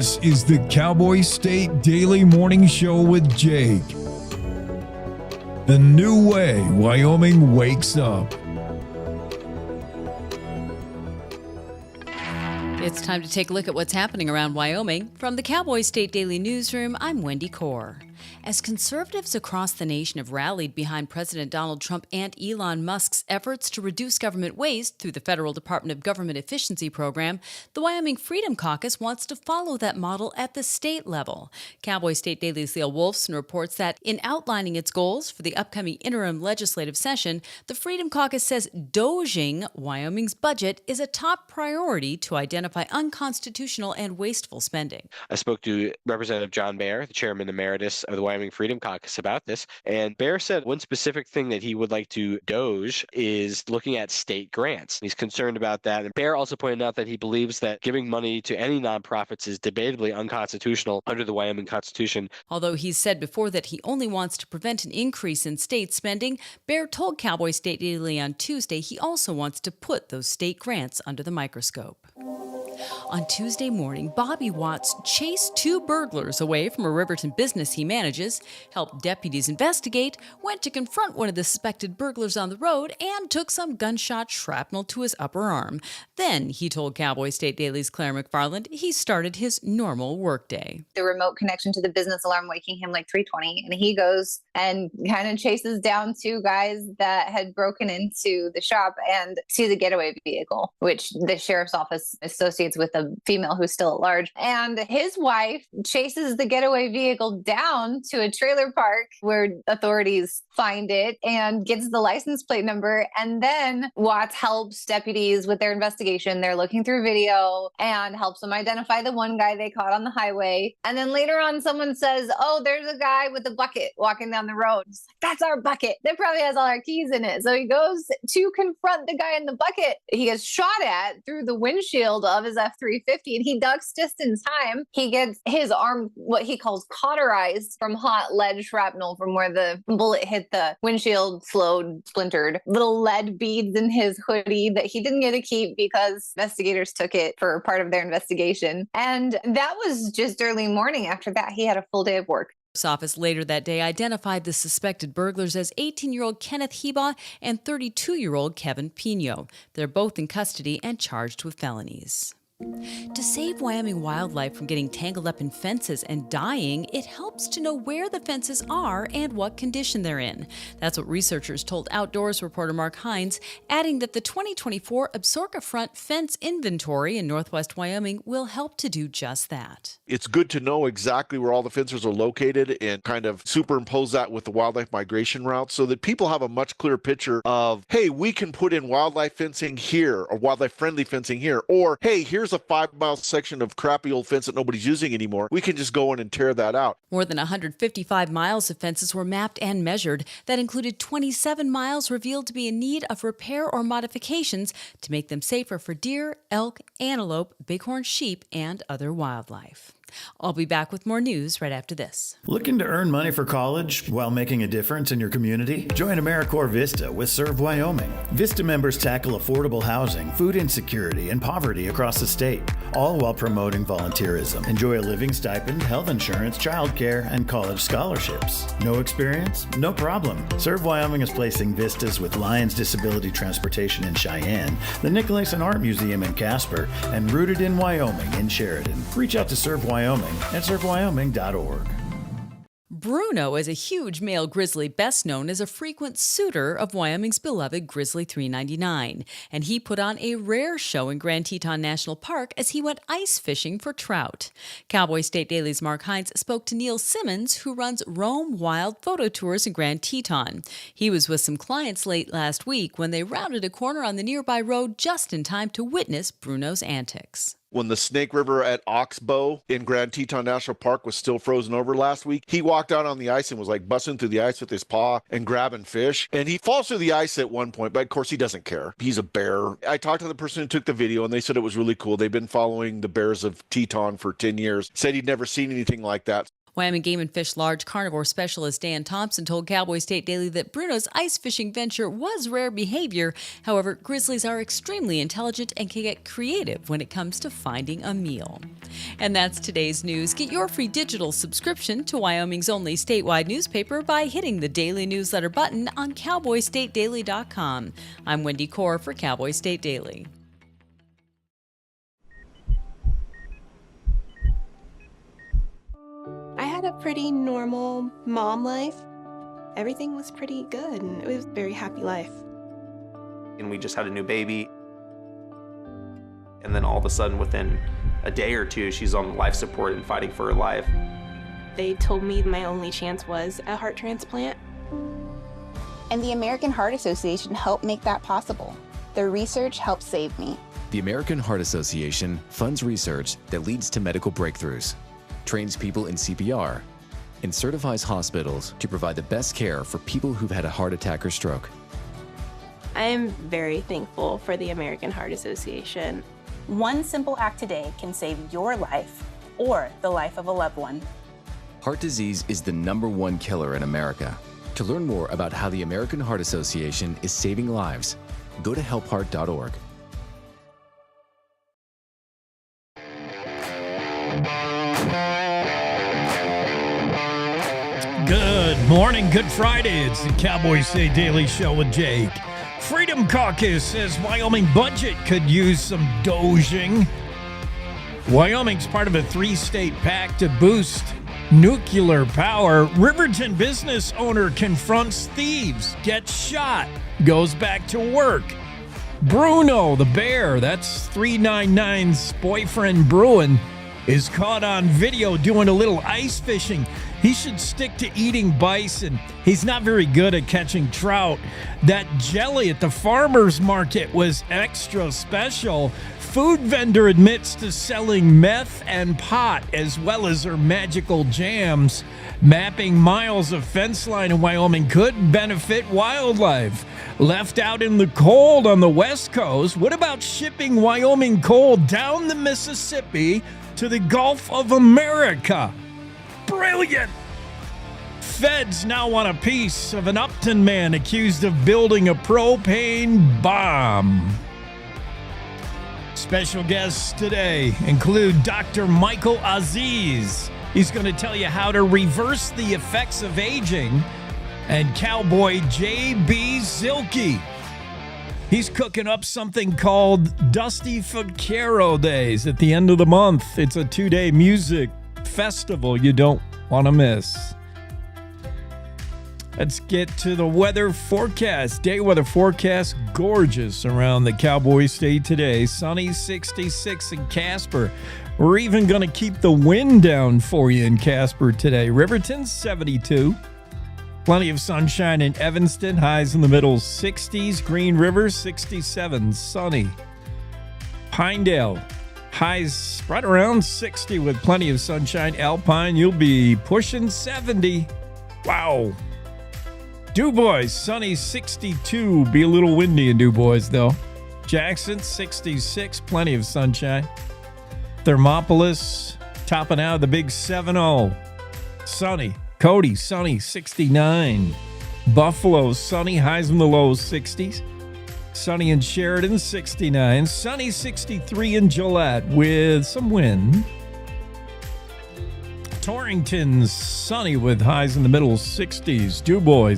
This is the Cowboy State Daily Morning Show with Jake. The new way Wyoming wakes up. It's time to take a look at what's happening around Wyoming. From the Cowboy State Daily Newsroom, I'm Wendy Core. As conservatives across the nation have rallied behind President Donald Trump and Elon Musk's efforts to reduce government waste through the Federal Department of Government Efficiency program, the Wyoming Freedom Caucus wants to follow that model at the state level. Cowboy State Daily's Leal Wolfson reports that in outlining its goals for the upcoming interim legislative session, the Freedom Caucus says doging Wyoming's budget is a top priority to identify unconstitutional and wasteful spending. I spoke to Representative John Baer, the chairman emeritus of the Wyoming Freedom Caucus, about this, and Baer said one specific thing that he would like to doge is looking at state grants. He's concerned about that, and Baer also pointed out that he believes that giving money to any nonprofits is debatably unconstitutional under the Wyoming Constitution. Although he's said before that he only wants to prevent an increase in state spending, Baer told Cowboy State Daily on Tuesday he also wants to put those state grants under the microscope. On Tuesday morning, Bobby Watts chased two burglars away from a Riverton business he manages, helped deputies investigate, went to confront one of the suspected burglars on the road, and took some gunshot shrapnel to his upper arm. Then, he told Cowboy State Daily's Claire McFarland, he started his normal workday. The remote connection to the business alarm waking him like 3:20, and he goes and kind of chases down two guys that had broken into the shop and to the getaway vehicle, which the sheriff's office associates with a female who's still at large. And his wife chases the getaway vehicle down to a trailer park where authorities find it and gets the license plate number. And then Watts helps deputies with their investigation. They're looking through video and helps them identify the one guy they caught on the highway. And then later on, someone says, oh, there's a guy with a bucket walking down the road. It's like, that's our bucket. That probably has all our keys in it. So he goes to confront the guy in the bucket. He gets shot at through the windshield of his F-350, and he ducks just in time. He gets his arm, what he calls cauterized from hot lead shrapnel from where the bullet hit the windshield, flowed, splintered. Little lead beads in his hoodie that he didn't get to keep because investigators took it for part of their investigation. And that was just early morning. After that, he had a full day of work. The office later that day identified the suspected burglars as 18-year-old Kenneth Heba and 32-year-old Kevin Pino. They're both in custody and charged with felonies. To save Wyoming wildlife from getting tangled up in fences and dying, it helps to know where the fences are and what condition they're in. That's what researchers told Outdoors reporter Mark Hines, adding that the 2024 Absaroka Front Fence Inventory in northwest Wyoming will help to do just that. It's good to know exactly where all the fences are located and kind of superimpose that with the wildlife migration routes so that people have a much clearer picture of, hey, we can put in wildlife fencing here or wildlife-friendly fencing here, or, hey, here's a 5-mile section of crappy old fence that nobody's using anymore. We can just go in and tear that out. More than 155 miles of fences were mapped and measured. That included 27 miles revealed to be in need of repair or modifications to make them safer for deer, elk, antelope, bighorn sheep, and other wildlife. I'll be back with more news right after this. Looking to earn money for college while making a difference in your community? Join AmeriCorps Vista with Serve Wyoming. Vista members tackle affordable housing, food insecurity, and poverty across the state, all while promoting volunteerism. Enjoy a living stipend, health insurance, childcare, and college scholarships. No experience? No problem. Serve Wyoming is placing Vistas with Lions Disability Transportation in Cheyenne, the Nicholas and Art Museum in Casper, and Rooted in Wyoming in Sheridan. Reach out to Serve Wyoming at servewyoming.org. Bruno is a huge male grizzly best known as a frequent suitor of Wyoming's beloved Grizzly 399, and he put on a rare show in Grand Teton National Park as he went ice fishing for trout. Cowboy State Daily's Mark Hines spoke to Neil Simmons, who runs Roam Wild Photo Tours in Grand Teton. He was with some clients late last week when they rounded a corner on the nearby road just in time to witness Bruno's antics. When the Snake River at Oxbow in Grand Teton National Park was still frozen over last week, he walked out on the ice and was like busting through the ice with his paw and grabbing fish. And he falls through the ice at one point, but of course he doesn't care. He's a bear. I talked to the person who took the video and they said it was really cool. They've been following the bears of Teton for 10 years. Said he'd never seen anything like that. Wyoming Game and Fish large carnivore specialist Dan Thompson told Cowboy State Daily that Bruno's ice fishing venture was rare behavior. However, grizzlies are extremely intelligent and can get creative when it comes to finding a meal. And that's today's news. Get your free digital subscription to Wyoming's only statewide newspaper by hitting the daily newsletter button on cowboystatedaily.com. I'm Wendy Corr for Cowboy State Daily. I had a pretty normal mom life. Everything was pretty good, and it was a very happy life. And we just had a new baby. And then all of a sudden, within a day or two, she's on life support and fighting for her life. They told me my only chance was a heart transplant. And the American Heart Association helped make that possible. Their research helped save me. The American Heart Association funds research that leads to medical breakthroughs, trains people in CPR, and certifies hospitals to provide the best care for people who've had a heart attack or stroke. I am very thankful for the American Heart Association. One simple act today can save your life or the life of a loved one. Heart disease is the #1 killer in America. To learn more about how the American Heart Association is saving lives, go to helpheart.org. Good morning, good Friday. It's the Cowboy State Daily Show with Jake. Freedom Caucus says Wyoming budget could use some dozing. Wyoming's part of a 3-state pact to boost nuclear power. Riverton business owner confronts thieves, gets shot, goes back to work. Bruno the bear, that's 399's boyfriend Bruin, is caught on video doing a little ice fishing. He should stick to eating bison. He's not very good at catching trout. That jelly at the farmer's market was extra special. Food vendor admits to selling meth and pot as well as her magical jams. Mapping miles of fence line in Wyoming could benefit wildlife. Left out in the cold on the West Coast, what about shipping Wyoming coal down the Mississippi to the Gulf of America? Brilliant! Feds now want a piece of an Upton man accused of building a propane bomb. Special guests today include Dr. Michael Aziz. He's going to tell you how to reverse the effects of aging. And Cowboy J.B. Zilki. He's cooking up something called Dusty Vicaro Days at the end of the month. It's a 2-day music festival you don't want to miss. Let's get to the weather forecast. Day weather forecast, gorgeous around the Cowboy State today. Sunny, 66 in Casper. We're even going to keep the wind down for you in Casper today. Riverton, 72. Plenty of sunshine in Evanston. Highs in the middle 60s. Green River, 67. Sunny. Pinedale. Highs right around 60 with plenty of sunshine. Alpine, you'll be pushing 70. Wow. DuBois, sunny 62. Be a little windy in DuBois, though. Jackson, 66. Plenty of sunshine. Thermopolis, topping out the big 7-0. Sunny. Cody, sunny 69. Buffalo, sunny. Highs in the low 60s. Sunny in Sheridan, 69. Sunny 63 in Gillette with some wind. Torrington's sunny with highs in the middle 60s. DuBois,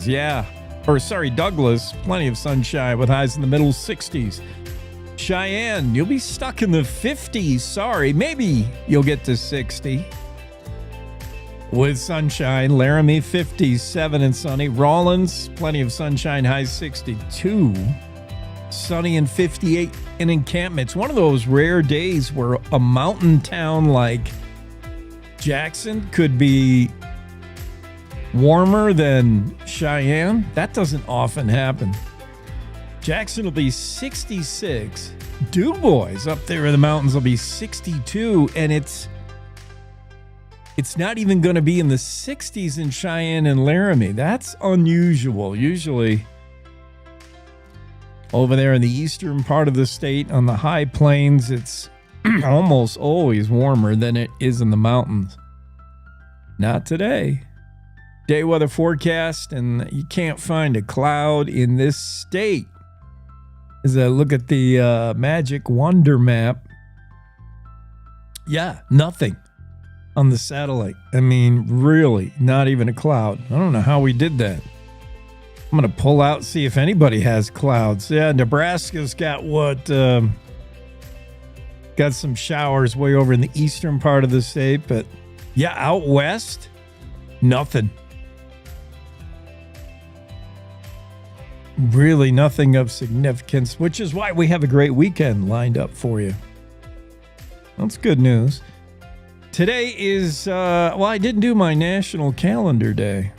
Douglas, plenty of sunshine with highs in the middle 60s. Cheyenne, you'll be stuck in the 50s. Sorry, maybe you'll get to 60. With sunshine, Laramie 57 and sunny. Rawlins, plenty of sunshine, highs 62. Sunny and 58 in Encampment. It's one of those rare days where a mountain town like Jackson could be warmer than Cheyenne. That doesn't often happen. Jackson will be 66. DuBois up there in the mountains will be 62, and it's not even going to be in the 60s in Cheyenne and Laramie. That's unusual. Usually over there in the eastern part of the state on the high plains, it's almost always warmer than it is in the mountains. Not today. Day weather forecast, and you can't find a cloud in this state. As I look at the magic wonder map, yeah, nothing on the satellite. I mean, really, not even a cloud. I don't know how we did that. I'm going to pull out, see if anybody has clouds. Yeah, Nebraska's got got some showers way over in the eastern part of the state, but yeah, out west, nothing. Really nothing of significance, which is why we have a great weekend lined up for you. That's good news. Today is, I didn't do my National Calendar Day.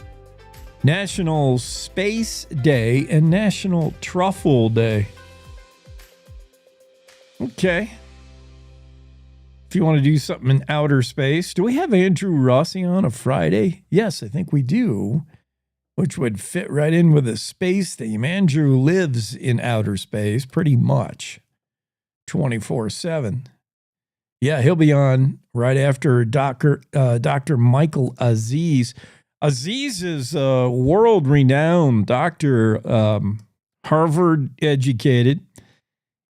National Space Day and National Truffle Day. Okay. If you want to do something in outer space, do we have Andrew Rossi on a Friday? Yes, I think we do. Which would fit right in with a space theme. Andrew lives in outer space pretty much 24/7. Yeah, he'll be on right after Dr. Michael Aziz. Aziz is a world-renowned doctor, Harvard-educated,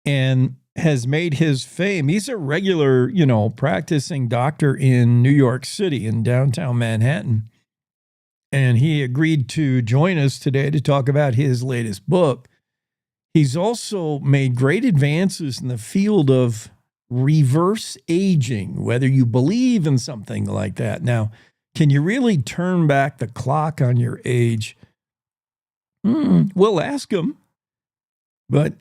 and has made his fame. He's a regular, practicing doctor in New York City, in downtown Manhattan. And he agreed to join us today to talk about his latest book. He's also made great advances in the field of reverse aging, whether you believe in something like that. Now, can you really turn back the clock on your age? We'll ask him. But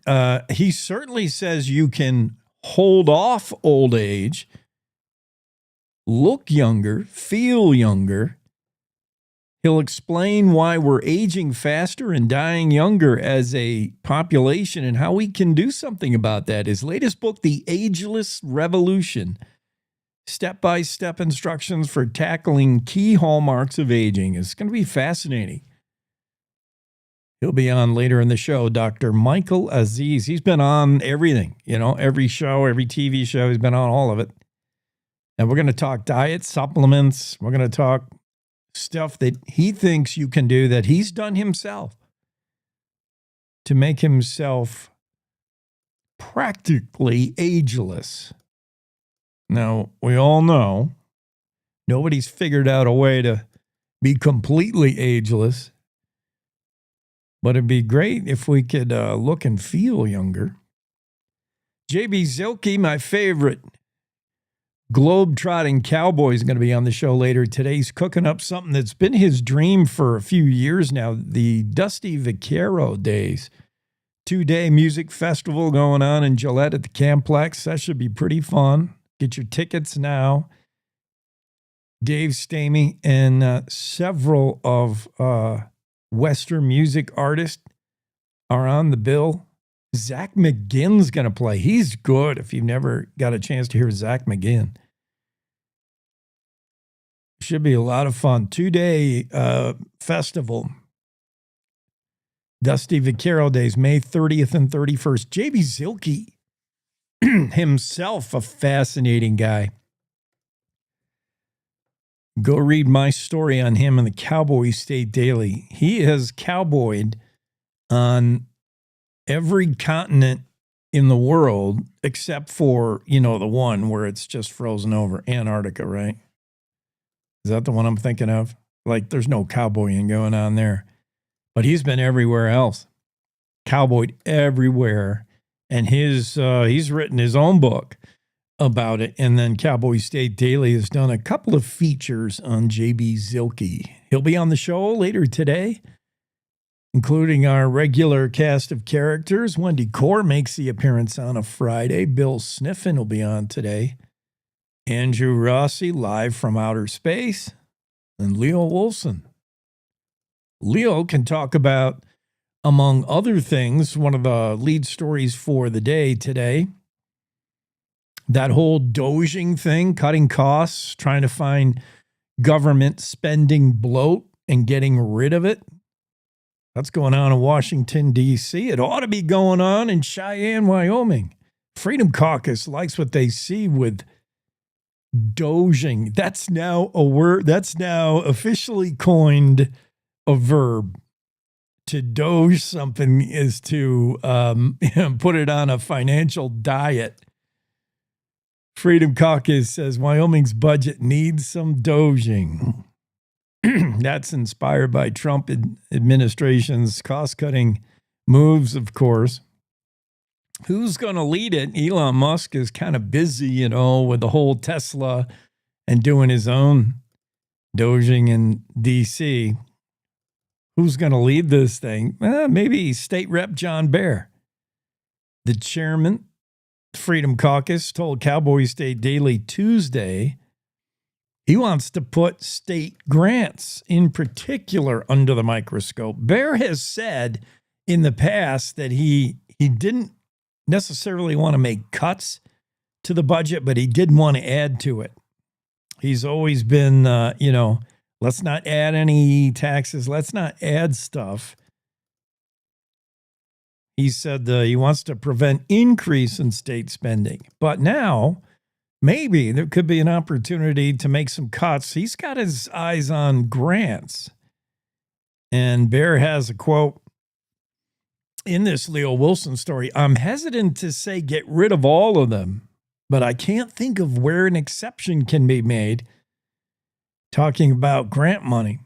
he certainly says you can hold off old age, look younger, feel younger. He'll explain why we're aging faster and dying younger as a population and how we can do something about that. His latest book, The Ageless Revolution, step-by-step instructions for tackling key hallmarks of aging. It's going to be fascinating. He'll be on later in the show, Dr. Michael Aziz. He's been on everything, every show, every TV show. He's been on all of it. And we're going to talk diet, supplements. We're going to talk stuff that he thinks you can do that he's done himself to make himself practically ageless. Now, we all know nobody's figured out a way to be completely ageless, but it'd be great if we could look and feel younger. JB Zilki, my favorite globe-trotting cowboy, is going to be on the show later today. He's cooking up something that's been his dream for a few years now, the Dusty Vicaro Days. 2-day music festival going on in Gillette at the Camplex. That should be pretty fun. Get your tickets now. Dave Stamey and several of Western music artists are on the bill. Zach McGinn's going to play. He's good if you've never got a chance to hear Zach McGinn. Should be a lot of fun. 2-day festival. Dusty Vicaro Days, May 30th and 31st. JB Zilki, himself a fascinating guy. Go read my story on him in the Cowboy State Daily. He has cowboyed on every continent in the world except for, the one where it's just frozen over, Antarctica, right? Is that the one I'm thinking of? Like, there's no cowboying going on there. But he's been everywhere else. Cowboyed everywhere. And he's written his own book about it. And then Cowboy State Daily has done a couple of features on JB Zilki. He'll be on the show later today, including our regular cast of characters. Wendy Core makes the appearance on a Friday. Bill Sniffen will be on today. Andrew Rossi, live from outer space. And Leo Wilson. Leo can talk about, among other things, one of the lead stories for the day today. That whole doging thing, cutting costs, trying to find government spending bloat and getting rid of it. That's going on in Washington, D.C. It ought to be going on in Cheyenne, Wyoming. Freedom Caucus likes what they see with Doging. That's now a word. That's now officially coined a verb. To doge something is to put it on a financial diet. Freedom Caucus says Wyoming's budget needs some doging. That's inspired by Trump administration's cost-cutting moves, of course. Who's going to lead it? Elon Musk is kind of busy, with the whole Tesla and doing his own doging in D.C. Who's going to lead this thing? Maybe State Rep John Bear. The chairman, Freedom Caucus, told Cowboy State Daily Tuesday he wants to put state grants in particular under the microscope. Bear has said in the past that he didn't necessarily want to make cuts to the budget, but he did want to add to it. He's always been, let's not add any taxes. Let's not add stuff. He said he wants to prevent increase in state spending. But now, maybe there could be an opportunity to make some cuts. He's got his eyes on grants. And Bear has a quote in this Leo Wilson story. I'm hesitant to say get rid of all of them, but I can't think of where an exception can be made. Talking about grant money.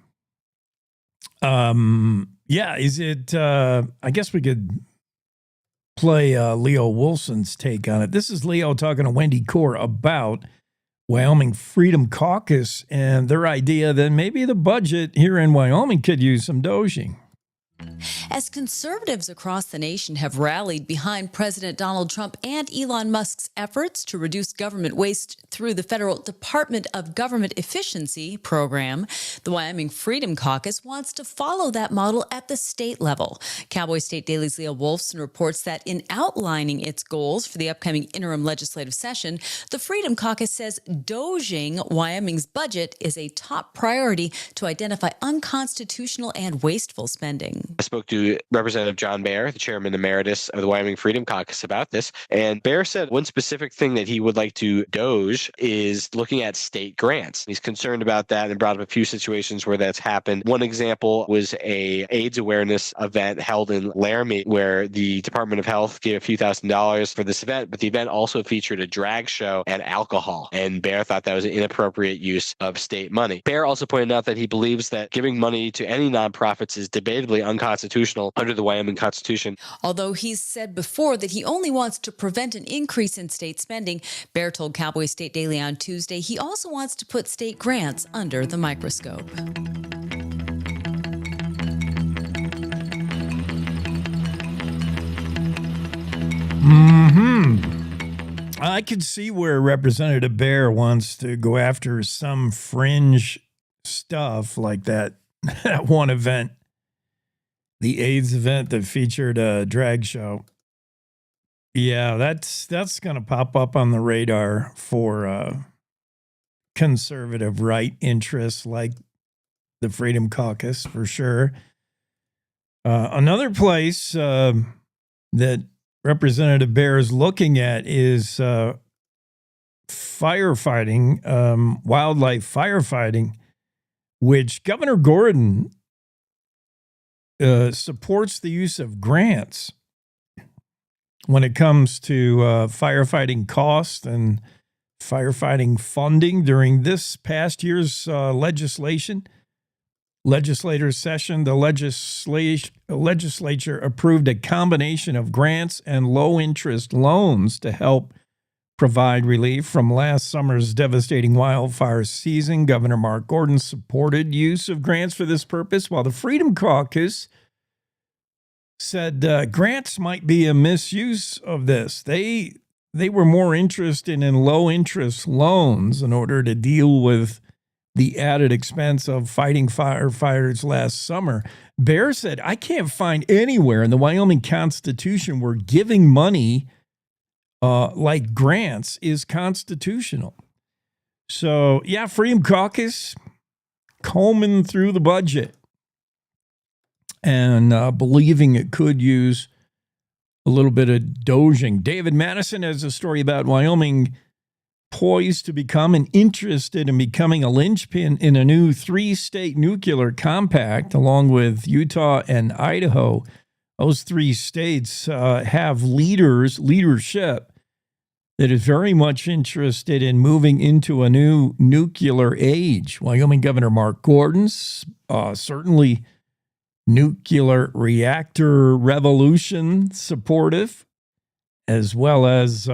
Is it, I guess we could play Leo Wilson's take on it. This is Leo talking to Wendy Core about Wyoming Freedom Caucus and their idea that maybe the budget here in Wyoming could use some doging. As conservatives across the nation have rallied behind President Donald Trump and Elon Musk's efforts to reduce government waste through the federal Department of Government Efficiency program, the Wyoming Freedom Caucus wants to follow that model at the state level. Cowboy State Daily's Leo Wolfson reports that in outlining its goals for the upcoming interim legislative session, the Freedom Caucus says doging Wyoming's budget is a top priority to identify unconstitutional and wasteful spending. I spoke to Representative John Bear, the chairman emeritus of the Wyoming Freedom Caucus, about this. And Bear said one specific thing that he would like to doge is looking at state grants. He's concerned about that and brought up a few situations where that's happened. One example was a AIDS awareness event held in Laramie where the Department of Health gave a few $1,000s for this event, but the event also featured a drag show and alcohol. And Bear thought that was an inappropriate use of state money. Bear also pointed out that he believes that giving money to any nonprofits is debatably unconstitutional under the Wyoming Constitution. Although he's said before that he only wants to prevent an increase in state spending, Bear told Cowboy State Daily on Tuesday he also wants to put state grants under the microscope. I could see where Representative Bear wants to go after some fringe stuff like that one event, the AIDS event that featured a drag show. Yeah, that's going to pop up on the radar for conservative right interests like the Freedom Caucus, for sure. Another place that Representative Bear is looking at is firefighting, wildlife firefighting, which Governor Gordon supports the use of grants when it comes to firefighting costs and firefighting funding. During this past year's legislator session, the legislature approved a combination of grants and low-interest loans to help provide relief from last summer's devastating wildfire season. Governor Mark Gordon supported use of grants for this purpose, while the Freedom Caucus said grants might be a misuse of this. They were more interested in low-interest loans in order to deal with the added expense of fighting firefighters last summer. Bear said, I can't find anywhere in the Wyoming Constitution where giving money like grants is constitutional. So, yeah, Freedom Caucus combing through the budget and believing it could use a little bit of doging. David Madison has a story about Wyoming poised to become and interested in becoming a linchpin in a new 3-state nuclear compact, along with Utah and Idaho. Those 3 states have leadership that is very much interested in moving into a new nuclear age. Wyoming Governor Mark Gordon's certainly nuclear reactor revolution supportive, as well as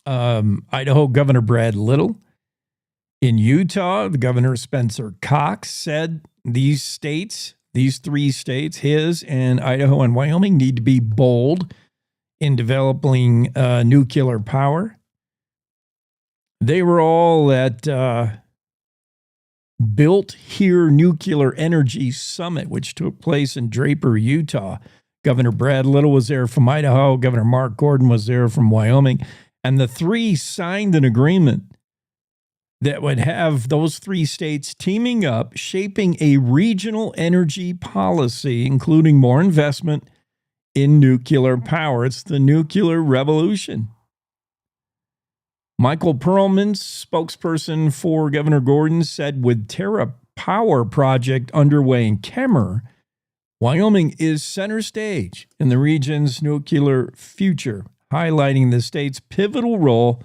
Idaho Governor Brad Little. In Utah, the Governor Spencer Cox said these 3 states, his and Idaho and Wyoming, need to be bold in developing nuclear power. They were all at Built Here Nuclear Energy Summit, which took place in Draper, Utah. Governor Brad Little was there from Idaho. Governor Mark Gordon was there from Wyoming. And the 3 signed an agreement that would have those 3 states teaming up, shaping a regional energy policy, including more investment in nuclear power. It's the nuclear revolution. Michael Perlman, spokesperson for Governor Gordon, said with Terra Power project underway in Kemmer, Wyoming is center stage in the region's nuclear future, highlighting the state's pivotal role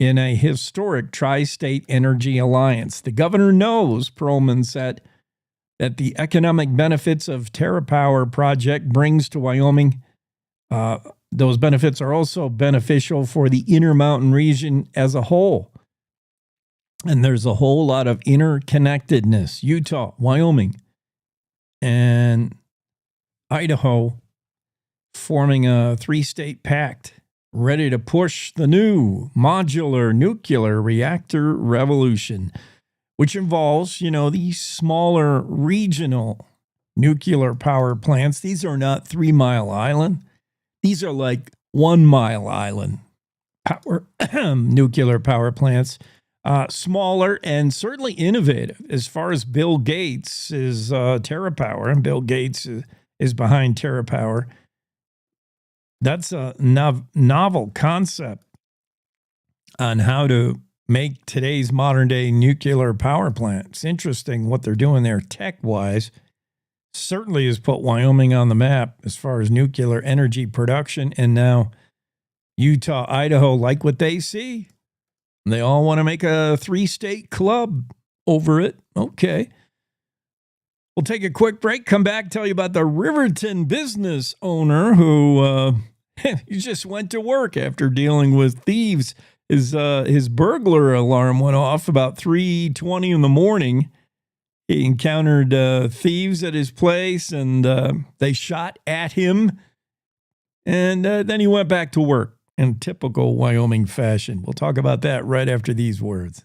in a historic tri-state energy alliance. The governor knows, Perlman said, that the economic benefits of Terra Power project brings to Wyoming. Those benefits are also beneficial for the Intermountain region as a whole. And there's a whole lot of interconnectedness. Utah, Wyoming, and Idaho forming a 3-state pact ready to push the new modular nuclear reactor revolution, which involves, these smaller regional nuclear power plants. These are not 3 Mile Island. These are like 1 Mile Island power nuclear power plants, smaller and certainly innovative. As far as Bill Gates is Terra Power, and Bill Gates is behind Terra Power. That's a novel concept on how to make today's modern day nuclear power plant. It's interesting what they're doing there tech-wise. Certainly has put Wyoming on the map as far as nuclear energy production. And now Utah, Idaho like what they see. They all want to make a 3-state club over it. Okay. We'll take a quick break, come back, tell you about the Riverton business owner who he just went to work after dealing with thieves. His burglar alarm went off about 3:20 in the morning. He encountered thieves at his place, and they shot at him. And then he went back to work in typical Wyoming fashion. We'll talk about that right after these words.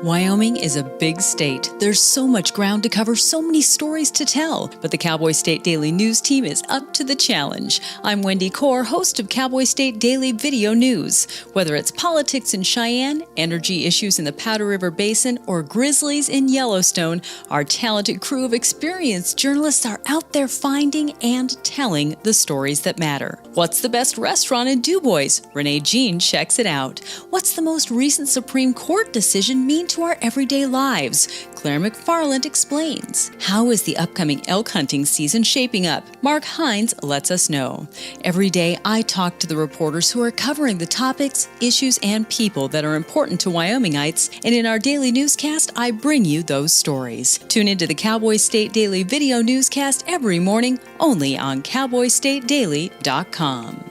Wyoming is a big state. There's so much ground to cover, so many stories to tell. But the Cowboy State Daily News team is up to the challenge. I'm Wendy Core, host of Cowboy State Daily Video News. Whether it's politics in Cheyenne, energy issues in the Powder River Basin, or grizzlies in Yellowstone, our talented crew of experienced journalists are out there finding and telling the stories that matter. What's the best restaurant in DuBois? Renee Jean checks it out. What's the most recent Supreme Court decision mean to our everyday lives? Claire McFarland explains. How is the upcoming elk hunting season shaping up? Mark Hines lets us know. Every day, I talk to the reporters who are covering the topics, issues, and people that are important to Wyomingites, and in our daily newscast, I bring you those stories. Tune into the Cowboy State Daily Video Newscast every morning, only on CowboyStateDaily.com.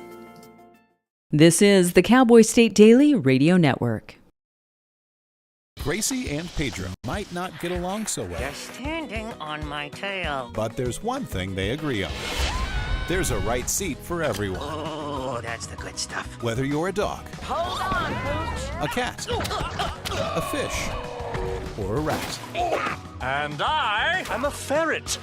This is the Cowboy State Daily Radio Network. Gracie and Pedro might not get along so well. You're standing on my tail. But there's one thing they agree on. There's a right seat for everyone. Oh, that's the good stuff. Whether you're a dog, Hold on, Pooch. a cat, a fish, or a rat. And I'm a ferret.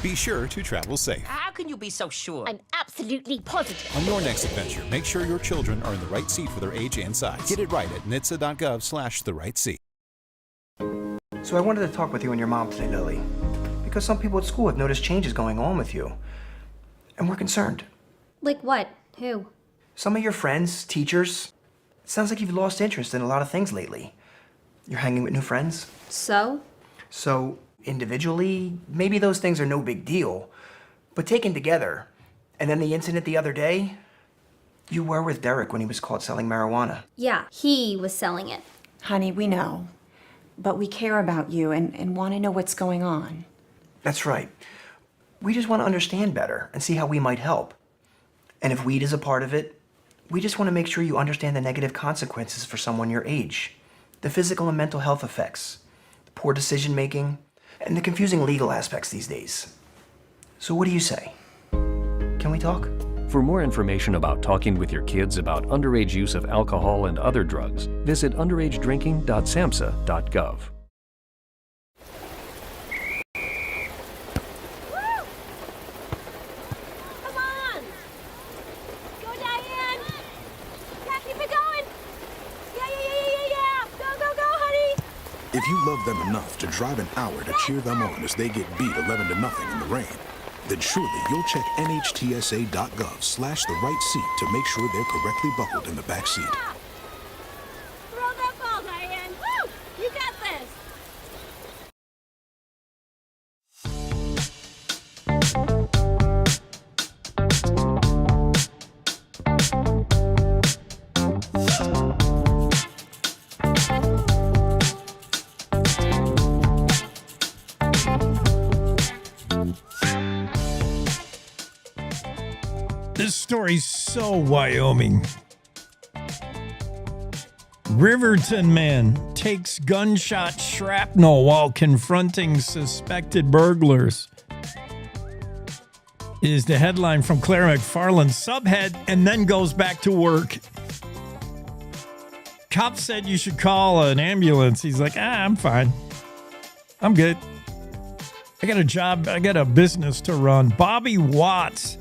Be sure to travel safe. How can you be so sure? I'm absolutely positive. On your next adventure, make sure your children are in the right seat for their age and size. Get it right at nhtsa.gov/the-right-seat. So I wanted to talk with you and your mom today, Lily. Because some people at school have noticed changes going on with you. And we're concerned. Like what? Who? Some of your friends, teachers. Sounds like you've lost interest in a lot of things lately. You're hanging with new friends? So? So, individually, maybe those things are no big deal. But taken together, and then the incident the other day, you were with Derek when he was caught selling marijuana. Yeah, he was selling it. Honey, we know. But we care about you and want to know what's going on. That's right. We just want to understand better and see how we might help. And if weed is a part of it, we just want to make sure you understand the negative consequences for someone your age. The physical and mental health effects, the poor decision making, and the confusing legal aspects these days. So what do you say? Can we talk? For more information about talking with your kids about underage use of alcohol and other drugs, visit underagedrinking.samhsa.gov. Come on! Go, Diane! Yeah, keep it going! Yeah! Go, honey! If you love them enough to drive an hour to cheer them on as they get beat 11-0 in the rain, then surely you'll check nhtsa.gov/the-right seat to make sure they're correctly buckled in the back seat. Throw that ball, Diane! Woo! You got this! This story's so Wyoming. Riverton man takes gunshot shrapnel while confronting suspected burglars. Is the headline from Claire McFarland. Subhead, and then goes back to work. Cop said you should call an ambulance. He's like, I'm fine. I'm good. I got a job. I got a business to run. Bobby Watts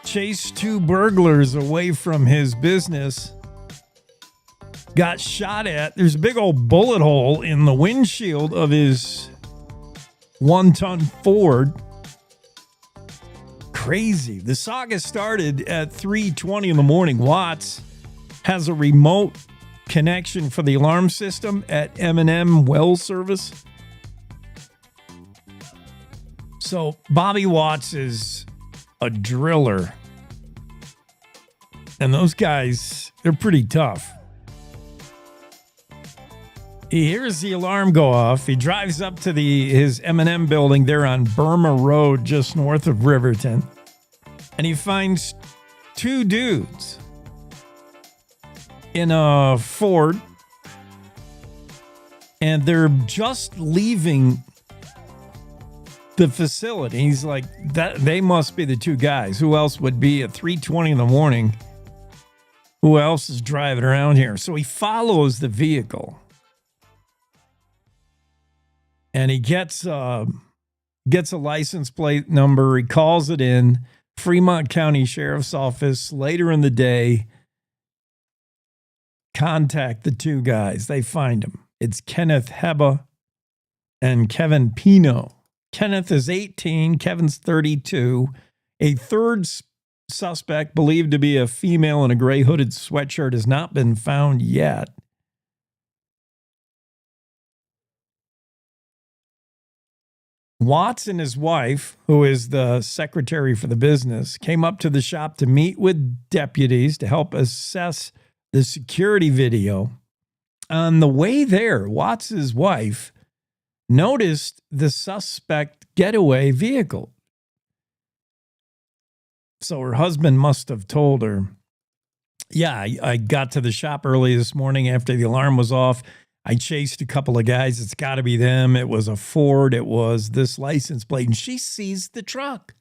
chased two burglars away from his business. Got shot at. There's a big old bullet hole in the windshield of his 1-ton Ford. Crazy. The saga started at 3:20 in the morning. Watts has a remote connection for the alarm system at M&M Well Service. So Bobby Watts is a driller. And those guys, they're pretty tough. He hears the alarm go off. He drives up to his M&M building there on Burma Road, just north of Riverton. And he finds two dudes in a Ford. And they're just leaving the facility. He's like, they must be the two guys. Who else would be at 3:20 in the morning? Who else is driving around here? So he follows the vehicle. And he gets a license plate number. He calls it in. Fremont County Sheriff's Office later in the day. Contact the two guys. They find him. It's Kenneth Heba and Kevin Pino. Kenneth is 18. Kevin's 32. A third suspect, believed to be a female in a gray hooded sweatshirt, has not been found yet. Watts and his wife, who is the secretary for the business, came up to the shop to meet with deputies to help assess the security video. On the way there, Watts' wife noticed the suspect getaway vehicle. So her husband must have told her, yeah, I got to the shop early this morning after the alarm was off. I chased a couple of guys. It's got to be them. It was a Ford. It was this license plate. And she sees the truck.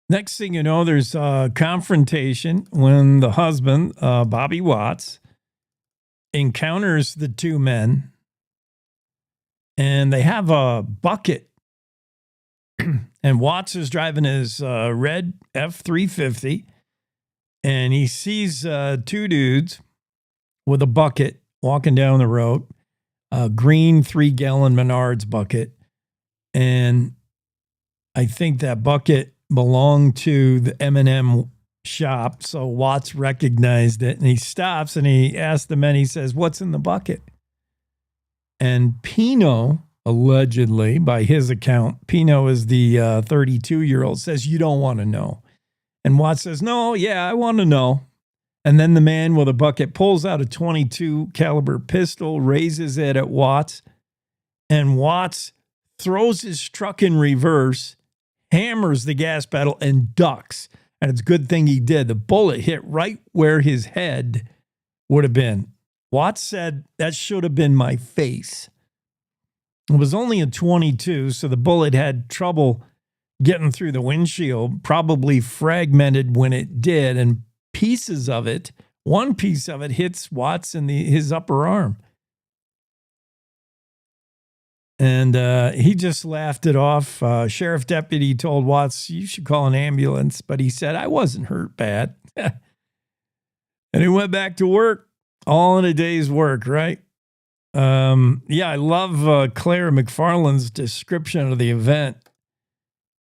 Next thing you know, there's a confrontation when the husband, Bobby Watts, encounters the two men. And they have a bucket. And Watts is driving his red F-350. And he sees two dudes with a bucket walking down the road, a green 3-gallon Menards bucket. And I think that bucket belonged to the M&M shop. So Watts recognized it, and he stops and he asks the men, he says, "What's in the bucket?" And Pino, allegedly, by his account, Pino is the 32-year-old, says, "You don't want to know." And Watts says, "No, yeah, I want to know." And then the man with a bucket pulls out a .22 caliber pistol, raises it at Watts, and Watts throws his truck in reverse, hammers the gas pedal, and ducks. And it's a good thing he did. The bullet hit right where his head would have been. Watts said, "That should have been my face." It was only a .22, so the bullet had trouble getting through the windshield, probably fragmented when it did, and pieces of it, one piece of it hits Watts in his upper arm. And he just laughed it off. Sheriff deputy told Watts, "You should call an ambulance." But he said, "I wasn't hurt bad." And he went back to work. All in a day's work, right? Yeah, I love Claire McFarland's description of the event,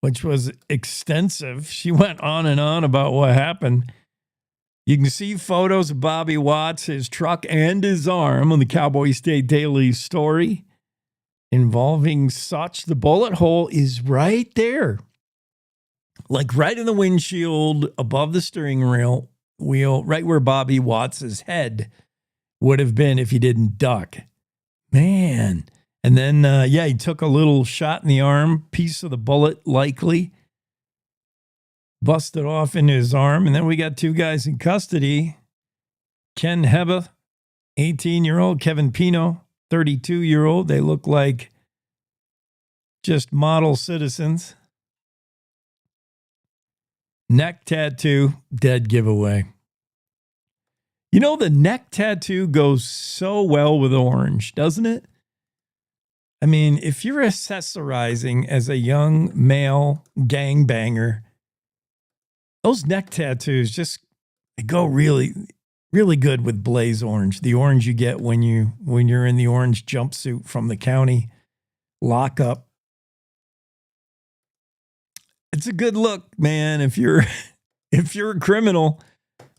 which was extensive. She went on and on about what happened. You can see photos of Bobby Watts, his truck, and his arm on the Cowboy State Daily story involving such. The bullet hole is right there, like right in the windshield above the steering wheel, right where Bobby Watts's head would have been if he didn't duck. Man. And then, he took a little shot in the arm, piece of the bullet likely, busted off in his arm. And then we got two guys in custody. Ken Heba, 18-year-old, Kevin Pino, 32-year-old. They look like just model citizens. Neck tattoo, dead giveaway. You know, the neck tattoo goes so well with orange, doesn't it? I mean, if you're accessorizing as a young male gangbanger, those neck tattoos just go really, really good with blaze orange. The orange you get when you're in the orange jumpsuit from the county lockup. It's a good look, man. If you're a criminal,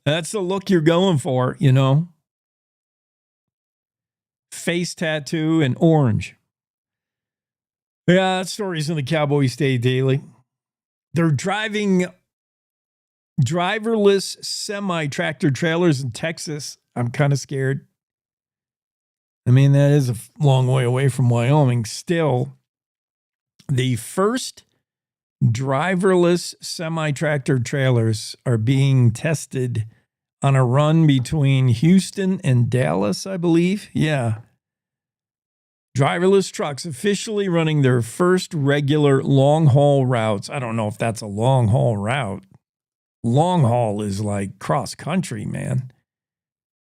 that's the look you're going for, you know. Face tattoo and orange. Yeah, that story's in the Cowboy State Daily. They're driving driverless semi-tractor trailers in Texas. I'm kind of scared. I mean, that is a long way away from Wyoming. Still, the first driverless semi-tractor trailers are being tested on a run between Houston and Dallas, I believe. Yeah. Driverless trucks officially running their first regular long-haul routes. I don't know if that's a long-haul route. Long haul is like cross-country, man.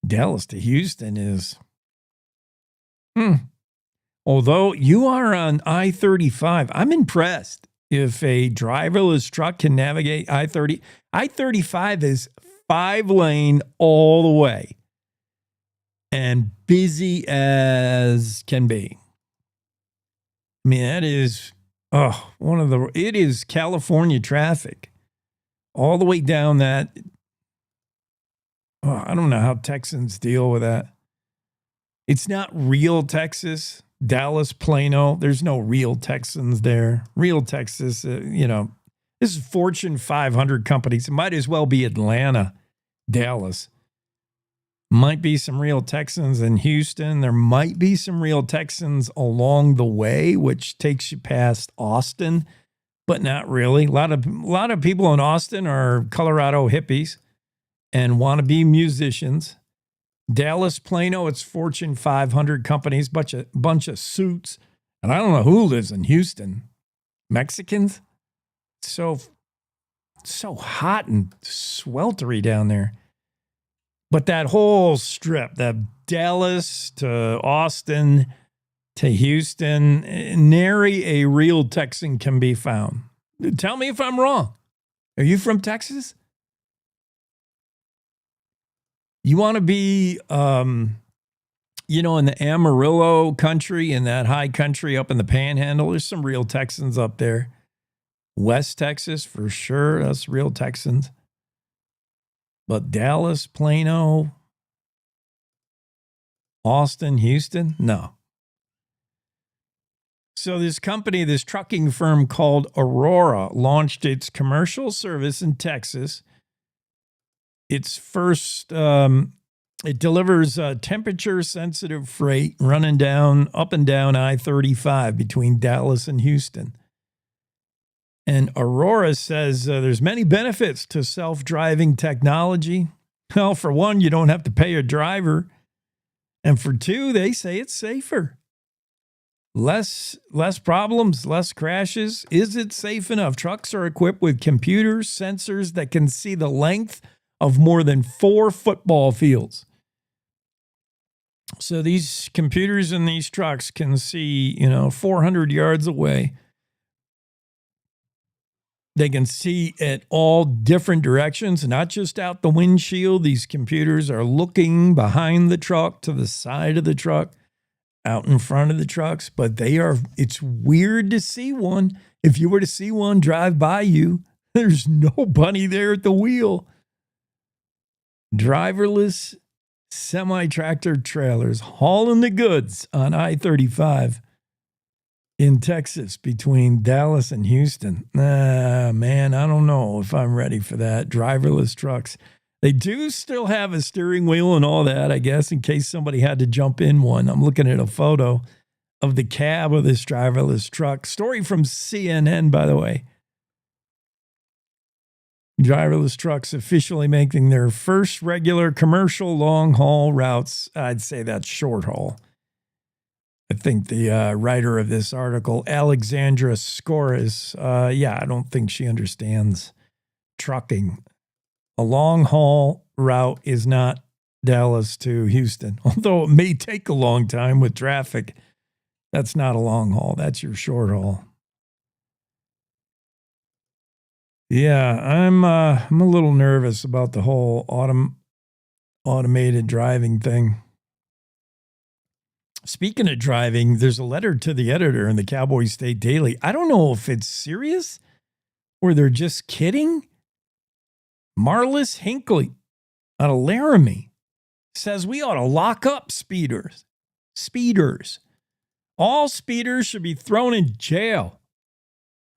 Dallas to Houston is... Although you are on I-35, I'm impressed. If a driverless truck can navigate I-30, I-35 is 5-lane all the way and busy as can be. I mean, that is it is California traffic all the way down that. I don't know how Texans deal with that. It's not real Texas. Dallas, Plano, there's no real Texans there. Real Texas, this is Fortune 500 companies. It might as well be Atlanta, Dallas. Might be some real Texans in Houston. There might be some real Texans along the way, which takes you past Austin, but not really. A lot of people in Austin are Colorado hippies and want to be musicians. Dallas, Plano, it's Fortune 500 companies, bunch of suits. And I don't know who lives in Houston. Mexicans? So hot and sweltery down there. But that whole strip, that Dallas to Austin to Houston, nary a real Texan can be found. Tell me if I'm wrong. Are you from Texas? You want to be, in the Amarillo country, in that high country up in the Panhandle. There's some real Texans up there. West Texas, for sure. That's real Texans. But Dallas, Plano, Austin, Houston, no. So this company, this trucking firm called Aurora, launched its commercial service in Texas. Its first, it delivers temperature-sensitive freight running up and down I-35 between Dallas and Houston. And Aurora says there's many benefits to self-driving technology. Well, for one, you don't have to pay a driver. And for two, they say it's safer. Less problems, less crashes. Is it safe enough? Trucks are equipped with computers, sensors that can see the length of more than 4 football fields. So these computers in these trucks can see, 400 yards away. They can see at all different directions, not just out the windshield. These computers are looking behind the truck, to the side of the truck, out in front of the trucks. But it's weird to see one. If you were to see one drive by you, there's nobody there at the wheel. Driverless semi-tractor trailers hauling the goods on I-35 in Texas between Dallas and Houston. Man, I don't know if I'm ready for that. Driverless trucks. They do still have a steering wheel and all that, I guess, in case somebody had to jump in one. I'm looking at a photo of the cab of this driverless truck. Story from CNN, by the way. Driverless trucks officially making their first regular commercial long-haul routes. I'd say that's short haul. I think the writer of this article, Alexandra Skoras, I don't think she understands trucking. A long-haul route is not Dallas to Houston, although it may take a long time with traffic. That's not a long haul. That's your short haul. Yeah, I'm a little nervous about the whole automated driving thing. Speaking of driving, there's a letter to the editor in the Cowboy State Daily. I don't know if it's serious or they're just kidding. Marlis Hinckley out of Laramie says we ought to lock up speeders. All speeders should be thrown in jail.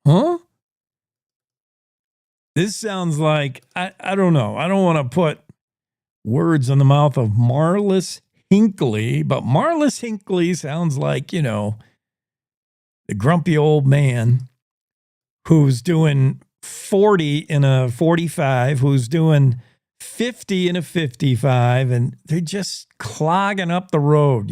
Huh? This sounds like, I don't know. I don't want to put words in the mouth of Marlis Hinckley, but Marlis Hinckley sounds like, the grumpy old man who's doing 40 in a 45, who's doing 50 in a 55, and they're just clogging up the road,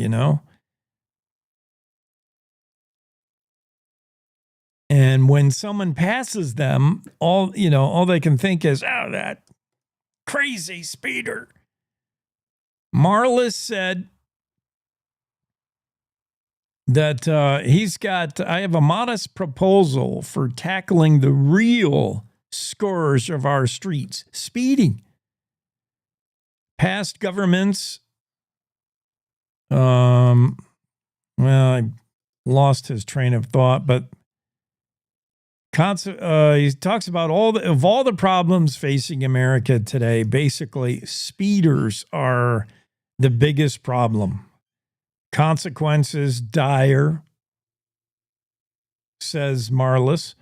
And when someone passes them, all they can think is, oh, that crazy speeder. Marlis said that I have a modest proposal for tackling the real scourge of our streets, speeding. Past governments, I lost his train of thought, but he talks about all the problems facing America today. Basically, speeders are the biggest problem. Consequences dire, says Marlis.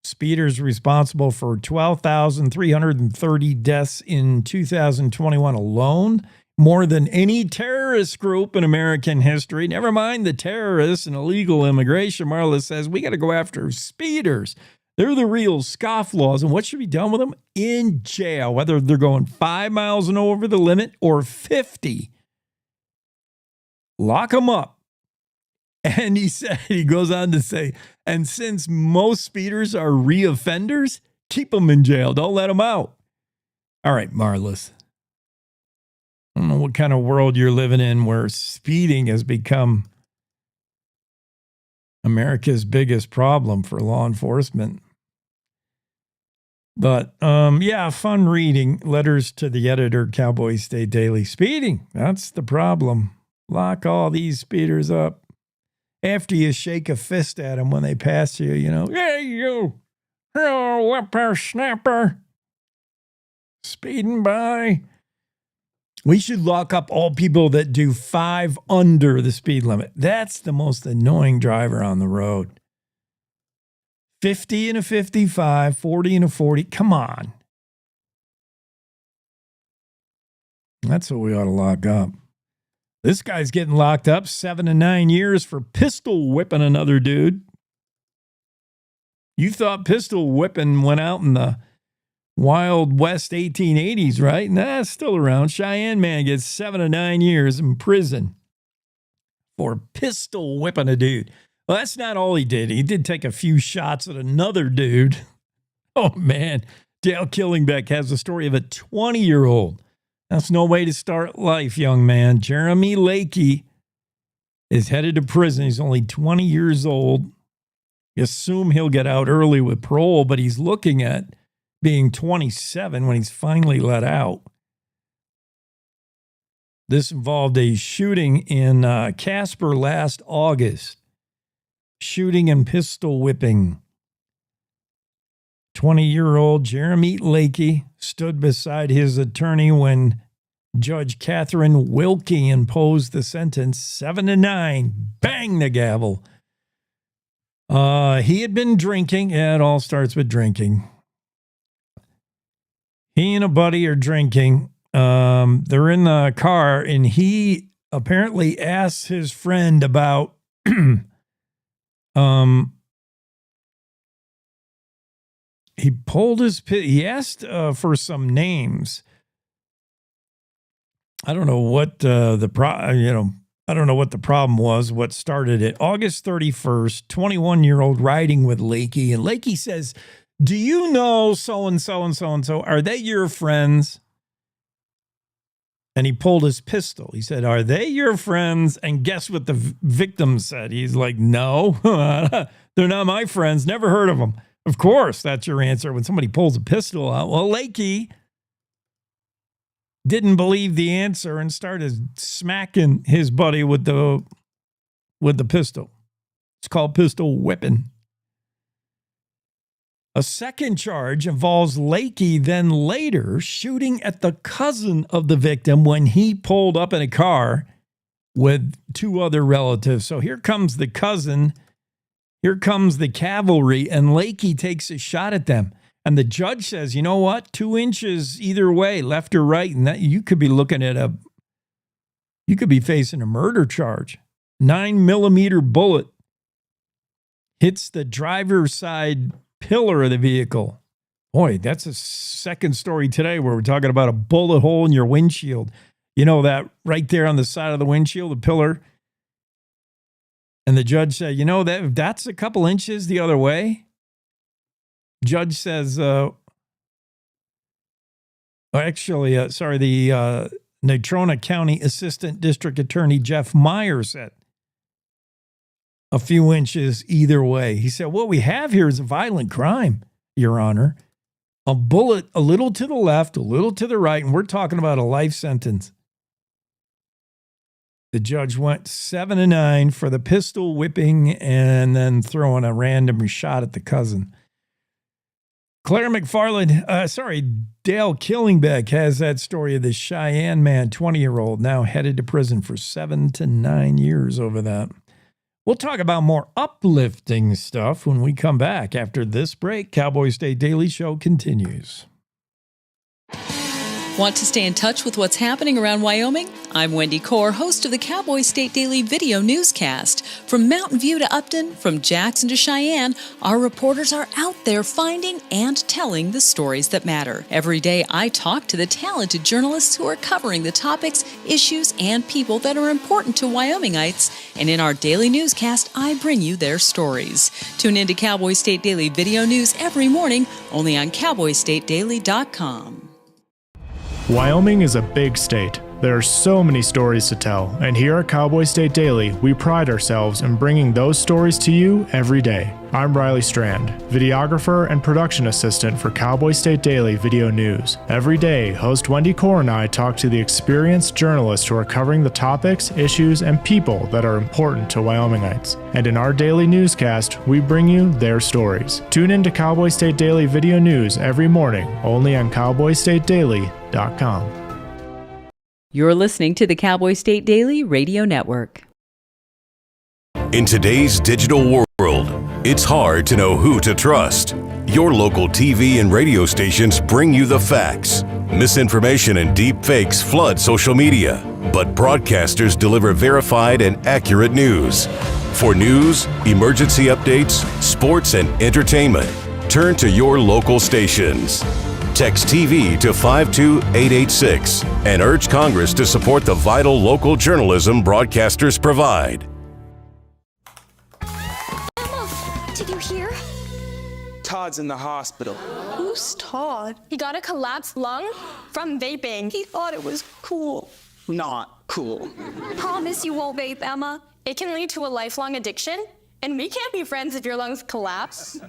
Speeders responsible for 12,330 deaths in 2021 alone. More than any terrorist group in American history. Never mind the terrorists and illegal immigration. Marlis says we got to go after speeders. They're the real scofflaws. And what should be done with them? In jail, whether they're going 5 miles and over the limit or 50. Lock them up. And he goes on to say, and since most speeders are reoffenders, keep them in jail. Don't let them out. All right, Marlis. I don't know what kind of world you're living in where speeding has become America's biggest problem for law enforcement. But, fun reading. Letters to the editor, Cowboy State Daily. Speeding, that's the problem. Lock all these speeders up. after you shake a fist at them when they pass you, you know, hey, you, oh, whippersnapper, speeding by. We should lock up all people that do 5 under the speed limit. That's the most annoying driver on the road. 50 and a 55, 40 and a 40. Come on. That's what we ought to lock up. This guy's getting locked up 7 to 9 years for pistol whipping another dude. You thought pistol whipping went out in the Wild West 1880s, right? Nah, it's still around. Cheyenne man gets 7 to 9 years in prison for pistol whipping a dude. Well, that's not all he did. He did take a few shots at another dude. Oh, man. Dale Killingbeck has the story of a 20-year-old. That's no way to start life, young man. Jeremy Lakey is headed to prison. He's only 20 years old. You assume he'll get out early with parole, but he's looking at being 27 when he's finally let out. This involved a shooting in Casper last August. Shooting and pistol whipping. 20-year-old Jeremy Lakey stood beside his attorney when Judge Catherine Wilkie imposed the sentence 7 to 9. Bang the gavel. He had been drinking. Yeah, it all starts with drinking. He and a buddy are drinking. They're in the car, and he apparently asks his friend about he asked for some names. I don't know what I don't know what the problem was, what started it. August 31st, 21-year-old riding with Lakey, and Lakey says, "Do you know so-and-so and so-and-so? Are they your friends?" And he pulled his pistol. He said, "Are they your friends?" And guess what the victim said? He's like, "No, they're not my friends. Never heard of them." Of course, that's your answer when somebody pulls a pistol out. Well, Lakey didn't believe the answer and started smacking his buddy with the pistol. It's called pistol whipping. A second charge involves Lakey then later shooting at the cousin of the victim when he pulled up in a car with 2 other relatives. So here comes the cousin, here comes the cavalry, and Lakey takes a shot at them. And the judge says, you know what? 2 inches either way, left or right, and that you could be looking at you could be facing a murder charge. 9mm bullet hits the driver's side pillar of the vehicle. Boy, that's a second story today where we're talking about a bullet hole in your windshield. You know that right there on the side of the windshield, the pillar. And the judge said, you know, that's a couple inches the other way. Judge says, the Natrona County Assistant District Attorney Jeff Meyer said a few inches either way. He said, what we have here is a violent crime, Your Honor. A bullet a little to the left, a little to the right, and we're talking about a life sentence. The judge went 7 to 9 for the pistol whipping and then throwing a random shot at the cousin. Dale Killingbeck has that story of the Cheyenne man, 20-year-old, now headed to prison for 7 to 9 years over that. We'll talk about more uplifting stuff when we come back. After this break, Cowboy State Daily Show continues. Want to stay in touch with what's happening around Wyoming? I'm Wendy Core, host of the Cowboy State Daily video newscast. From Mountain View to Upton, from Jackson to Cheyenne, our reporters are out there finding and telling the stories that matter. Every day, I talk to the talented journalists who are covering the topics, issues, and people that are important to Wyomingites. And in our daily newscast, I bring you their stories. Tune in to Cowboy State Daily video news every morning, only on CowboyStateDaily.com. Wyoming is a big state, There are so many stories to tell, and here at Cowboy State Daily, we pride ourselves in bringing those stories to you every day. I'm Riley Strand, videographer and production assistant for Cowboy State Daily Video News. Every day, host Wendy Core and I talk to the experienced journalists who are covering the topics, issues, and people that are important to Wyomingites. And in our daily newscast, we bring you their stories. Tune in to Cowboy State Daily Video News every morning, only on cowboystatedaily.com. You're listening to the Cowboy State Daily Radio Network. In today's digital world, it's hard to know who to trust. Your local TV and radio stations bring you the facts. Misinformation and deep fakes flood social media, but broadcasters deliver verified and accurate news. For news, emergency updates, sports, and entertainment, turn to your local stations. Text TV to 52886 and urge Congress to support the vital local journalism broadcasters provide. Emma, did you hear? Todd's in the hospital. Who's Todd? He got a collapsed lung from vaping. He thought it was cool. Not cool. Promise you won't vape, Emma. It can lead to a lifelong addiction, and we can't be friends if your lungs collapse.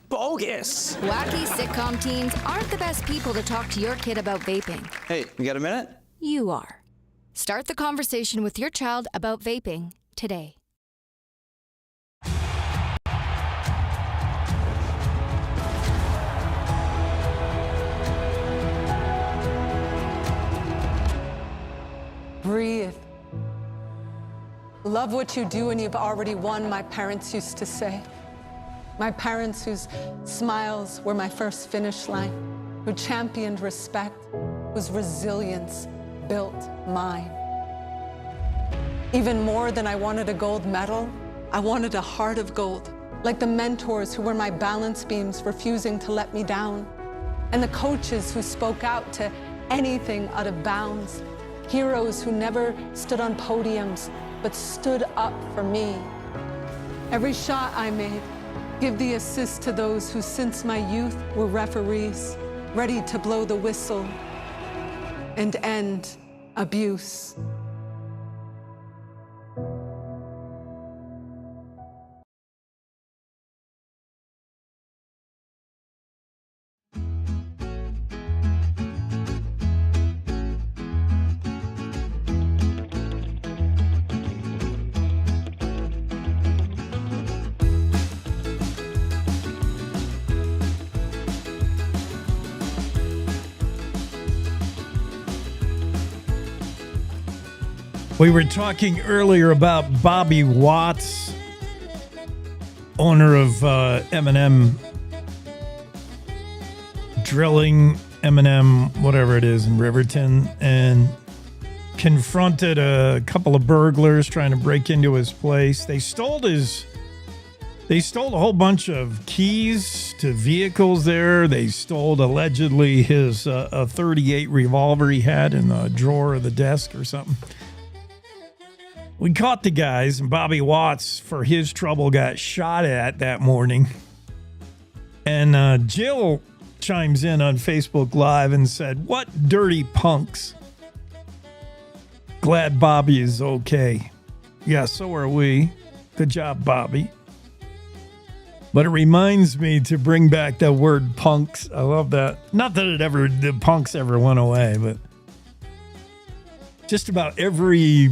Bogus. Wacky sitcom teens aren't the best people to talk to your kid about vaping. Hey, you got a minute? You are. Start the conversation with your child about vaping today. Breathe. Love what you do and you've already won, my parents used to say. My parents whose smiles were my first finish line, who championed respect, whose resilience built mine. Even more than I wanted a gold medal, I wanted a heart of gold, like the mentors who were my balance beams, refusing to let me down, and the coaches who spoke out to anything out of bounds, heroes who never stood on podiums, but stood up for me. Every shot I made, give the assist to those who since my youth were referees, ready to blow the whistle and end abuse. We were talking earlier about Bobby Watts, owner of M&M Drilling, M&M, whatever it is, in Riverton, and confronted a couple of burglars trying to break into his place. They stole a whole bunch of keys to vehicles there. They stole allegedly his a .38 revolver he had in the drawer of the desk or something. We caught the guys, and Bobby Watts, for his trouble, got shot at that morning. And Jill chimes in on Facebook Live and said, "What dirty punks. Glad Bobby is okay." Yeah, so are we. Good job, Bobby. But it reminds me to bring back that word punks. I love that. Not that the punks ever went away, but just about every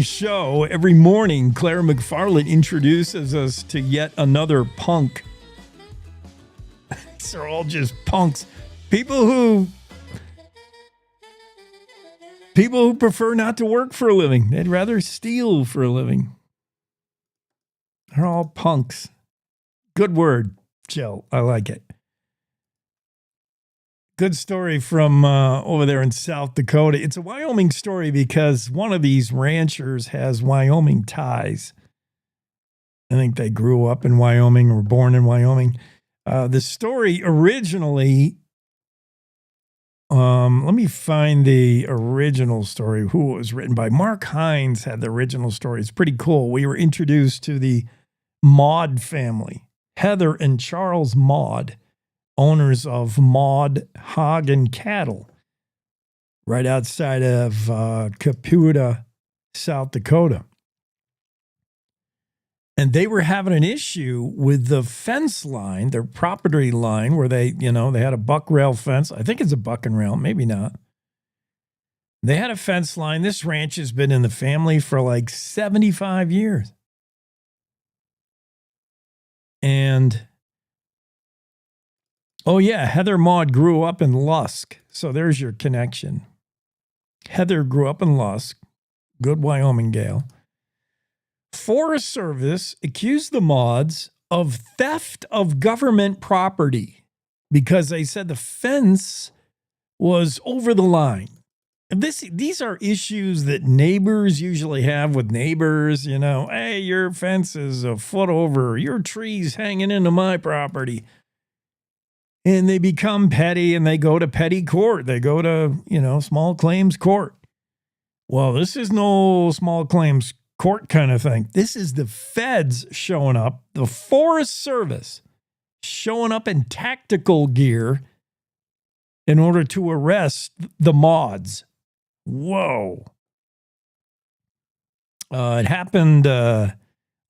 show, every morning, Claire McFarland introduces us to yet another punk. These are all just punks. People who prefer not to work for a living. They'd rather steal for a living. They're all punks. Good word, Jill. I like it. Good story from over there in South Dakota. It's a Wyoming story because one of these ranchers has Wyoming ties. I think they grew up in Wyoming or were born in Wyoming. The story originally, let me find the original story, who it was written by. Mark Hines had the original story. It's pretty cool. We were introduced to the Maud family, Heather and Charles Maud, owners of Maud Hog and Cattle, right outside of Caputa, South Dakota. And they were having an issue with the fence line, their property line, where they had a buck rail fence. I think it's a buck and rail, maybe not. They had a fence line. This ranch has been in the family for like 75 years. And, oh yeah, Heather Maud grew up in Lusk. So there's your connection. Heather grew up in Lusk. Good Wyoming gal. Forest Service accused the Mauds of theft of government property because they said the fence was over the line. And these are issues that neighbors usually have with neighbors. Hey, your fence is a foot over. Your tree's hanging into my property. And they become petty and they go to petty court. They go to, small claims court. Well, this is no small claims court kind of thing. This is the feds showing up, the Forest Service showing up in tactical gear in order to arrest the Mauds. Whoa. It happened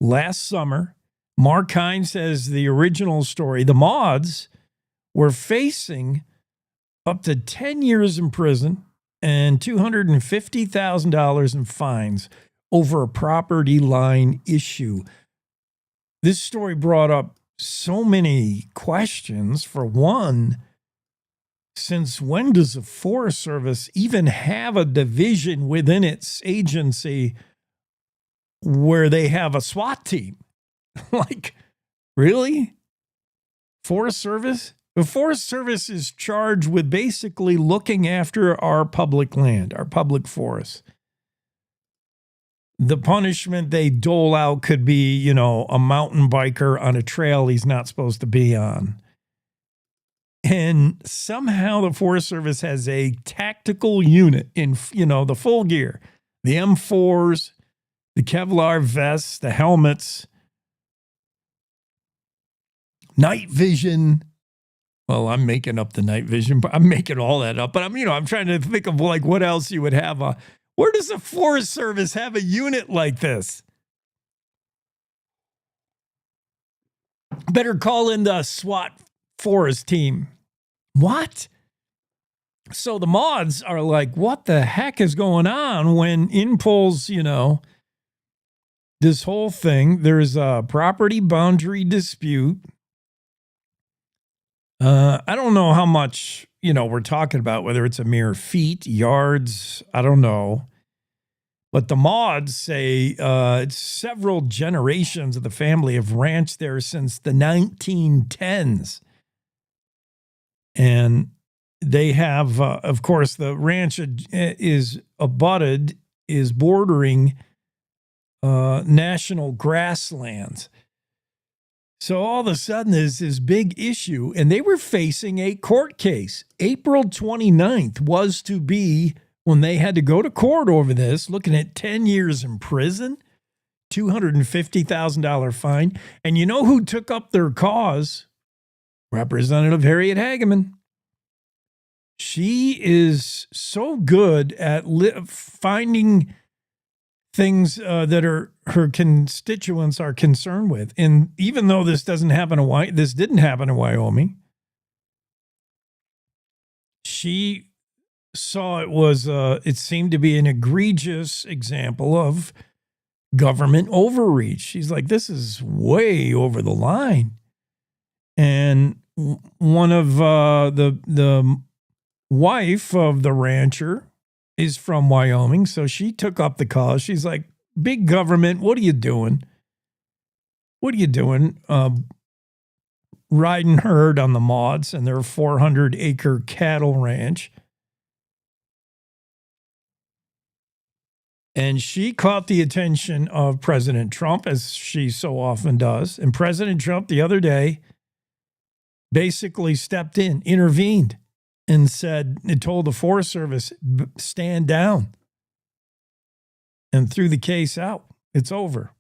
last summer. Mark Hines says the original story. The Mauds were facing up to 10 years in prison and $250,000 in fines over a property line issue. This story brought up so many questions. For one, since when does the Forest Service even have a division within its agency where they have a SWAT team? Like, really? Forest Service? The Forest Service is charged with basically looking after our public land, our public forests. The punishment they dole out could be, a mountain biker on a trail he's not supposed to be on. And somehow the Forest Service has a tactical unit in, the full gear, the M4s, the Kevlar vests, the helmets, night vision. Well, I'm making up the night vision, but I'm making all that up. But I'm trying to think of like what else you would have. Where does the Forest Service have a unit like this? Better call in the SWAT forest team. What? So the Mauds are like, what the heck is going on when in pulls, this whole thing? There's a property boundary dispute. I don't know how much, we're talking about, whether it's a mere feet, yards, I don't know. But the Mauds say several generations of the family have ranched there since the 1910s. And they have, of course, the ranch is bordering national grasslands. So all of a sudden there's this big issue, and they were facing a court case. April 29th was to be when they had to go to court over this, looking at 10 years in prison, $250,000 fine. And you know who took up their cause? Representative Harriet Hageman. She is so good at finding things that her constituents are concerned with. And even though this didn't happen in Wyoming, she saw it seemed to be an egregious example of government overreach. She's like, this is way over the line. And one of the wife of the rancher is from Wyoming, so she took up the cause. She's like, big government, what are you doing? What are you doing? Riding herd on the Mauds and their 400-acre cattle ranch. And she caught the attention of President Trump, as she so often does. And President Trump the other day basically stepped in, intervened, and told the Forest Service, stand down, and threw the case out. It's over.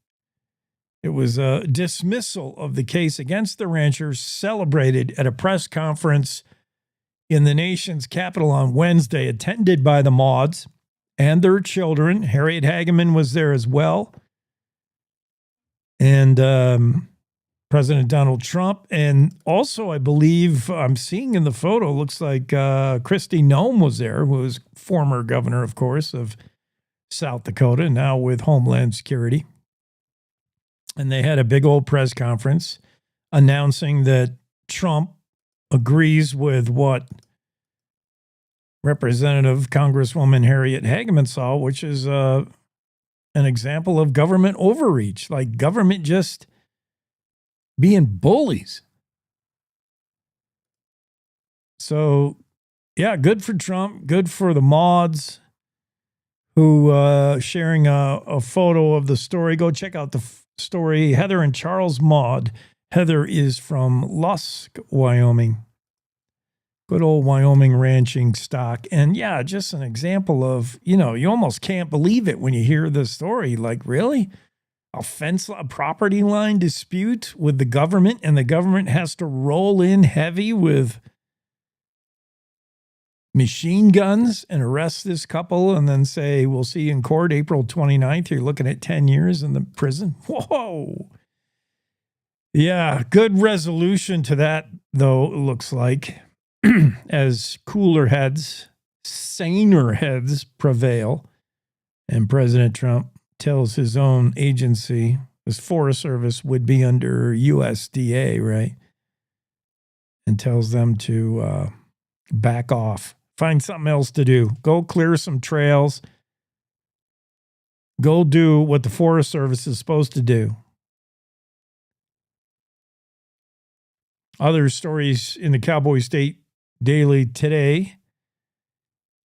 It was a dismissal of the case against the ranchers celebrated at a press conference in the nation's capital on Wednesday, attended by the Mauds and their children. Harriet Hageman was there as well. And President Donald Trump. And also, I believe I'm seeing in the photo, looks like Kristi Noem was there, who was former governor, of course, of South Dakota, now with Homeland Security. And they had a big old press conference announcing that Trump agrees with what Representative Congresswoman Harriet Hageman saw, which is an example of government overreach, like government just being bullies. So, yeah, good for Trump, good for the Mauds, who sharing a photo of the story. Go check out the story. Heather and Charles Maud. Heather is from Lusk, Wyoming. Good old Wyoming ranching stock. And yeah, just an example of, you almost can't believe it when you hear the story. Like, really? A property line dispute with the government, and the government has to roll in heavy with machine guns and arrest this couple and then say, we'll see you in court April 29th. You're looking at 10 years in the prison. Whoa. Yeah, good resolution to that, though, it looks like, as cooler heads, saner heads prevail. And President Trump tells his own agency, his Forest Service would be under USDA, right? And tells them to back off. Find something else to do. Go clear some trails. Go do what the Forest Service is supposed to do. Other stories in the Cowboy State Daily today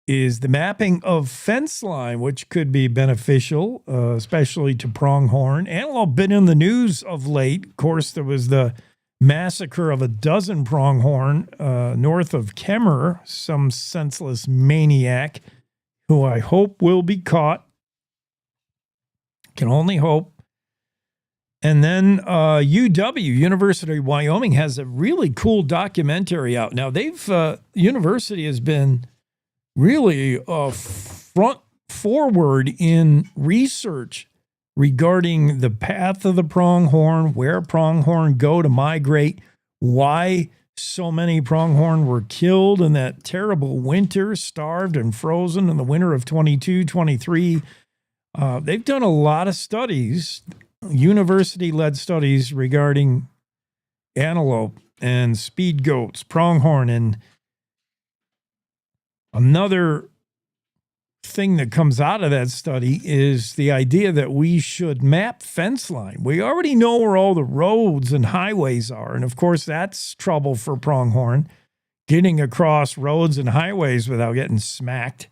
is the mapping of fence line, which could be beneficial, especially to pronghorn. Antelope been in the news of late. Of course, there was the massacre of a dozen pronghorn north of Kemmer, some senseless maniac who I hope will be caught. Can only hope. And then UW, University of Wyoming, has a really cool documentary out. Now, university has been really front forward in research regarding the path of the pronghorn, where pronghorn go to migrate, why so many pronghorn were killed in that terrible winter, starved and frozen in the winter of 22, 23. They've done a lot of studies, university-led studies regarding antelope and speed goats, pronghorn, and another thing that comes out of that study is the idea that we should map fence line. We already know where all the roads and highways are. And of course, that's trouble for pronghorn, getting across roads and highways without getting smacked.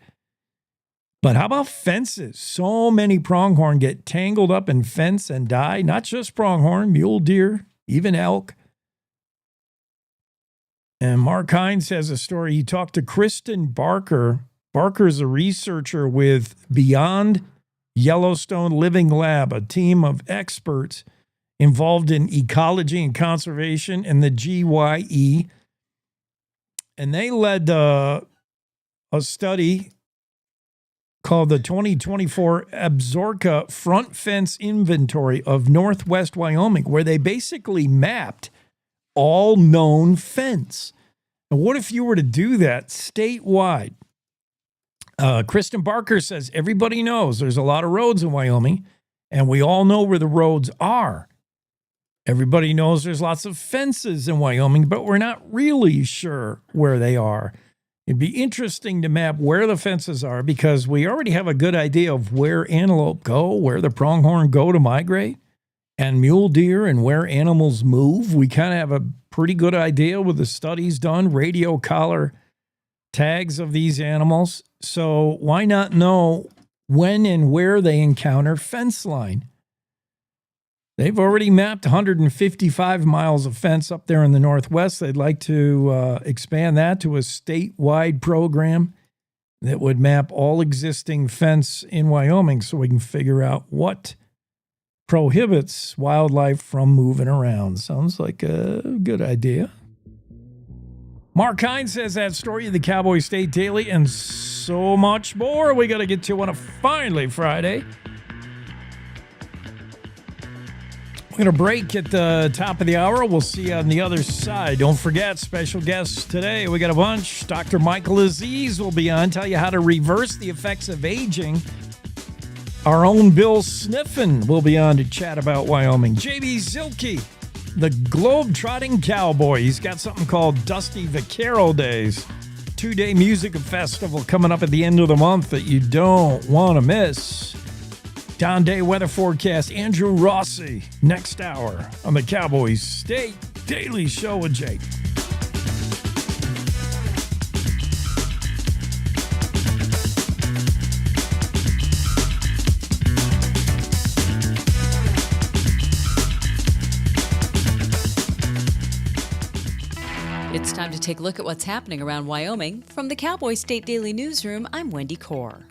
But how about fences? So many pronghorn get tangled up in fence and die. Not just pronghorn, mule deer, even elk. And Mark Hines has a story. He talked to Kristen Barker. Barker's a researcher with Beyond Yellowstone Living Lab, a team of experts involved in ecology and conservation and the GYE. And they led a study called the 2024 Absaroka Front Fence Inventory of Northwest Wyoming, where they basically mapped all known fence. And what if you were to do that statewide? Kristen Barker says everybody knows there's a lot of roads in Wyoming, and we all know where the roads are. Everybody knows there's lots of fences in Wyoming, but we're not really sure where they are. It'd be interesting to map where the fences are because we already have a good idea of where antelope go, where the pronghorn go to migrate, and mule deer and where animals move. We kind of have a pretty good idea with the studies done, radio collar tags of these animals. So why not know when and where they encounter fence line? They've already mapped 155 miles of fence up there in the Northwest. They'd like to expand that to a statewide program that would map all existing fence in Wyoming so we can figure out what prohibits wildlife from moving around. Sounds like a good idea. Mark Hines has that story of the Cowboy State Daily and so much more we got to get to on a finally Friday. We're going to break at the top of the hour. We'll see you on the other side. Don't forget, special guests today. We got a bunch. Dr. Michael Aziz will be on, tell you how to reverse the effects of aging. Our own Bill Sniffen will be on to chat about Wyoming. JB Zilki, the globe-trotting cowboy. He's got something called Dusty Vicaro Days. 2-day music festival coming up at the end of the month that you don't want to miss. Down-day weather forecast, Andrew Rossi, next hour on the Cowboy State Daily Show with Jake. It's time to take a look at what's happening around Wyoming. From the Cowboy State Daily Newsroom, I'm Wendy Core.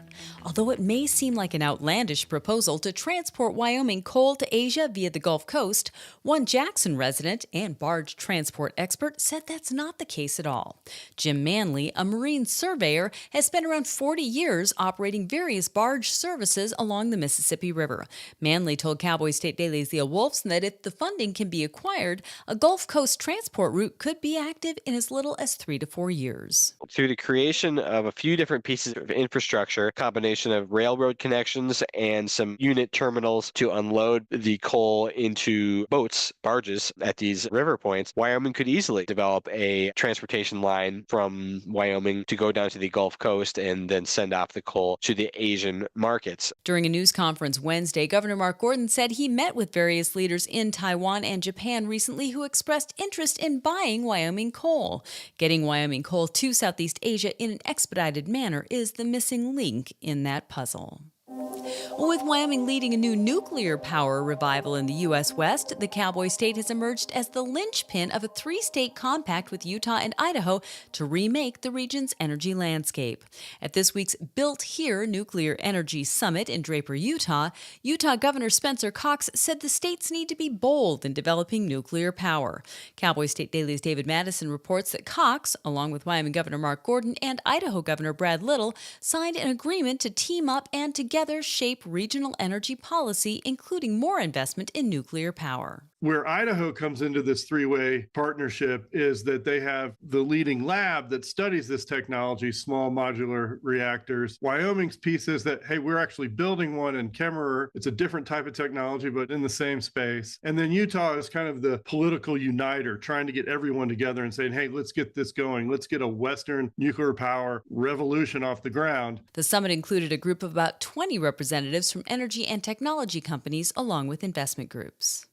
Although it may seem like an outlandish proposal to transport Wyoming coal to Asia via the Gulf Coast, one Jackson resident and barge transport expert said that's not the case at all. Jim Manley, a marine surveyor, has spent around 40 years operating various barge services along the Mississippi River. Manley told Cowboy State Daily's Leah Wolfson that if the funding can be acquired, a Gulf Coast transport route could be active in as little as 3 to 4 years. Through the creation of a few different pieces of infrastructure, combination of railroad connections and some unit terminals to unload the coal into boats, barges at these river points, Wyoming could easily develop a transportation line from Wyoming to go down to the Gulf Coast and then send off the coal to the Asian markets. During a news conference Wednesday, Governor Mark Gordon said he met with various leaders in Taiwan and Japan recently who expressed interest in buying Wyoming coal. Getting Wyoming coal to Southeast Asia in an expedited manner is the missing link in that puzzle. With Wyoming leading a new nuclear power revival in the U.S. West, the Cowboy State has emerged as the linchpin of a 3-state compact with Utah and Idaho to remake the region's energy landscape. At this week's Built Here Nuclear Energy Summit in Draper, Utah, Utah Governor Spencer Cox said the states need to be bold in developing nuclear power. Cowboy State Daily's David Madison reports that Cox, along with Wyoming Governor Mark Gordon and Idaho Governor Brad Little, signed an agreement to team up and together shape regional energy policy, including more investment in nuclear power. Where Idaho comes into this three-way partnership is that they have the leading lab that studies this technology, small modular reactors. Wyoming's piece is that, hey, we're actually building one in Kemmerer. It's a different type of technology, but in the same space. And then Utah is kind of the political uniter, trying to get everyone together and saying, hey, let's get this going. Let's get a Western nuclear power revolution off the ground. The summit included a group of about 20 representatives from energy and technology companies, along with investment groups.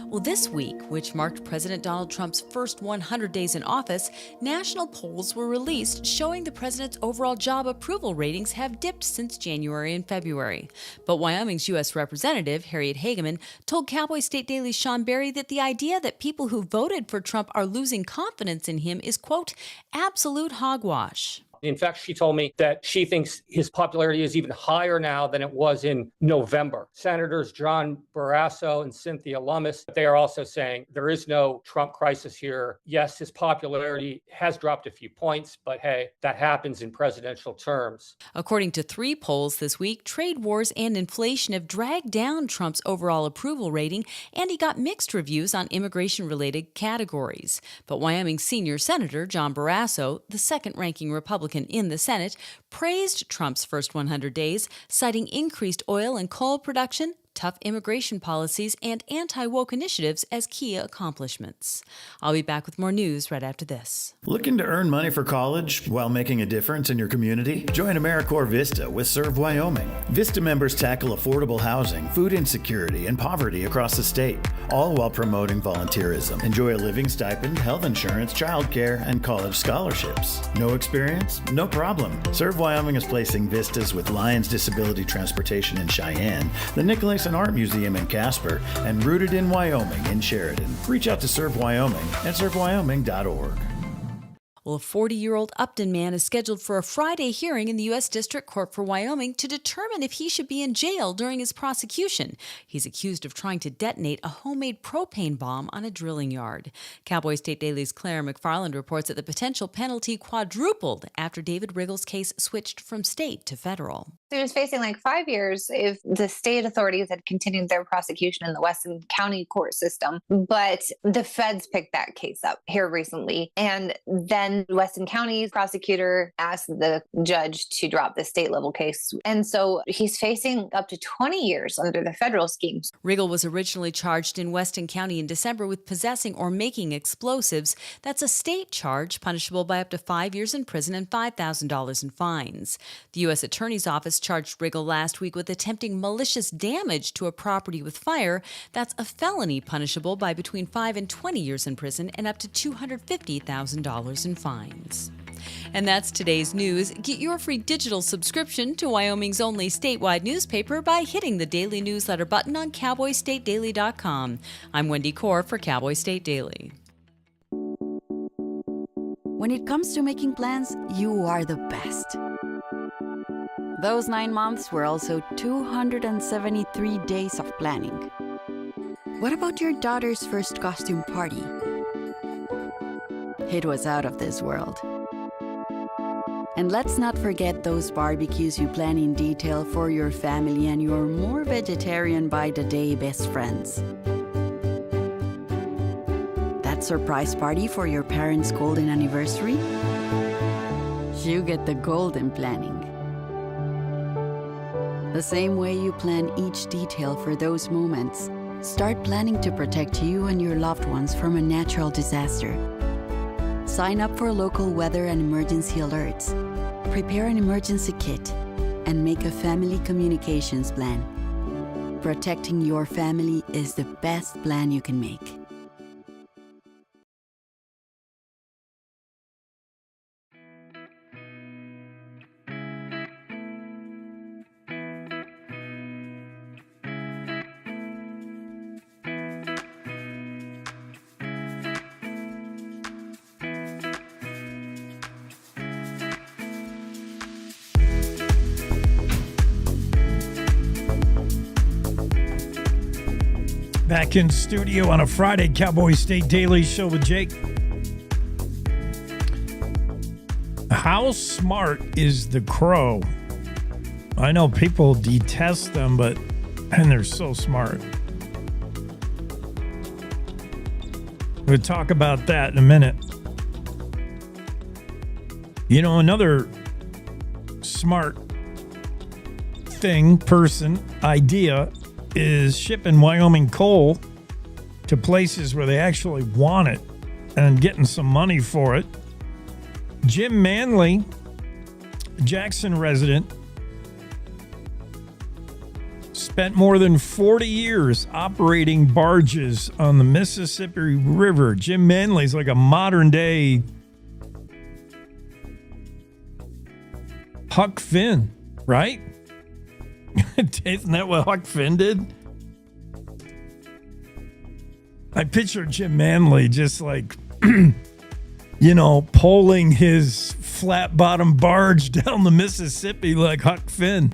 Well, this week, which marked President Donald Trump's first 100 days in office, national polls were released showing the president's overall job approval ratings have dipped since January and February. But Wyoming's U.S. Representative, Harriet Hageman, told Cowboy State Daily's Sean Berry that the idea that people who voted for Trump are losing confidence in him is, quote, absolute hogwash. In fact, she told me that she thinks his popularity is even higher now than it was in November. Senators John Barrasso and Cynthia Lummis, they are also saying there is no Trump crisis here. Yes, his popularity has dropped a few points, but hey, that happens in presidential terms. According to 3 polls this week, trade wars and inflation have dragged down Trump's overall approval rating, and he got mixed reviews on immigration-related categories. But Wyoming's senior senator, John Barrasso, the second-ranking Republican in the Senate, praised Trump's first 100 days, citing increased oil and coal production, tough immigration policies, and anti-woke initiatives as key accomplishments. I'll be back with more news right after this. Looking to earn money for college while making a difference in your community? Join AmeriCorps Vista with Serve Wyoming. Vista members tackle affordable housing, food insecurity, and poverty across the state, all while promoting volunteerism. Enjoy a living stipend, health insurance, childcare, and college scholarships. No experience? No problem. Serve Wyoming is placing Vistas with Lions Disability Transportation in Cheyenne, the Nicholas and Art Museum in Casper, and Rooted in Wyoming in Sheridan. Reach out to Serve Wyoming at servewyoming.org. Well, a 40-year-old Upton man is scheduled for a Friday hearing in the U.S. District Court for Wyoming to determine if he should be in jail during his prosecution. He's accused of trying to detonate a homemade propane bomb on a drilling yard. Cowboy State Daily's Claire McFarland reports that the potential penalty quadrupled after David Riggle's case switched from state to federal. So he was facing like 5 years if the state authorities had continued their prosecution in the Weston County court system. But the feds picked that case up here recently. And then Weston County's prosecutor asked the judge to drop the state level case. And so he's facing up to 20 years under the federal schemes. Riggle was originally charged in Weston County in December with possessing or making explosives. That's a state charge punishable by up to 5 years in prison and $5,000 in fines. The U.S. Attorney's Office charged Riggle last week with attempting malicious damage to a property with fire. That's a felony punishable by between 5 and 20 years in prison and up to $250,000 in fines. And that's today's news. Get your free digital subscription to Wyoming's only statewide newspaper by hitting the daily newsletter button on cowboystatedaily.com. I'm Wendy Corr for Cowboy State Daily. When it comes to making plans, you are the best. Those 9 months were also 273 days of planning. What about your daughter's first costume party? It was out of this world. And let's not forget those barbecues you plan in detail for your family and your more vegetarian by the day best friends. That surprise party for your parents' golden anniversary? You get the golden planning. The same way you plan each detail for those moments, start planning to protect you and your loved ones from a natural disaster. Sign up for local weather and emergency alerts. Prepare an emergency kit and make a family communications plan. Protecting your family is the best plan you can make. Back in studio on a Friday, Cowboy State Daily Show with Jake. How smart is the crow? I know people detest them, and they're so smart. We'll talk about that in a minute. You know, another smart idea is shipping Wyoming coal to places where they actually want it and getting some money for it. Jim Manley, Jackson resident, spent more than 40 years operating barges on the Mississippi River. Jim Manley's like a modern day Huck Finn, right? Isn't that what Huck Finn did? I picture Jim Manley just like, poling his flat bottom barge down the Mississippi like Huck Finn.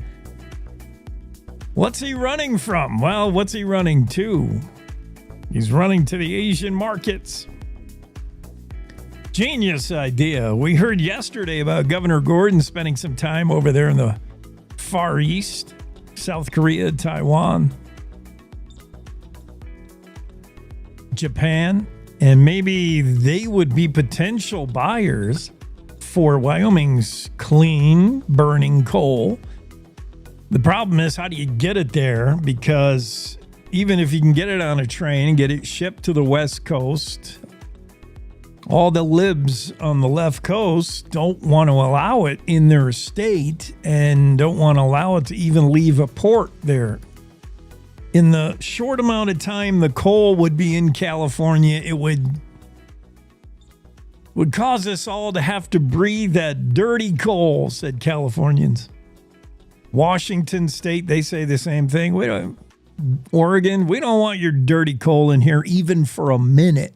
What's he running from? Well, what's he running to? He's running to the Asian markets. Genius idea. We heard yesterday about Governor Gordon spending some time over there in the Far East, South Korea, Taiwan, Japan, and maybe they would be potential buyers for Wyoming's clean burning coal. The problem is, how do you get it there? Because even if you can get it on a train and get it shipped to the West Coast, all the libs on the left coast don't want to allow it in their state and don't want to allow it to even leave a port there. In the short amount of time the coal would be in California, it would cause us all to have to breathe that dirty coal, said Californians. Washington State, they say the same thing. Oregon, we don't want your dirty coal in here even for a minute.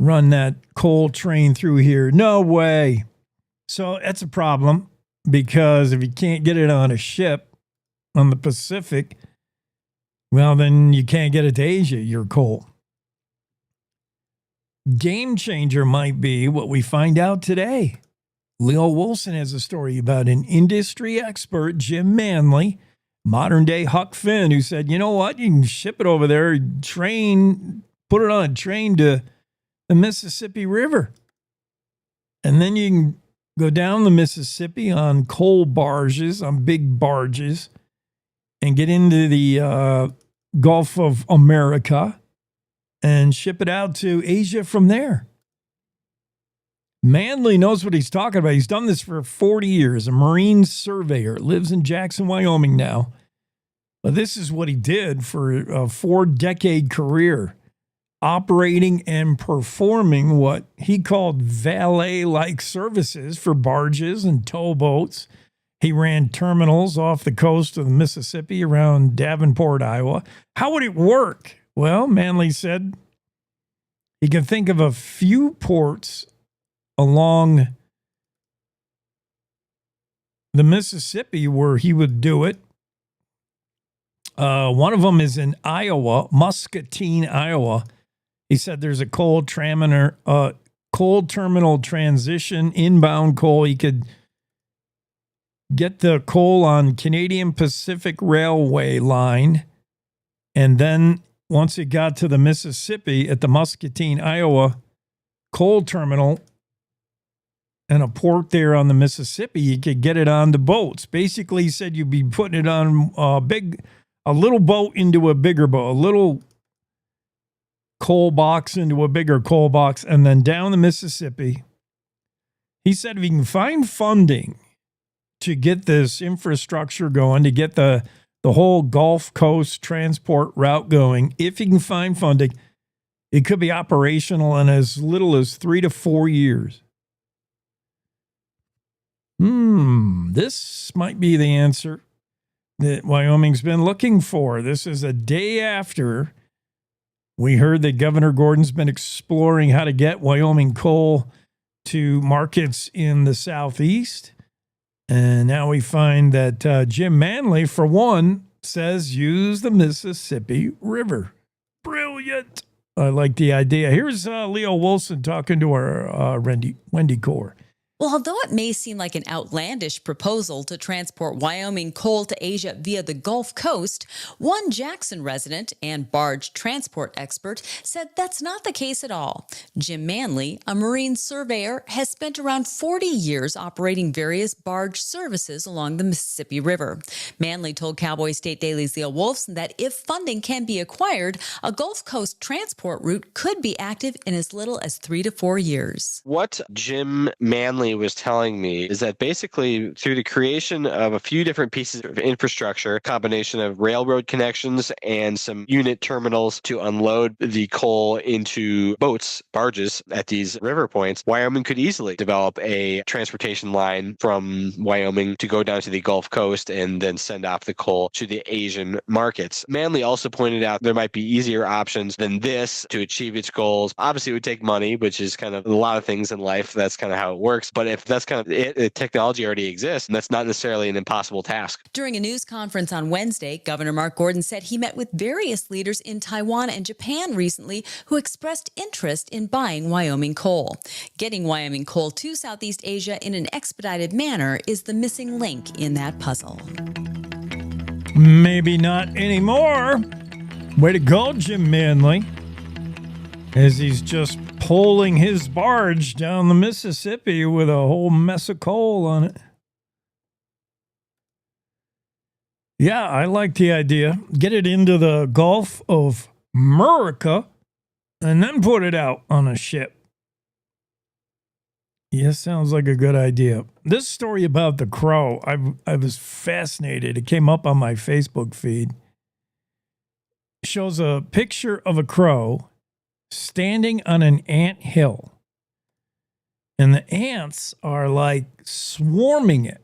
run that coal train through here. No way. So that's a problem, because if you can't get it on a ship on the Pacific, well, then you can't get it to Asia, your coal. Game changer might be what we find out today. Leo Wilson has a story about an industry expert, Jim Manley, modern day Huck Finn, who said, you know what, you can ship it over there, put it on a train to the Mississippi River. And then you can go down the Mississippi on coal barges, on big barges, and get into the Gulf of America and ship it out to Asia from there. Manley knows what he's talking about. He's done this for 40 years, a marine surveyor, lives in Jackson, Wyoming now. But this is what he did for a 4-decade career, operating and performing what he called valet-like services for barges and towboats. He ran terminals off the coast of the Mississippi around Davenport, Iowa. How would it work? Well, Manley said he could think of a few ports along the Mississippi where he would do it. One of them is in Iowa, Muscatine, Iowa. He said there's a coal terminal transition, inbound coal. He could get the coal on Canadian Pacific Railway line, and then once it got to the Mississippi at the Muscatine, Iowa coal terminal and a port there on the Mississippi, you could get it on the boats. Basically, he said you'd be putting it on a little boat into a bigger boat, a little coal box into a bigger coal box, and then down the Mississippi. He said if you can find funding to get this infrastructure going, to get the whole Gulf Coast transport route going, if you can find funding, it could be operational in as little as 3 to 4 years. This might be the answer that Wyoming's been looking for. This is a day after we heard that Governor Gordon's been exploring how to get Wyoming coal to markets in the Southeast. And now we find that Jim Manley, for one, says use the Mississippi River. Brilliant. I like the idea. Here's Leo Wilson talking to our Wendy Core. Well, although it may seem like an outlandish proposal to transport Wyoming coal to Asia via the Gulf Coast, one Jackson resident and barge transport expert said that's not the case at all. Jim Manley, a marine surveyor, has spent around 40 years operating various barge services along the Mississippi River. Manley told Cowboy State Daily's Leo Wolfson that if funding can be acquired, a Gulf Coast transport route could be active in as little as 3 to 4 years. What Jim Manley was telling me is that basically through the creation of a few different pieces of infrastructure, combination of railroad connections and some unit terminals to unload the coal into boats, barges at these river points, Wyoming could easily develop a transportation line from Wyoming to go down to the Gulf Coast and then send off the coal to the Asian markets. Manley also pointed out there might be easier options than this to achieve its goals. Obviously, it would take money, which is kind of a lot of things in life. That's kind of how it works. But if that's kind of it, technology already exists, and that's not necessarily an impossible task. During a news conference on Wednesday, Governor Mark Gordon said he met with various leaders in Taiwan and Japan recently who expressed interest in buying Wyoming coal. Getting Wyoming coal to Southeast Asia in an expedited manner is the missing link in that puzzle. Maybe not anymore. Way to go, Jim Manley. As he's just pulling his barge down the Mississippi with a whole mess of coal on it. Yeah, I like the idea. Get it into the Gulf of America and then put it out on a ship. Yes, sounds like a good idea. This story about the crow, I was fascinated. It came up on my Facebook feed. It shows a picture of a crow standing on an ant hill. And the ants are like swarming it.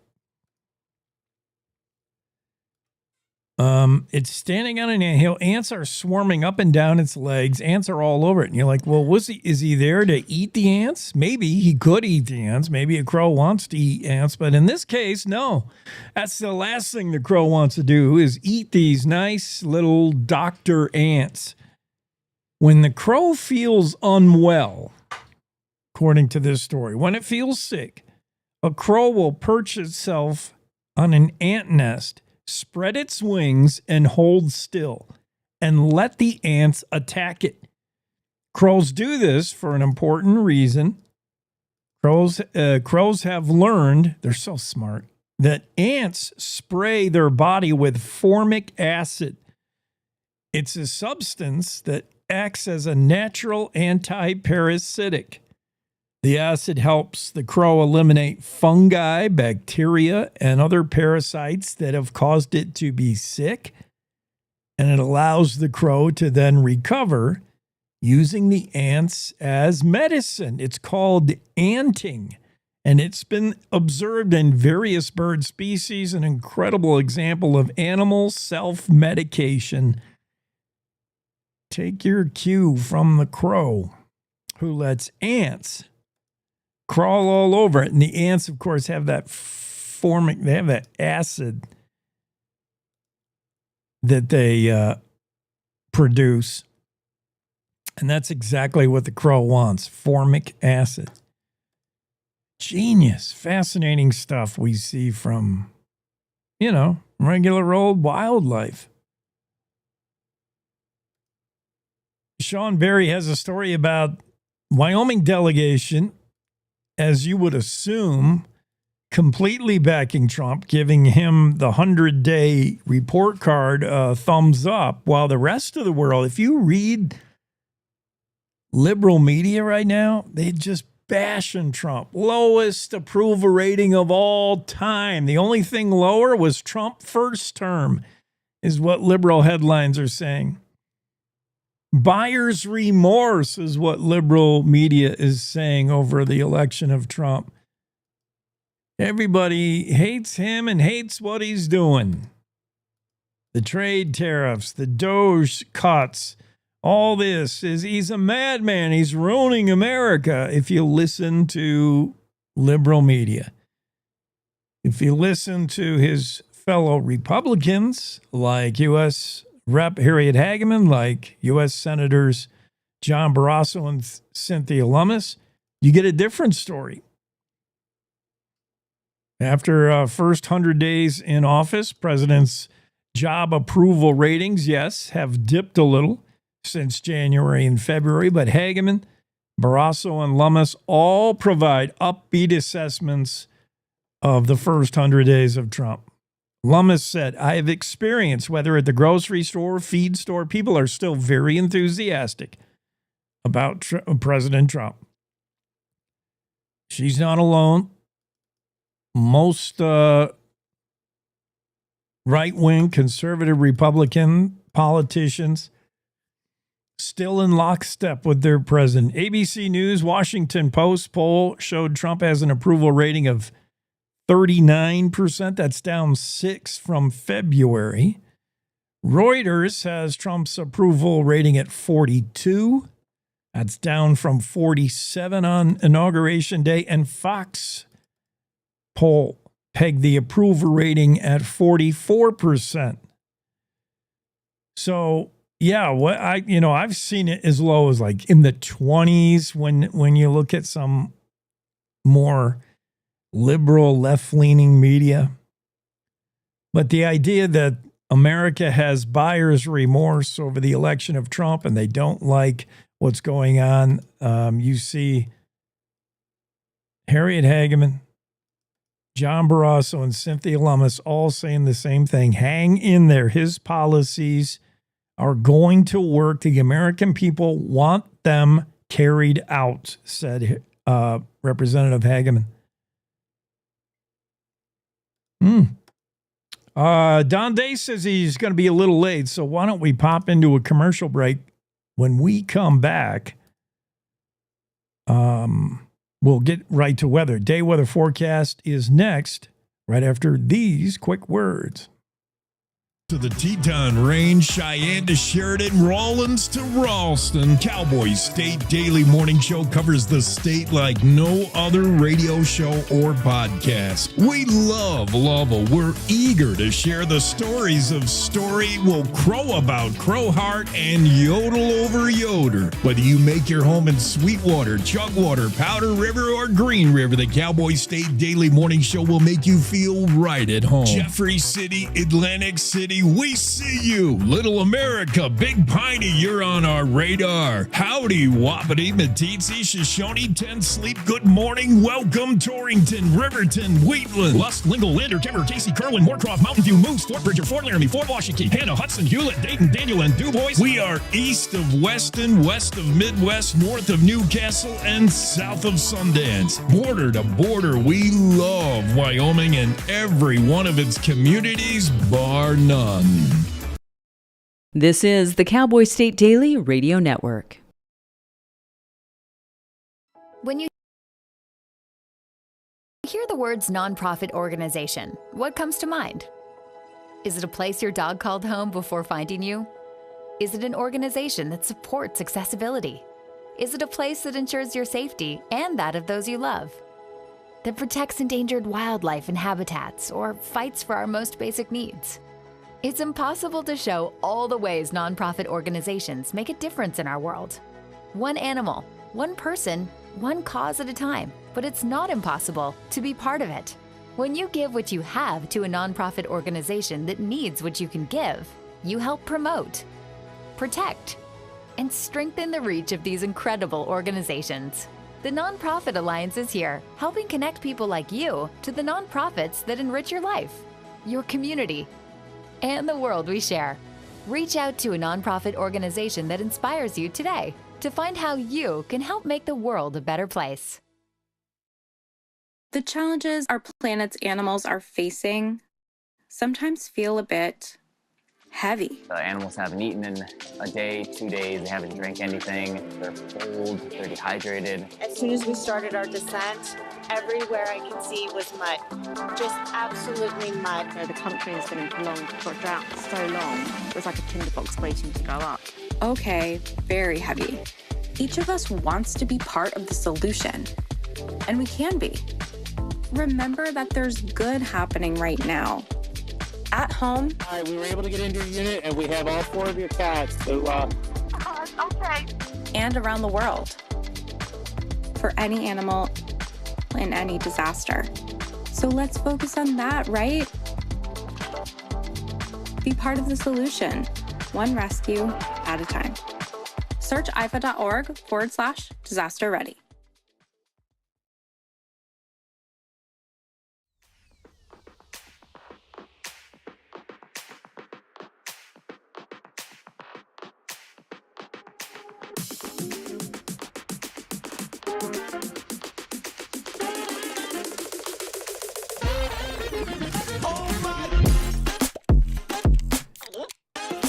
It's standing on an anthill. Ants are swarming up and down its legs. Ants are all over it. And you're like, well, is he there to eat the ants? Maybe he could eat the ants. Maybe a crow wants to eat ants. But in this case, no. That's the last thing the crow wants to do is eat these nice little doctor ants. When the crow feels unwell, according to this story, when it feels sick, a crow will perch itself on an ant nest, spread its wings, and hold still, and let the ants attack it. Crows do this for an important reason. Crows have learned, they're so smart, that ants spray their body with formic acid. It's a substance that acts as a natural anti-parasitic. The acid helps the crow eliminate fungi, bacteria, and other parasites that have caused it to be sick, and it allows the crow to then recover using the ants as medicine. It's called anting, and it's been observed in various bird species, an incredible example of animal self-medication. Take your cue from the crow, who lets ants crawl all over it. And the ants, of course, have that formic, they have that acid that they produce. And that's exactly what the crow wants, formic acid. Genius, fascinating stuff we see from, regular old wildlife. Sean Berry has a story about Wyoming delegation, as you would assume, completely backing Trump, giving him the 100-day report card thumbs up, while the rest of the world, if you read liberal media right now, they just bashing Trump. Lowest approval rating of all time. The only thing lower was Trump first term, is what liberal headlines are saying. Buyer's remorse is what liberal media is saying over the election of Trump. Everybody hates him and hates what he's doing. The trade tariffs, the Doge cuts, all this is he's a madman. He's ruining America if you listen to liberal media. If you listen to his fellow Republicans like U.S. Rep. Harriet Hageman, like U.S. Senators John Barrasso and Cynthia Lummis, you get a different story. After first 100 days in office, president's job approval ratings, yes, have dipped a little since January and February, but Hageman, Barrasso, and Lummis all provide upbeat assessments of the first 100 days of Trump. Lummis said, I have experienced, whether at the grocery store, feed store, people are still very enthusiastic about President Trump. She's not alone. Most right-wing conservative Republican politicians still in lockstep with their president. ABC News, Washington Post poll showed Trump has an approval rating of 39%. That's down 6 from February. Reuters has Trump's approval rating at 42. That's down from 47 on Inauguration Day. And Fox poll pegged the approval rating at 44%. So, yeah, I've seen it as low as like in the 20s when you look at some more liberal, left-leaning media. But the idea that America has buyer's remorse over the election of Trump and they don't like what's going on, you see Harriet Hageman, John Barrasso, and Cynthia Lummis all saying the same thing. Hang in there. His policies are going to work. The American people want them carried out, said Representative Hageman. Don Day says he's going to be a little late, so why don't we pop into a commercial break? When we come back, we'll get right to weather. Day weather forecast is next, right after these quick words. To the Teton Range, Cheyenne to Sheridan, Rawlins to Ralston, Cowboy State Daily Morning Show covers the state like no other radio show or podcast. We love we're eager to share the stories of Story Will Crow About, Crowheart, and Yodel Over Yoder. Whether you make your home in Sweetwater, Chugwater, Powder River, or Green River, the Cowboy State Daily Morning Show will make you feel right at home. Jeffrey City, Atlantic City, we see you. Little America, Big Piney, you're on our radar. Howdy, Wapiti, Meeteetse, Shoshone, Ten Sleep, good morning, welcome, Torrington, Riverton, Wheatland, Lust, Lingle, Lander, Timber, Casey, Kerwin, Moorcroft, Mountain View, Moose, Fort Bridger, Fort Laramie, Fort Washington, Hannah, Hudson, Hewlett, Dayton, Daniel, and DuBois. We are east of Weston, west of Midwest, north of Newcastle, and south of Sundance. Border to border, we love Wyoming and every one of its communities, bar none. This is the Cowboy State Daily Radio Network. When you hear the words nonprofit organization, what comes to mind? Is it a place your dog called home before finding you? Is it an organization that supports accessibility? Is it a place that ensures your safety and that of those you love? That protects endangered wildlife and habitats or fights for our most basic needs? It's impossible to show all the ways nonprofit organizations make a difference in our world. One animal, one person, one cause at a time, but it's not impossible to be part of it. When you give what you have to a nonprofit organization that needs what you can give, you help promote, protect, and strengthen the reach of these incredible organizations. The Nonprofit Alliance is here, helping connect people like you to the nonprofits that enrich your life, your community, and the world we share. Reach out to a nonprofit organization that inspires you today to find how you can help make the world a better place. The challenges our planet's animals are facing sometimes feel a bit heavy. The animals haven't eaten in a day, 2 days, they haven't drank anything, they're cold, they're dehydrated. As soon as we started our descent, everywhere I could see was mud. Just absolutely mud. The country has been in prolonged drought for so long, there's like a tinderbox waiting to go up. Okay, very heavy. Each of us wants to be part of the solution, and we can be. Remember that there's good happening right now. At home. All right, we were able to get into your unit, and we have all 4 of your cats. So, okay. And around the world. For any animal in any disaster. So let's focus on that, right? Be part of the solution, one rescue at a time. Search ifa.org/disaster ready.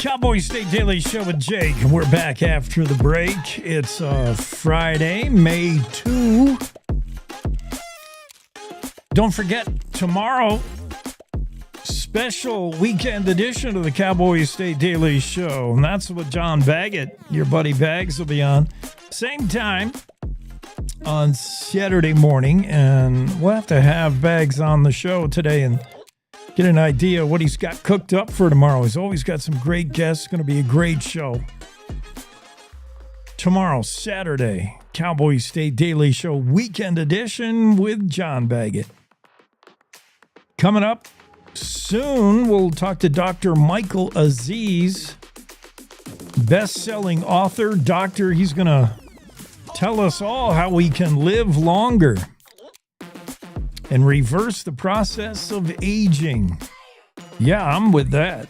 Cowboy State Daily Show with Jake. We're back after the break. It's Friday, May 2. Don't forget, tomorrow, special weekend edition of the Cowboy State Daily Show. And that's what John Baggett, your buddy Bags, will be on. Same time on Saturday morning. And we'll have to have Bags on the show today and get an idea what he's got cooked up for tomorrow. He's always got some great guests. Going to be a great show. Tomorrow, Saturday, Cowboy State Daily Show Weekend Edition with John Baggett. Coming up soon, we'll talk to Dr. Michael Aziz, best-selling author, doctor. He's going to tell us all how we can live longer and reverse the process of aging. Yeah, I'm with that.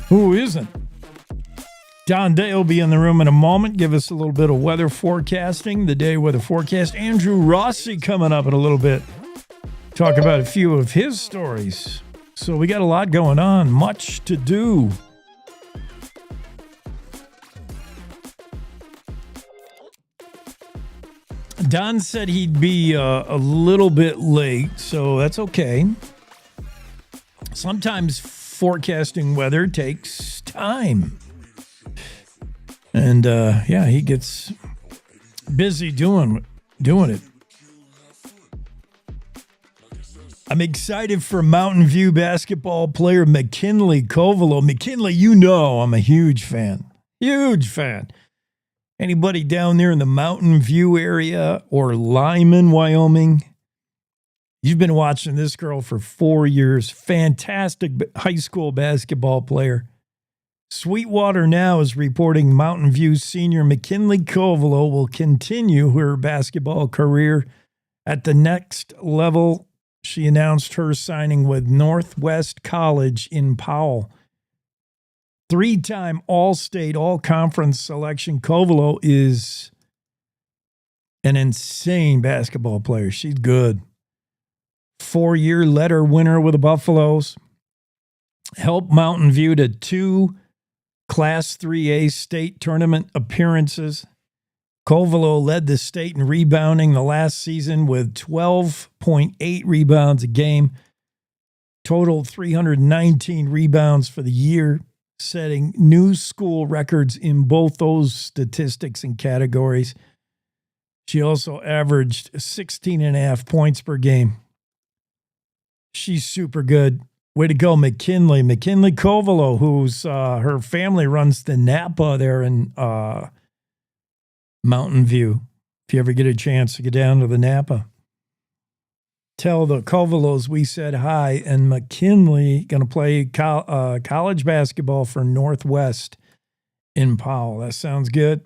Who isn't? Don Day will be in the room in a moment. Give us a little bit of weather forecasting, the day weather forecast. Andrew Rossi coming up in a little bit. Talk about a few of his stories. So we got a lot going on, much to do. Don said he'd be a little bit late, so that's okay. Sometimes forecasting weather takes time. And he gets busy doing it. I'm excited for Mountain View basketball player McKinley Covelo. McKinley, I'm a huge fan. Huge fan. Anybody down there in the Mountain View area or Lyman, Wyoming? You've been watching this girl for 4 years. Fantastic high school basketball player. Sweetwater Now is reporting Mountain View senior McKinley Covelo will continue her basketball career at the next level. She announced her signing with Northwest College in Powell. 3-time All-State, All-Conference selection. Covelo is an insane basketball player. She's good. 4-year letter winner with the Buffaloes. Helped Mountain View to 2 Class 3A state tournament appearances. Covelo led the state in rebounding the last season with 12.8 rebounds a game. Total 319 rebounds for the year, setting new school records in both those statistics and categories. She also averaged 16.5 points per game. She's super good. Way to go, McKinley. McKinley Covelo, who's her family runs the Napa there in Mountain View. If you ever get a chance to get down to the Napa, tell the Covelos we said hi. And McKinley going to play college basketball for Northwest in Powell. That sounds good.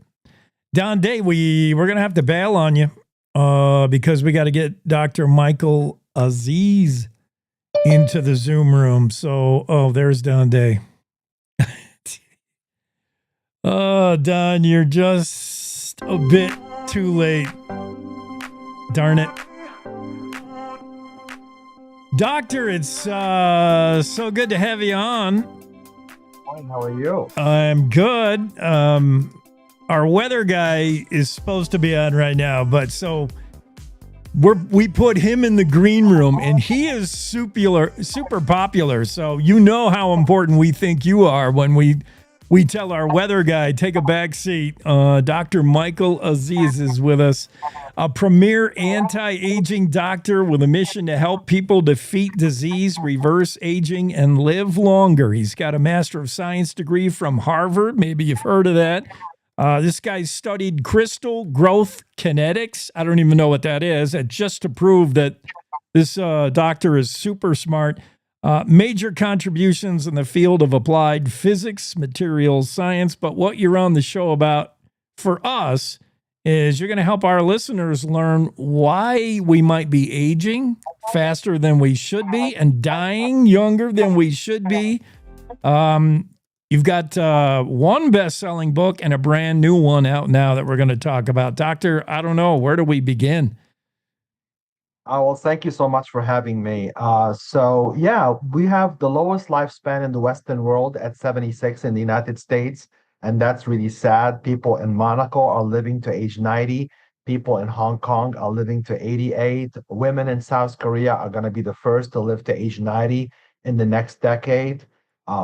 Don Day, we're going to have to bail on you because we got to get Dr. Michael Aziz into the Zoom room. So, there's Don Day. Don, you're just a bit too late. Darn it. Doctor, it's so good to have you on. Fine, how are you? I'm good. Our weather guy is supposed to be on right now, but so we put him in the green room, and he is super popular. So you know how important we think you are when we tell our weather guy, take a back seat. Dr. Michael Aziz is with us, a premier anti-aging doctor with a mission to help people defeat disease, reverse aging, and live longer. He's got a Master of Science degree from Harvard. Maybe you've heard of that. This guy studied crystal growth kinetics. I don't even know what that is. Just to prove that this doctor is super smart. Major contributions in the field of applied physics, materials science. But what you're on the show about for us is you're going to help our listeners learn why we might be aging faster than we should be and dying younger than we should be. You've got one best-selling book and a brand new one out now that we're going to talk about. Doctor, I don't know, where do we begin? Well, thank you so much for having me. We have the lowest lifespan in the Western world at 76 in the United States, and that's really sad. People in Monaco are living to age 90. People in Hong Kong are living to 88. Women in South Korea are going to be the first to live to age 90 in the next decade.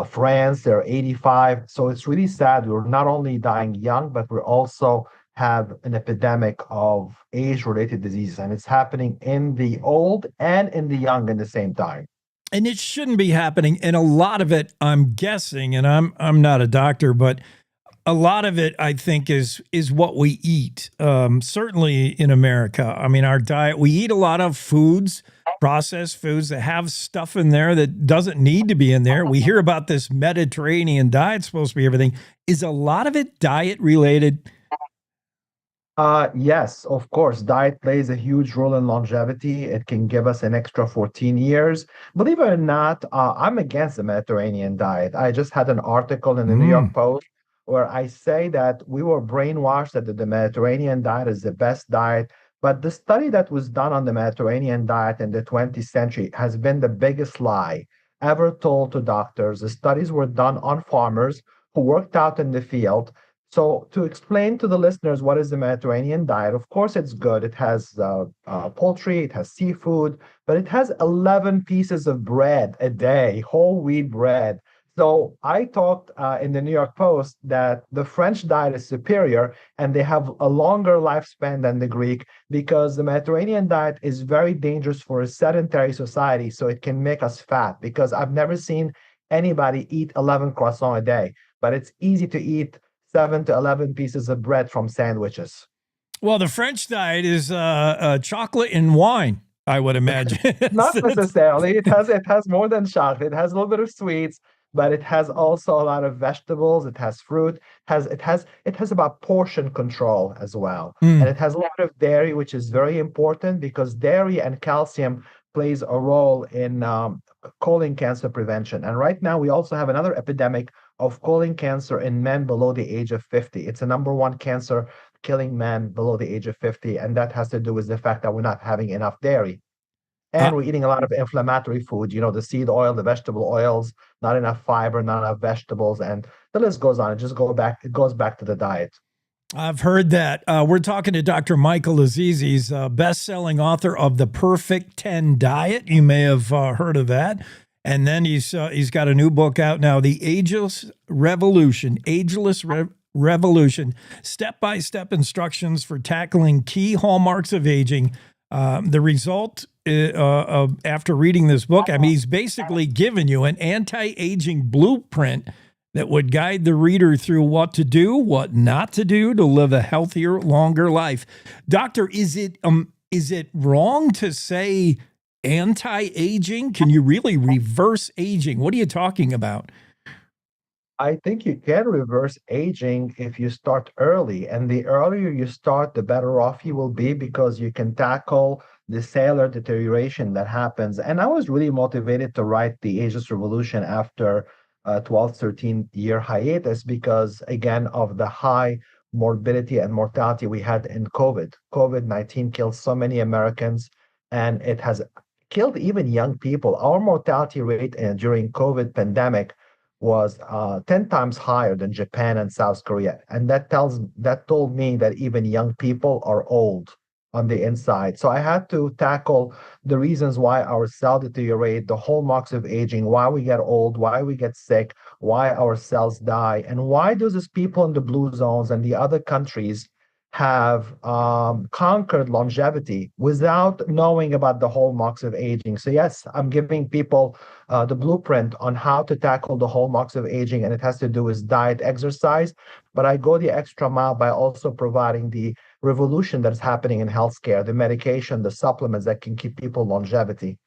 France, they're 85. So it's really sad. We're not only dying young, but we're also have an epidemic of age-related diseases, and it's happening in the old and in the young at the same time. And it shouldn't be happening. And a lot of it, I'm guessing, and I'm not a doctor, but a lot of it, I think, is what we eat. Certainly in America. I mean, our diet, we eat a lot of foods, processed foods that have stuff in there that doesn't need to be in there. We hear about this Mediterranean diet, supposed to be everything. Is a lot of it diet related? Yes, of course. Diet plays a huge role in longevity. It can give us an extra 14 years. Believe it or not, I'm against the Mediterranean diet. I just had an article in the New York Post where I say that we were brainwashed that the Mediterranean diet is the best diet. But the study that was done on the Mediterranean diet in the 20th century has been the biggest lie ever told to doctors. The studies were done on farmers who worked out in the field. So to explain to the listeners what is the Mediterranean diet, of course it's good. It has poultry, it has seafood, but it has 11 pieces of bread a day, whole wheat bread. So I talked in the New York Post that the French diet is superior and they have a longer lifespan than the Greek because the Mediterranean diet is very dangerous for a sedentary society. So it can make us fat because I've never seen anybody eat 11 croissants a day, but it's easy to eat 7 to 11 pieces of bread from sandwiches. Well, the French diet is chocolate and wine, I would imagine. Not necessarily. It has more than chocolate. It has a little bit of sweets, but it has also a lot of vegetables. It has fruit. It has about portion control as well, and it has a lot of dairy, which is very important because dairy and calcium plays a role in colon cancer prevention. And right now, we also have another epidemic of colon cancer in men below the age of 50. It's the number one cancer killing men below the age of 50, and that has to do with the fact that we're not having enough dairy. And we're eating a lot of inflammatory food, the seed oil, the vegetable oils, not enough fiber, not enough vegetables, and the list goes on. It goes back to the diet. I've heard that. We're talking to Dr. Michael Aziz. He's a best-selling author of The Perfect 10 Diet. You may have heard of that. And then he's got a new book out now, The Ageless Revolution, Revolution, Step-by-Step Instructions for Tackling Key Hallmarks of Aging. The result after reading this book, I mean, he's basically given you an anti-aging blueprint that would guide the reader through what to do, what not to do to live a healthier, longer life. Doctor, is it wrong to say anti-aging? Can you really reverse aging? What are you talking about? I think you can reverse aging if you start early. And the earlier you start, the better off you will be because you can tackle the cellular deterioration that happens. And I was really motivated to write The Ageless Revolution after a 12, 13-year hiatus because, again, of the high morbidity and mortality we had in COVID. COVID-19 killed so many Americans, and it has killed even young people. Our mortality rate during COVID pandemic was 10 times higher than Japan and South Korea. And that told me that even young people are old on the inside. So I had to tackle the reasons why our cells deteriorate, the hallmarks of aging, why we get old, why we get sick, why our cells die, and why do these people in the blue zones and the other countries have conquered longevity without knowing about the hallmarks of aging. So yes, I'm giving people the blueprint on how to tackle the hallmarks of aging, and it has to do with diet, exercise, but I go the extra mile by also providing the revolution that's happening in healthcare, the medication, the supplements that can keep people longevity.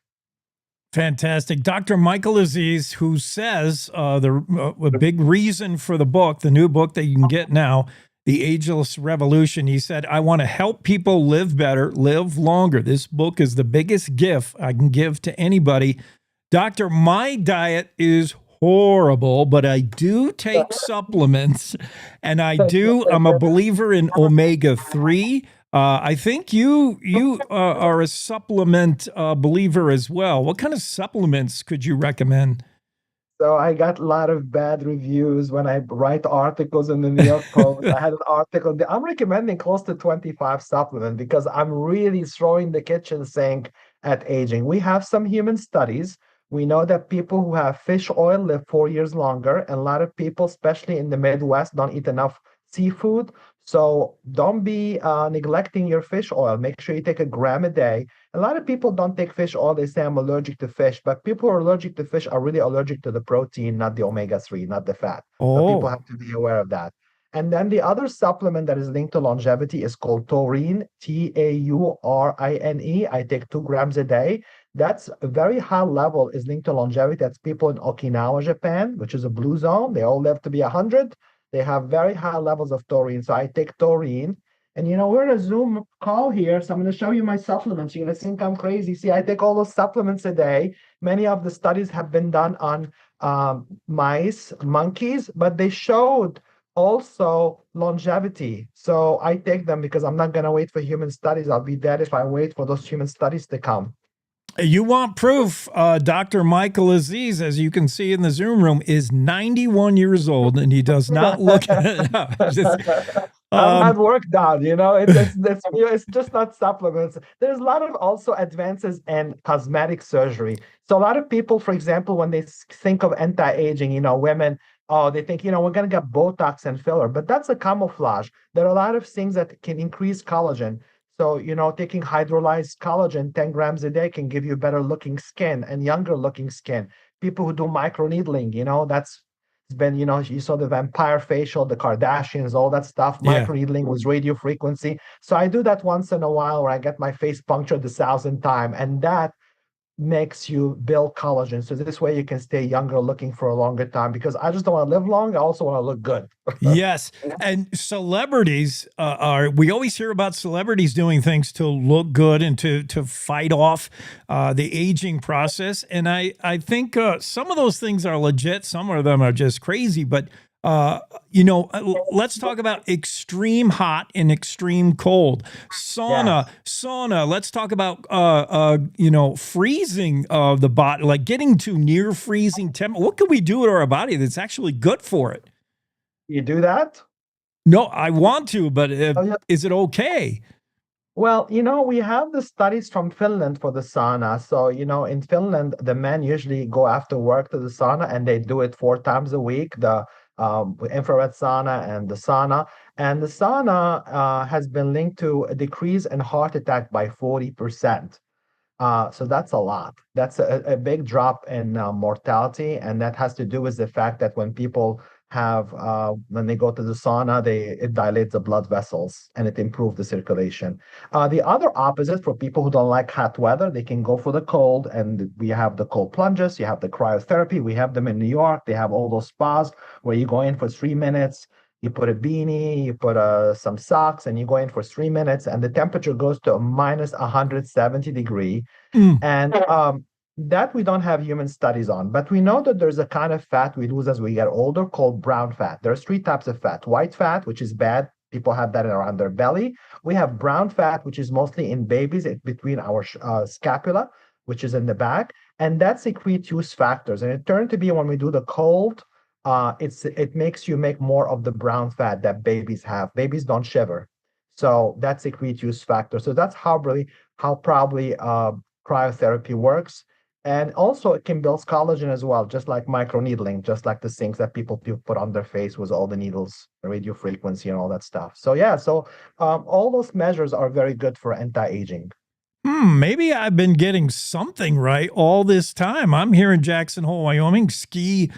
Fantastic. Dr. Michael Aziz, who says the big reason for the book, the new book that you can get now, The Ageless Revolution, he said, I want to help people live better, live longer. This book is the biggest gift I can give to anybody. Doctor, my diet is horrible, but I do take supplements, and I'm a believer in omega-3. I think you are a supplement believer as well. What kind of supplements could you recommend? So I got a lot of bad reviews when I write articles in the New York Post. I had an article. I'm recommending close to 25 supplements because I'm really throwing the kitchen sink at aging. We have some human studies. We know that people who have fish oil live 4 years longer, and a lot of people, especially in the Midwest, don't eat enough seafood. So don't be neglecting your fish oil. Make sure you take a gram a day. A lot of people don't take fish oil. They say I'm allergic to fish, but people who are allergic to fish are really allergic to the protein, not the omega-3, not the fat. So people have to be aware of that. And then the other supplement that is linked to longevity is called taurine, Taurine. I take 2 grams a day. That's a very high level, is linked to longevity. That's people in Okinawa, Japan, which is a blue zone. They all live to be 100. They have very high levels of taurine. So I take taurine. And, we're in a Zoom call here, so I'm going to show you my supplements. You're going to think I'm crazy. See, I take all those supplements a day. Many of the studies have been done on mice, monkeys, but they showed also longevity. So I take them because I'm not going to wait for human studies. I'll be dead if I wait for those human studies to come. You want proof? Dr. Michael Aziz, as you can see in the Zoom room, is 91 years old, and he does not look I've had work done, it's just not supplements. There's a lot of also advances in cosmetic surgery. So a lot of people, for example, when they think of anti-aging, women, they think, we're going to get Botox and filler, but that's a camouflage. There are a lot of things that can increase collagen. So, taking hydrolyzed collagen 10 grams a day can give you better looking skin and younger looking skin. People who do microneedling, it's been, you saw the vampire facial, the Kardashians, all that stuff. Yeah. Microneedling was radio frequency. So I do that once in a while where I get my face punctured 1,000 times, and that makes you build collagen. So this way you can stay younger looking for a longer time, because I just don't want to live long. I also want to look good. Yes. And celebrities we always hear about celebrities doing things to look good and to fight off the aging process. And I think some of those things are legit. Some of them are just crazy. But, let's talk about extreme hot and extreme cold. Sauna. Let's talk about, freezing of the body, like getting to near freezing temp. What can we do to our body that's actually good for it? You do that? No, I want to, but is it okay? Well, we have the studies from Finland for the sauna. So, in Finland, the men usually go after work to the sauna, and they do it 4 times a week, the infrared sauna and the sauna. And the sauna has been linked to a decrease in heart attack by 40%. So that's a lot. That's a big drop in mortality. And that has to do with the fact that when people when they go to the sauna, it dilates the blood vessels and it improves the circulation. The other opposite, for people who don't like hot weather, they can go for the cold, and we have the cold plunges, you have the cryotherapy. We have them in New York. They have all those spas where you go in for 3 minutes, you put a beanie, you put some socks, and you go in for 3 minutes, and the temperature goes to a minus 170 degree. And that we don't have human studies on, but we know that there's a kind of fat we lose as we get older called brown fat. There's 3 types of fat: white fat, which is bad. People have that around their belly. We have brown fat, which is mostly in babies, between our scapula, which is in the back, and that secretes use factors. And it turned to be, when we do the cold, it makes you make more of the brown fat that babies have. Babies don't shiver, so that secretes use factor. So that's how probably cryotherapy works. And also it can build collagen as well, just like microneedling, just like the things that people put on their face with all the needles, the radio frequency and all that stuff. So all those measures are very good for anti-aging. Maybe I've been getting something right all this time. I'm here in Jackson Hole, Wyoming, ski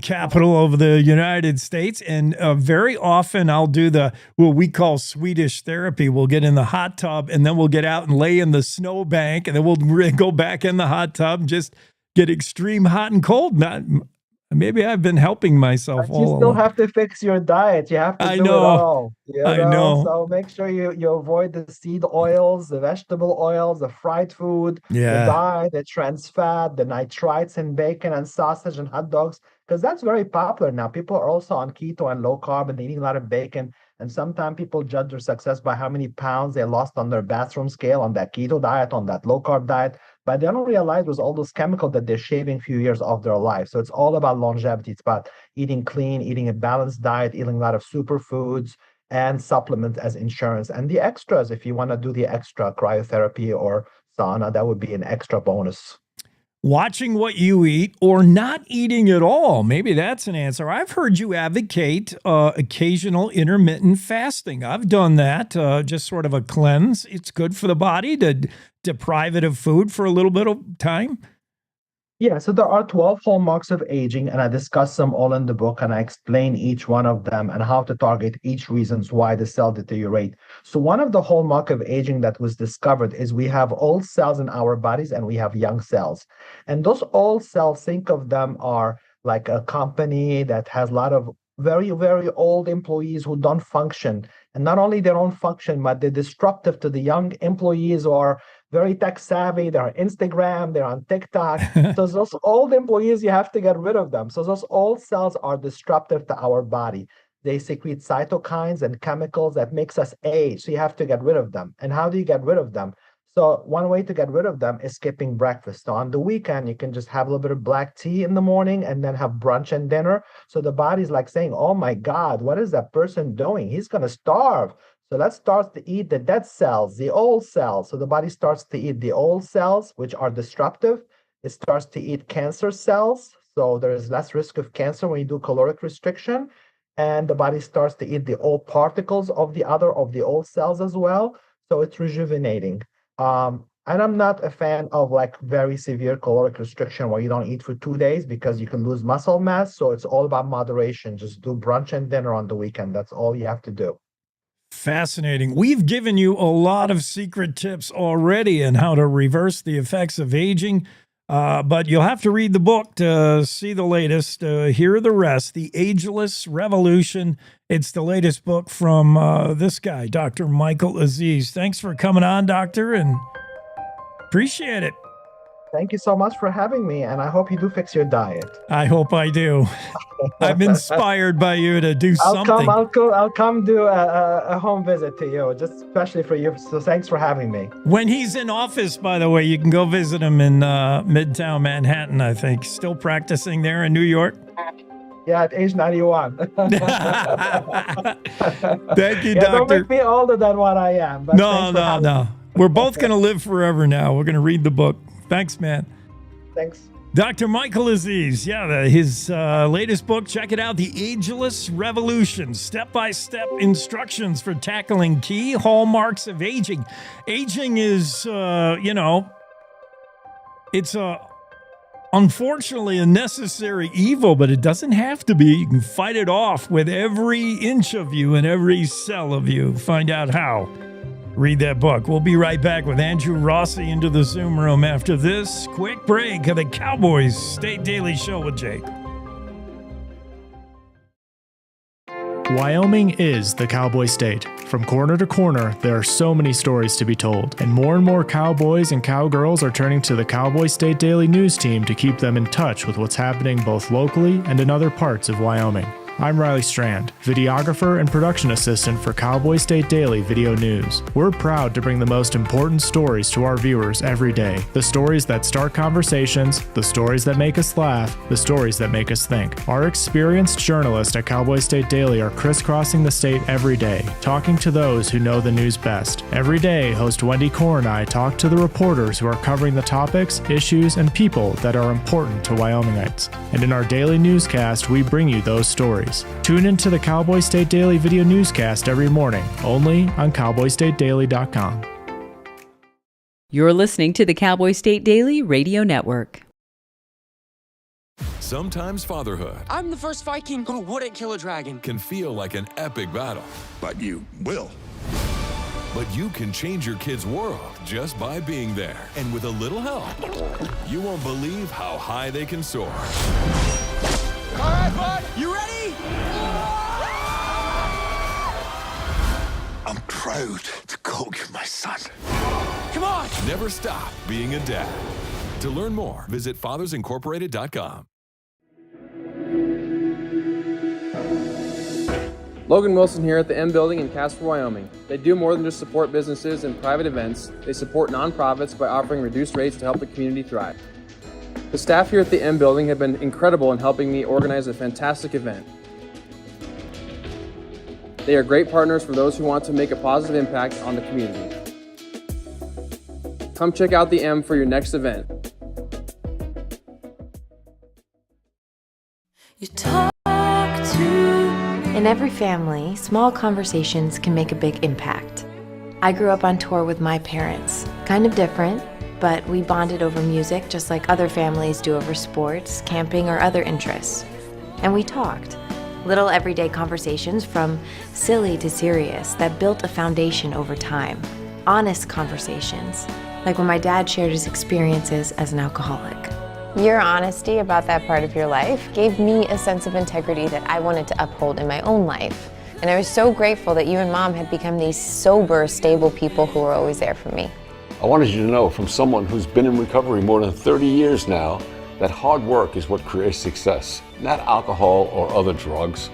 capital of the United States. And very often I'll do what we call Swedish therapy. We'll get in the hot tub, and then we'll get out and lay in the snowbank, and then we'll go back in the hot tub, just get extreme hot and cold. Maybe I've been helping myself but you still have to fix your diet. You have to do it all. I know. So make sure you avoid the seed oils, the vegetable oils, the fried food, the dye, the trans fat, the nitrites in bacon and sausage and hot dogs, because that's very popular now. People are also on keto and low carb, and they eat a lot of bacon. And sometimes people judge their success by how many pounds they lost on their bathroom scale, on that keto diet, on that low carb diet. But they don't realize there's all those chemicals that they're shaving a few years off their life. So it's all about longevity. It's about eating clean, eating a balanced diet, eating a lot of superfoods and supplements as insurance. And the extras, if you want to do the extra cryotherapy or sauna, that would be an extra bonus. Watching what you eat or not eating at all. Maybe that's an answer. I've heard you advocate occasional intermittent fasting. I've done that, just sort of a cleanse. It's good for the body to deprive it of food for a little bit of time. Yeah, so there are 12 hallmarks of aging, and I discuss them all in the book, and I explain each one of them and how to target each reasons why the cell deteriorate. So one of the hallmark of aging that was discovered is we have old cells in our bodies and we have young cells. And those old cells, think of them are like a company that has a lot of very, very old employees who don't function. And not only they don't function, but they're disruptive to the young employees who are very tech savvy. They're on Instagram, they're on TikTok. So those old employees, you have to get rid of them. So those old cells are disruptive to our body. They secrete cytokines and chemicals that makes us age. So you have to get rid of them. And how do you get rid of them? So one way to get rid of them is skipping breakfast. So on the weekend, you can just have a little bit of black tea in the morning and then have brunch and dinner. So the body's like saying, oh my God, what is that person doing? He's going to starve. So let's start to eat the dead cells, the old cells. So the body starts to eat the old cells, which are disruptive. It starts to eat cancer cells. So there is less risk of cancer when you do caloric restriction. And the body starts to eat the old particles of the old cells as well. So it's rejuvenating. And I'm not a fan of like very severe caloric restriction where you don't eat for 2 days because you can lose muscle mass. So it's all about moderation. Just do brunch and dinner on the weekend. That's all you have to do. Fascinating. We've given you a lot of secret tips already on how to reverse the effects of aging. But you'll have to read the book to see the latest, hear the rest, The Ageless Revolution. It's the latest book from this guy, Dr. Michael Aziz. Thanks for coming on, Doctor, and appreciate it. Thank you so much for having me, and I hope you do fix your diet. I hope I do. I'm inspired by you to do something. I'll come do a home visit to you, just especially for you. So thanks for having me. When he's in office, by the way, you can go visit him in Midtown Manhattan, I think. Still practicing there in New York? Yeah, at age 91. Thank you, Doctor. Don't make me older than what I am. But No. We're both going to live forever now. We're going to read the book. Thanks, man. Thanks. Dr. Michael Aziz, his latest book, check it out, The Ageless Revolution, step-by-step instructions for tackling key hallmarks of aging. Aging is, it's unfortunately a necessary evil, but it doesn't have to be. You can fight it off with every inch of you and every cell of you. Find out how. Read that book. We'll be right back with Andrew Rossi into the Zoom room after this quick break of the Cowboys State Daily Show with Jake. Wyoming is the cowboy state. From corner to corner, there are so many stories to be told, and more cowboys and cowgirls are turning to the Cowboy State Daily News team to keep them in touch with what's happening both locally and in other parts of Wyoming. I'm Riley Strand, videographer and production assistant for Cowboy State Daily Video News. We're proud to bring the most important stories to our viewers every day. The stories that start conversations, the stories that make us laugh, the stories that make us think. Our experienced journalists at Cowboy State Daily are crisscrossing the state every day, talking to those who know the news best. Every day, host Wendy Core and I talk to the reporters who are covering the topics, issues, and people that are important to Wyomingites. And in our daily newscast, we bring you those stories. Tune into the Cowboy State Daily video newscast every morning, only on CowboyStateDaily.com. You're listening to the Cowboy State Daily Radio Network. Sometimes fatherhood I'm the first Viking who wouldn't kill a dragon. Can feel like an epic battle. But you will. But you can change your kid's world just by being there. And with a little help, you won't believe how high they can soar. All right, bud, you ready? I'm proud to call you my son. Come on! Never stop being a dad. To learn more, visit fathersincorporated.com. Logan Wilson here at the M Building in Casper, Wyoming. They do more than just support businesses and private events. They support nonprofits by offering reduced rates to help the community thrive. The staff here at the M Building have been incredible in helping me organize a fantastic event. They are great partners for those who want to make a positive impact on the community. Come check out the M for your next event. In every family, small conversations can make a big impact. I grew up on tour with my parents. Kind of different, but we bonded over music just like other families do over sports, camping, or other interests. And we talked. Little everyday conversations from silly to serious that built a foundation over time. Honest conversations, like when my dad shared his experiences as an alcoholic. Your honesty about that part of your life gave me a sense of integrity that I wanted to uphold in my own life. And I was so grateful that you and Mom had become these sober, stable people who were always there for me. I wanted you to know from someone who's been in recovery more than 30 years now that hard work is what creates success, not alcohol or other drugs,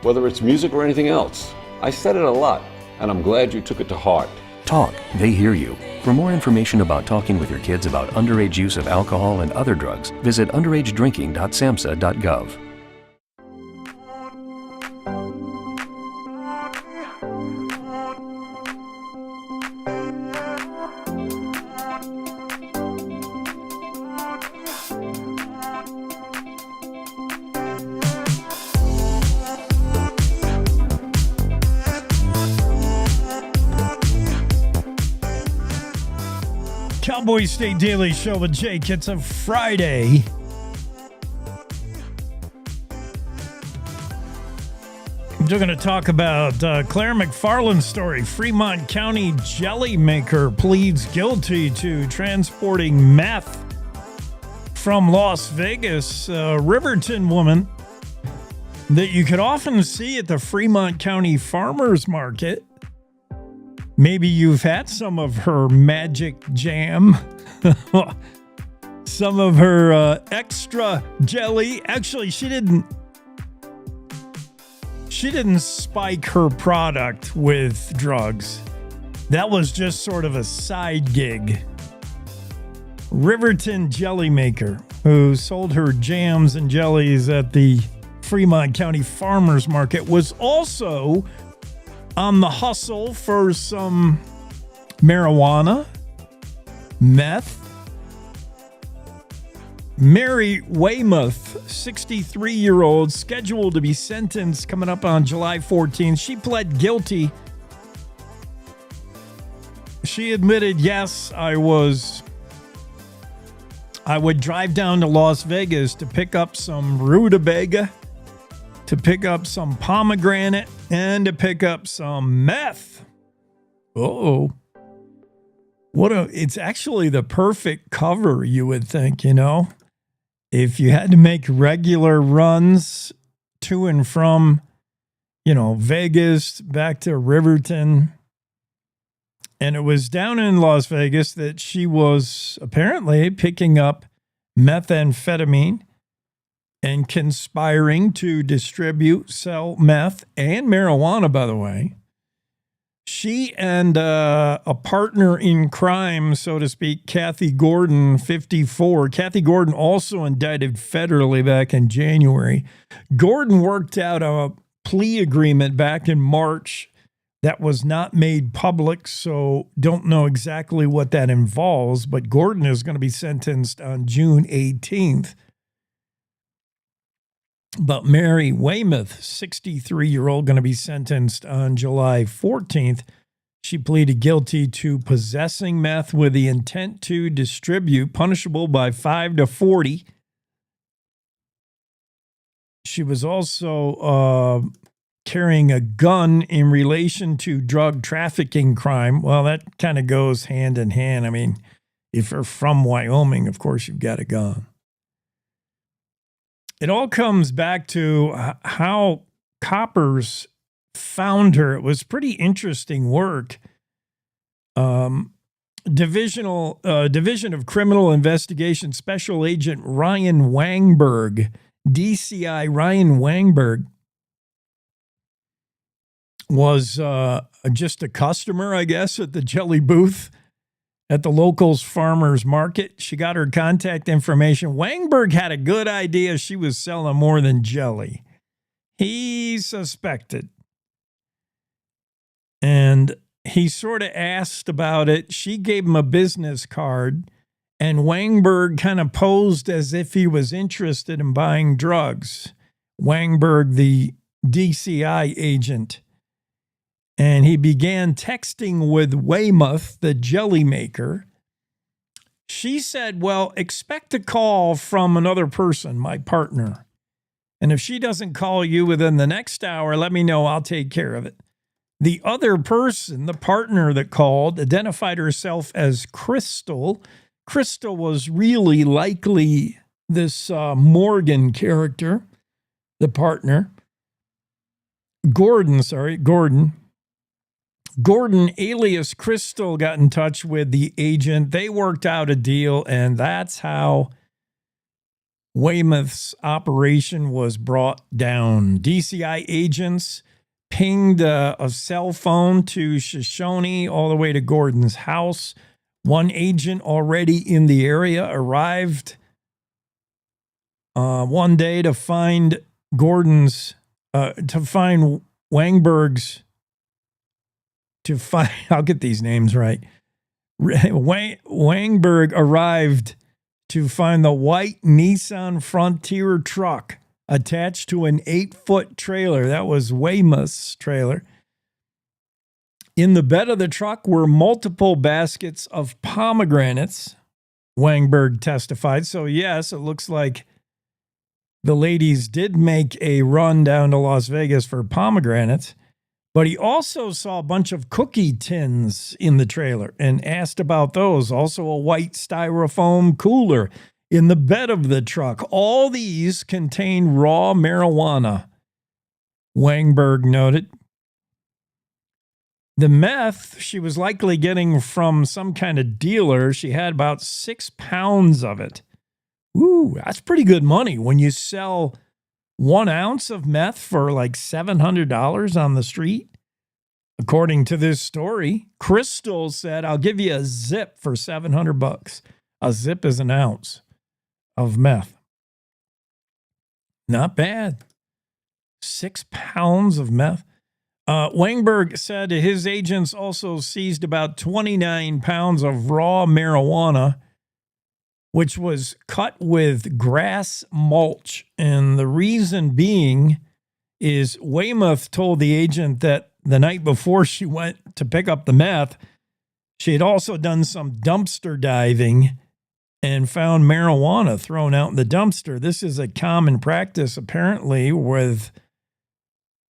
whether it's music or anything else. I said it a lot, and I'm glad you took it to heart. Talk, they hear you. For more information about talking with your kids about underage use of alcohol and other drugs, visit underagedrinking.samhsa.gov. Cowboy State Daily Show with Jake. It's a Friday. We're going to talk about Claire McFarland's story. Fremont County jelly maker pleads guilty to transporting meth from Las Vegas. Riverton woman that you could often see at the Fremont County Farmers Market. Maybe you've had some of her magic jam, some of her extra jelly. Actually, she didn't spike her product with drugs. That was just sort of a side gig. Riverton jelly maker who sold her jams and jellies at the Fremont County Farmers Market was also on the hustle for some marijuana, meth. Mary Weymouth, 63-year-old, scheduled to be sentenced coming up on July 14th. She pled guilty. She admitted, yes, I would drive down to Las Vegas to pick up some rutabaga, to pick up some pomegranate, and to pick up some meth. Uh-oh. It's actually the perfect cover, you would think, you know? If you had to make regular runs to and from, Vegas back to Riverton. And it was down in Las Vegas that she was apparently picking up methamphetamine and conspiring to distribute, sell meth and marijuana, by the way. She and a partner in crime, so to speak, Kathy Gordon, 54. Kathy Gordon also indicted federally back in January. Gordon worked out a plea agreement back in March that was not made public, so don't know exactly what that involves, but Gordon is going to be sentenced on June 18th. But Mary Weymouth, 63-year-old, going to be sentenced on July 14th. She pleaded guilty to possessing meth with the intent to distribute, punishable by 5 to 40. She was also carrying a gun in relation to drug trafficking crime. Well, that kind of goes hand in hand. I mean, if you're from Wyoming, of course, you've got a gun. It all comes back to how coppers found her. It was pretty interesting work. Division of Criminal Investigation Special Agent Ryan Wangberg, DCI Ryan Wangberg, was just a customer, I guess, at the jelly booth at the locals farmers market. She got her contact information. Wangberg had a good idea she was selling more than jelly. He suspected. And he sort of asked about it. She gave him a business card, and Wangberg kind of posed as if he was interested in buying drugs. Wangberg, the DCI agent. And he began texting with Weymouth, the jelly maker. She said, well, expect a call from another person, my partner. And if she doesn't call you within the next hour, let me know. I'll take care of it. The other person, the partner that called, identified herself as Crystal. Crystal was really likely this Morgan character, the partner. Gordon. Gordon, alias Crystal, got in touch with the agent. They worked out a deal, and that's how Weymouth's operation was brought down. DCI agents pinged a cell phone to Shoshone all the way to Gordon's house. One agent already in the area arrived one day to find Wangberg's, I'll get these names right. Wangberg arrived to find the white Nissan Frontier truck attached to an 8-foot trailer. That was Weymouth's trailer. In the bed of the truck were multiple baskets of pomegranates, Wangberg testified. So, yes, it looks like the ladies did make a run down to Las Vegas for pomegranates. But he also saw a bunch of cookie tins in the trailer and asked about those. Also a white styrofoam cooler in the bed of the truck. All these contain raw marijuana, Wangberg noted. The meth she was likely getting from some kind of dealer. She had about 6 pounds of it. Ooh, that's pretty good money when you sell 1 ounce of meth for like $700 on the street. According to this story, Crystal said, I'll give you a zip for $700. A zip is an ounce of meth. Not bad. 6 pounds of meth. Wangberg said his agents also seized about 29 pounds of raw marijuana, which was cut with grass mulch. And the reason being is Weymouth told the agent that the night before she went to pick up the meth, she had also done some dumpster diving and found marijuana thrown out in the dumpster. This is a common practice, apparently,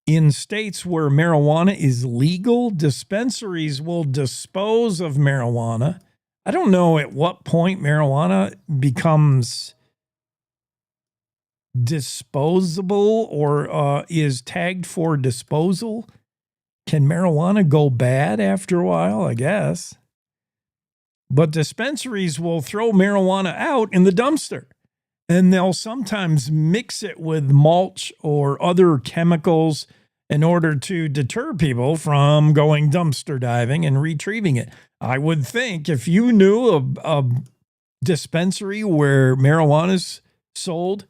in states where marijuana is legal, dispensaries will dispose of marijuana. I don't know at what point marijuana becomes disposable or is tagged for disposal. Can marijuana go bad after a while? I guess. But dispensaries will throw marijuana out in the dumpster, and they'll sometimes mix it with mulch or other chemicals in order to deter people from going dumpster diving and retrieving it. I would think if you knew a dispensary where marijuana is sold,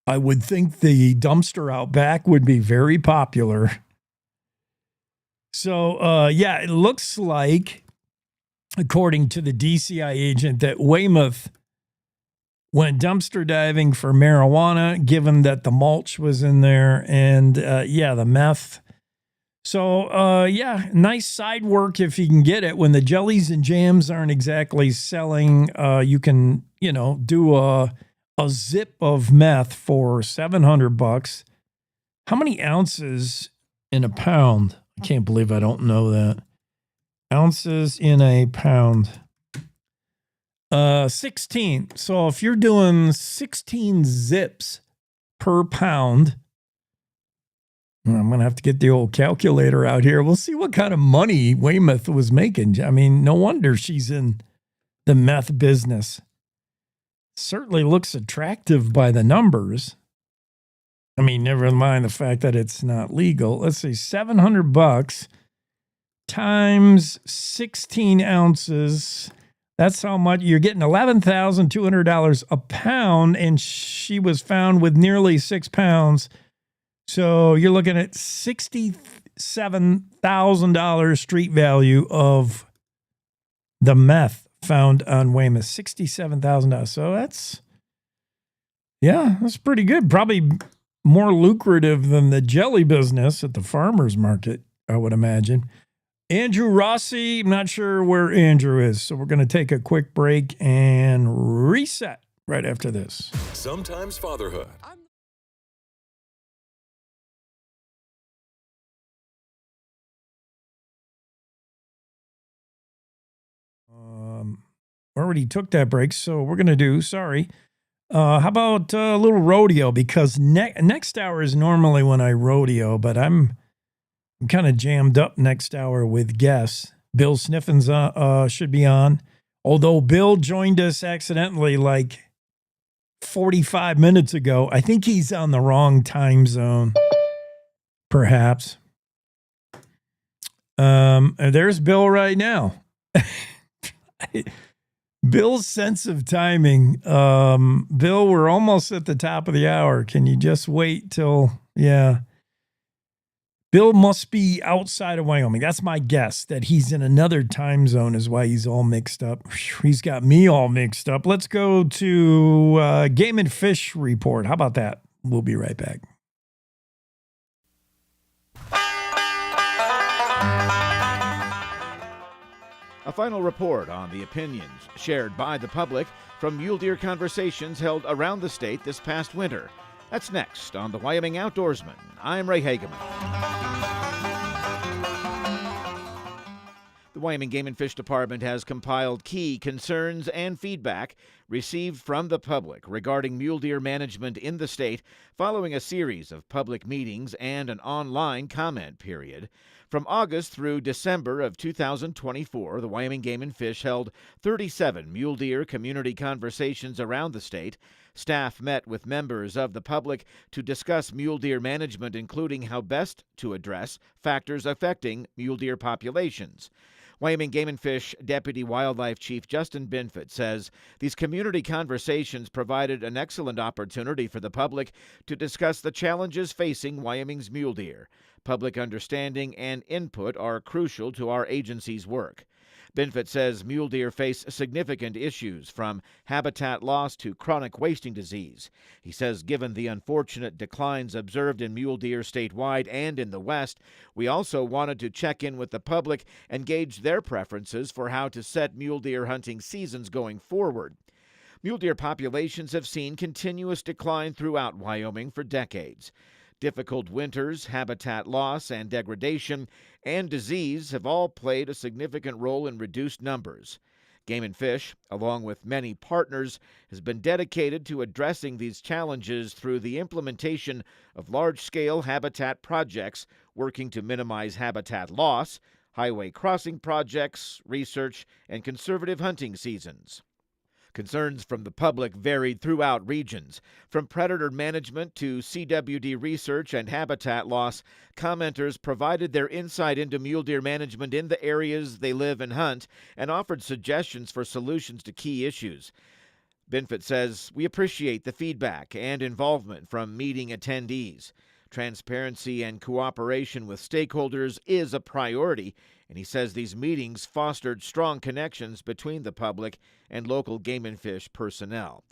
I would think the dumpster out back would be very popular. So, yeah, it looks like, according to the DCI agent, that Weymouth went dumpster diving for marijuana, given that the mulch was in there and, the meth. So, nice side work if you can get it. When the jellies and jams aren't exactly selling, you can, do a zip of meth for $700. How many ounces in a pound? I can't believe I don't know that. Ounces in a pound. 16. So if you're doing 16 zips per pound, I'm going to have to get the old calculator out here. We'll see what kind of money Weymouth was making. I mean, no wonder she's in the meth business. Certainly looks attractive by the numbers. I mean, never mind the fact that it's not legal. Let's see, $700 times 16 ounces. That's how much you're getting. $11,200 a pound, and she was found with nearly 6 pounds. So you're looking at $67,000 street value of the meth found on Weymouth. $67,000. So that's pretty good. Probably more lucrative than the jelly business at the farmer's market, I would imagine. Andrew Rossi, I'm not sure where Andrew is, so we're going to take a quick break and reset right after this. Sometimes fatherhood. Already took that break, so we're going to do, how about a little rodeo? Because next hour is normally when I rodeo, but I'm kind of jammed up next hour with guests. Bill Sniffen's should be on. Although Bill joined us accidentally like 45 minutes ago. I think he's on the wrong time zone, perhaps. There's Bill right now. Bill's sense of timing. Bill, we're almost at the top of the hour. Can you just wait till, yeah. Bill must be outside of Wyoming. That's my guess, that he's in another time zone is why he's all mixed up. He's got me all mixed up. Let's go to Game and Fish Report. How about that? We'll be right back. A final report on the opinions shared by the public from mule deer conversations held around the state this past winter. That's next on the Wyoming Outdoorsman. I'm Ray Hageman. The Wyoming Game and Fish Department has compiled key concerns and feedback received from the public regarding mule deer management in the state following a series of public meetings and an online comment period. From August through December of 2024, the Wyoming Game and Fish held 37 mule deer community conversations around the state. Staff met with members of the public to discuss mule deer management, including how best to address factors affecting mule deer populations. Wyoming Game and Fish Deputy Wildlife Chief Justin Binford says these community conversations provided an excellent opportunity for the public to discuss the challenges facing Wyoming's mule deer. Public understanding and input are crucial to our agency's work. Binford says mule deer face significant issues from habitat loss to chronic wasting disease. He says given the unfortunate declines observed in mule deer statewide and in the West, we also wanted to check in with the public and gauge their preferences for how to set mule deer hunting seasons going forward. Mule deer populations have seen continuous decline throughout Wyoming for decades. Difficult winters, habitat loss and degradation, and disease have all played a significant role in reduced numbers. Game and Fish, along with many partners, has been dedicated to addressing these challenges through the implementation of large-scale habitat projects working to minimize habitat loss, highway crossing projects, research, and conservative hunting seasons. Concerns from the public varied throughout regions. From predator management to CWD research and habitat loss, commenters provided their insight into mule deer management in the areas they live and hunt and offered suggestions for solutions to key issues. Binford says, "We appreciate the feedback and involvement from meeting attendees. Transparency and cooperation with stakeholders is a priority," and he says these meetings fostered strong connections between the public and local game and fish personnel.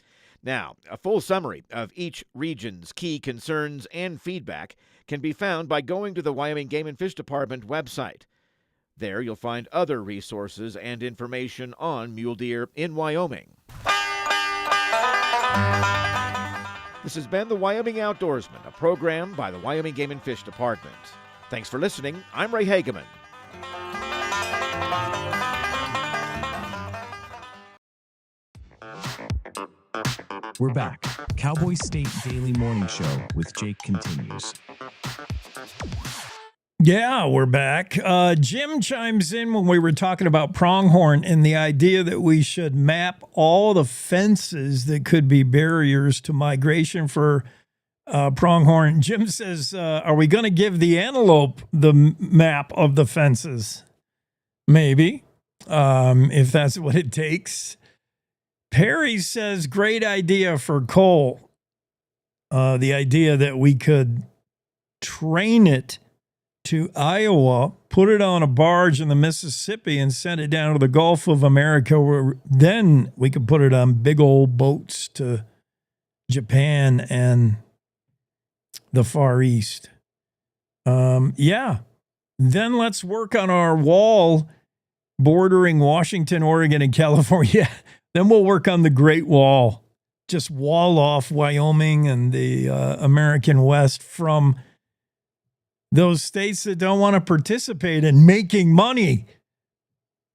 Now, a full summary of each region's key concerns and feedback can be found by going to the Wyoming Game and Fish Department website. There you'll find other resources and information on mule deer in Wyoming. This has been the Wyoming Outdoorsman, a program by the Wyoming Game and Fish Department. Thanks for listening. I'm Ray Hageman. We're back. Cowboy State Daily Morning Show with Jake continues. Yeah, we're back. Jim chimes in when we were talking about pronghorn and the idea that we should map all the fences that could be barriers to migration for pronghorn. Jim says, are we going to give the antelope the map of the fences? Maybe, if that's what it takes. Perry says, great idea for Cole. The idea that we could train it to Iowa, put it on a barge in the Mississippi and send it down to the Gulf of America, where then we could put it on big old boats to Japan and the Far East. Yeah. Then let's work on our wall bordering Washington, Oregon, and California. Then we'll work on the Great Wall. Just wall off Wyoming and the American West from those states that don't want to participate in making money.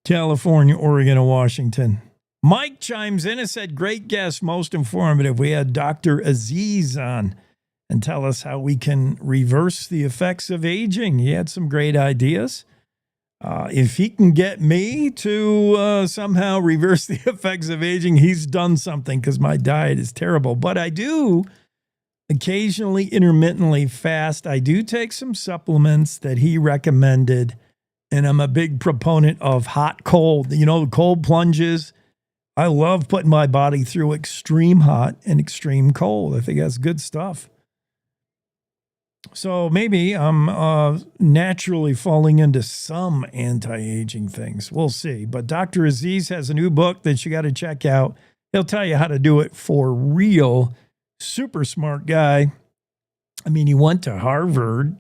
California, Oregon, and Washington. Mike chimes in and said, great guest, most informative. We had Dr. Aziz on and tell us how we can reverse the effects of aging. He had some great ideas. If he can get me to somehow reverse the effects of aging, he's done something, because my diet is terrible. But I do occasionally intermittently fast. I do take some supplements that he recommended And I'm a big proponent of hot cold. You know, cold plunges. I love putting my body through extreme hot and extreme cold. I think that's good stuff. So maybe I'm naturally falling into some anti-aging things. We'll see. But Dr. Aziz has a new book that you got to check out. He'll tell you how to do it for real. Super smart guy. I mean, he went to Harvard,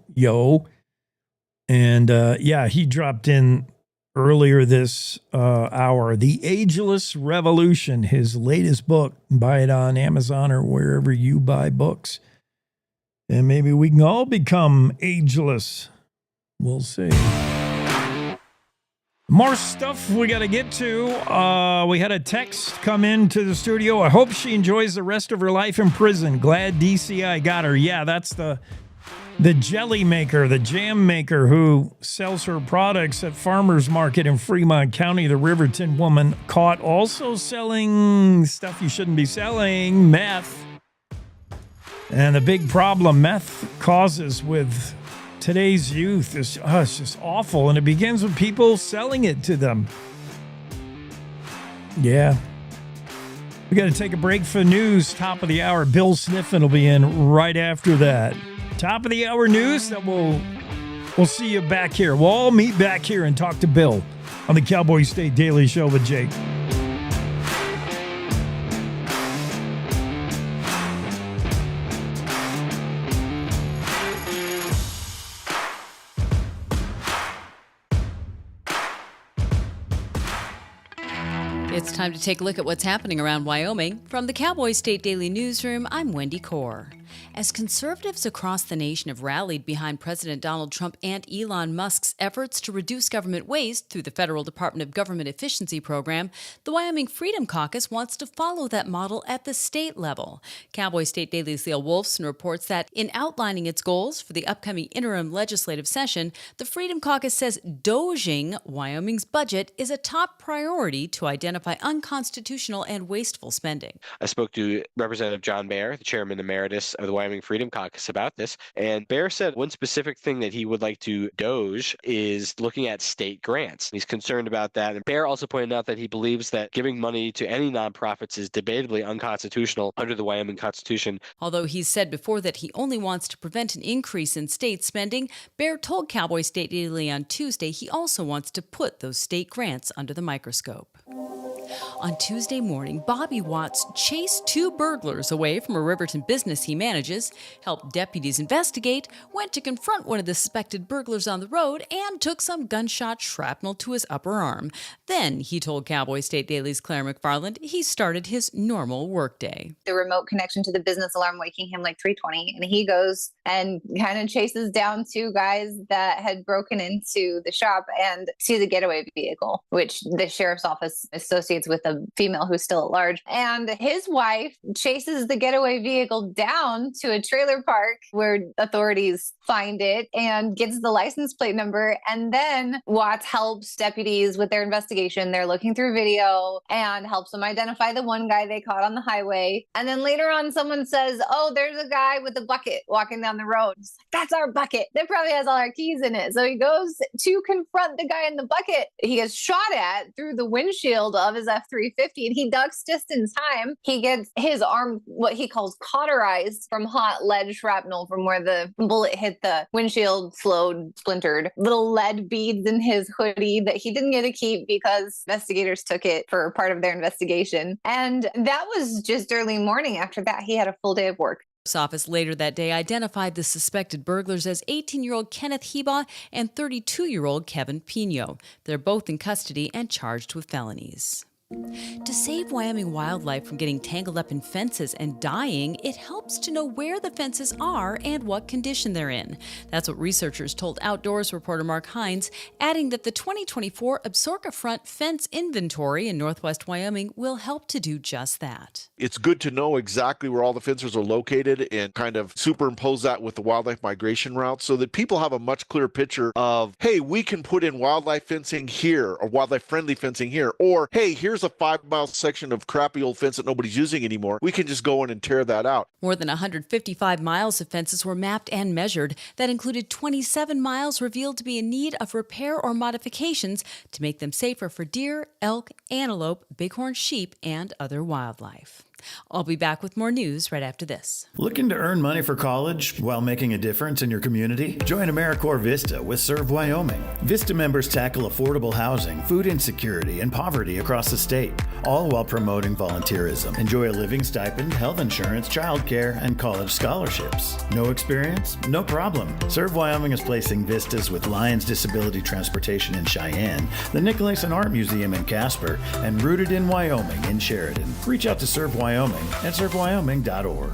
And he dropped in earlier this hour. The Ageless Revolution, his latest book. Buy it on Amazon or wherever you buy books. And maybe we can all become ageless. We'll see. More stuff we got to get to. We had a text come into the studio. I hope she enjoys the rest of her life in prison. Glad DCI got her. Yeah, that's the jelly maker, the jam maker who sells her products at Farmers Market in Fremont County. The Riverton woman caught also selling stuff you shouldn't be selling, meth. And the big problem meth causes with today's youth is it's just awful. And it begins with people selling it to them. Yeah. We got to take a break for news. Top of the hour. Bill Sniffen will be in right after that. Top of the hour news. That we'll see you back here. We'll all meet back here and talk to Bill on the Cowboy State Daily Show with Jake. It's time to take a look at what's happening around Wyoming. From the Cowboy State Daily Newsroom, I'm Wendy Core. As conservatives across the nation have rallied behind President Donald Trump and Elon Musk's efforts to reduce government waste through the Federal Department of Government Efficiency program, the Wyoming Freedom Caucus wants to follow that model at the state level. Cowboy State Daily's Leah Wolfson reports that in outlining its goals for the upcoming interim legislative session, the Freedom Caucus says doging Wyoming's budget is a top priority to identify unconstitutional and wasteful spending. I spoke to Representative John Baer, the chairman emeritus of the Wyoming Freedom Caucus, about this, and Baer said one specific thing that he would like to doge is looking at state grants. He's concerned about that, and Baer also pointed out that he believes that giving money to any nonprofits is debatably unconstitutional under the Wyoming Constitution. Although he's said before that he only wants to prevent an increase in state spending, Baer told Cowboy State Daily on Tuesday he also wants to put those state grants under the microscope. On Tuesday morning, Bobby Watts chased two burglars away from a Riverton business he manages, helped deputies investigate, went to confront one of the suspected burglars on the road, and took some gunshot shrapnel to his upper arm. Then, he told Cowboy State Daily's Claire McFarland, he started his normal workday. The remote connection to the business alarm waking him like 3:20, and he goes and kind of chases down two guys that had broken into the shop and to the getaway vehicle, which the sheriff's office associates with a female who's still at large. And his wife chases the getaway vehicle down to a trailer park where authorities find it and gets the license plate number. And then Watts helps deputies with their investigation. They're looking through video and helps them identify the one guy they caught on the highway. And then later on, someone says, oh, there's a guy with a bucket walking down the road. It's like, that's our bucket. That probably has all our keys in it. So he goes to confront the guy in the bucket. He gets shot at through the windshield of his F-350, and he ducks just in time. He gets his arm, what he calls cauterized from hot lead shrapnel from where the bullet hit the windshield, flowed, splintered. Little lead beads in his hoodie that he didn't get to keep because investigators took it for part of their investigation. And that was just early morning. After that, he had a full day of work. The office later that day identified the suspected burglars as 18-year-old Kenneth Heba and 32-year-old Kevin Pino. They're both in custody and charged with felonies. To save Wyoming wildlife from getting tangled up in fences and dying, it helps to know where the fences are and what condition they're in. That's what researchers told Outdoors reporter Mark Hines, adding that the 2024 Absaroka Front Fence Inventory in northwest Wyoming will help to do just that. It's good to know exactly where all the fences are located and kind of superimpose that with the wildlife migration route so that people have a much clearer picture of, hey, we can put in wildlife fencing here or wildlife friendly fencing here, or hey, here's here's a 5-mile section of crappy old fence that nobody's using anymore. We can just go in and tear that out. More than 155 miles of fences were mapped and measured. That included 27 miles revealed to be in need of repair or modifications to make them safer for deer, elk, antelope, bighorn sheep, and other wildlife. I'll be back with more news right after this. Looking to earn money for college while making a difference in your community? Join AmeriCorps Vista with Serve Wyoming. Vista members tackle affordable housing, food insecurity, and poverty across the state, all while promoting volunteerism. Enjoy a living stipend, health insurance, childcare, and college scholarships. No experience? No problem. Serve Wyoming is placing Vistas with Lions Disability Transportation in Cheyenne, the Nicolason Art Museum in Casper, and Rooted in Wyoming in Sheridan. Reach out to Serve Wyoming at servewyoming.org.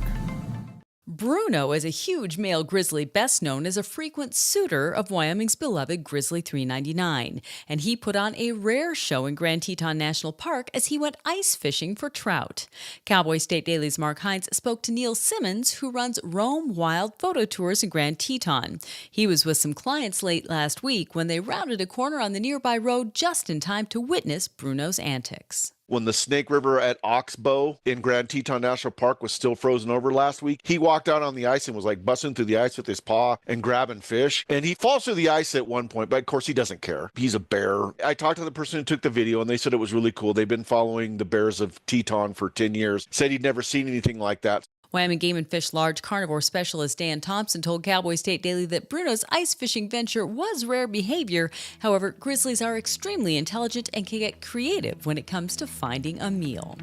Bruno is a huge male grizzly best known as a frequent suitor of Wyoming's beloved Grizzly 399, and he put on a rare show in Grand Teton National Park as he went ice fishing for trout. Cowboy State Daily's Mark Hines spoke to Neil Simmons, who runs Roam Wild photo tours in Grand Teton. He was with some clients late last week when they rounded a corner on the nearby road just in time to witness Bruno's antics. When the Snake River at Oxbow in Grand Teton National Park was still frozen over last week, he walked out on the ice and was like busting through the ice with his paw and grabbing fish. And he falls through the ice at one point, but of course he doesn't care. He's a bear. I talked to the person who took the video and they said it was really cool. They've been following the bears of Teton for 10 years. Said he'd never seen anything like that. Wyoming Game and Fish large carnivore specialist Dan Thompson told Cowboy State Daily that Bruno's ice fishing venture was rare behavior. However, grizzlies are extremely intelligent and can get creative when it comes to finding a meal.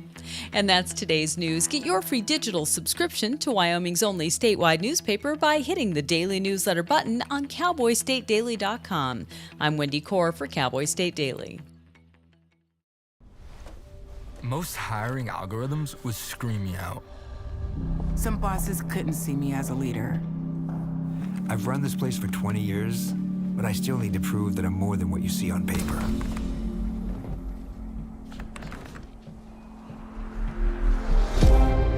And that's today's news. Get your free digital subscription to Wyoming's only statewide newspaper by hitting the daily newsletter button on cowboystatedaily.com. I'm Wendy Corr for Cowboy State Daily. Most hiring algorithms would scream me out. Some bosses couldn't see me as a leader. I've run this place for 20 years, but I still need to prove that I'm more than what you see on paper.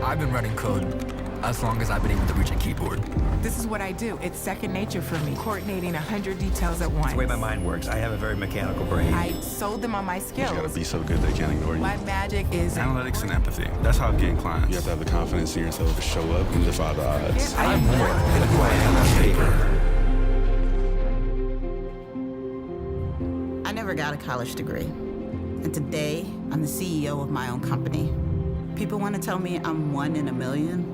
I've been running code as long as I've been able to reach a keyboard. This is what I do. It's second nature for me, coordinating 100 details at once. It's the way my mind works. I have a very mechanical brain. I sold them on my skills. You gotta be so good they can't ignore you. My magic is analytics and empathy. That's how I'm getting clients. You have to have the confidence in yourself to show up and defy the odds. I'm more than who I am on paper. I never got a college degree. And today, I'm the CEO of my own company. People want to tell me I'm one in a million,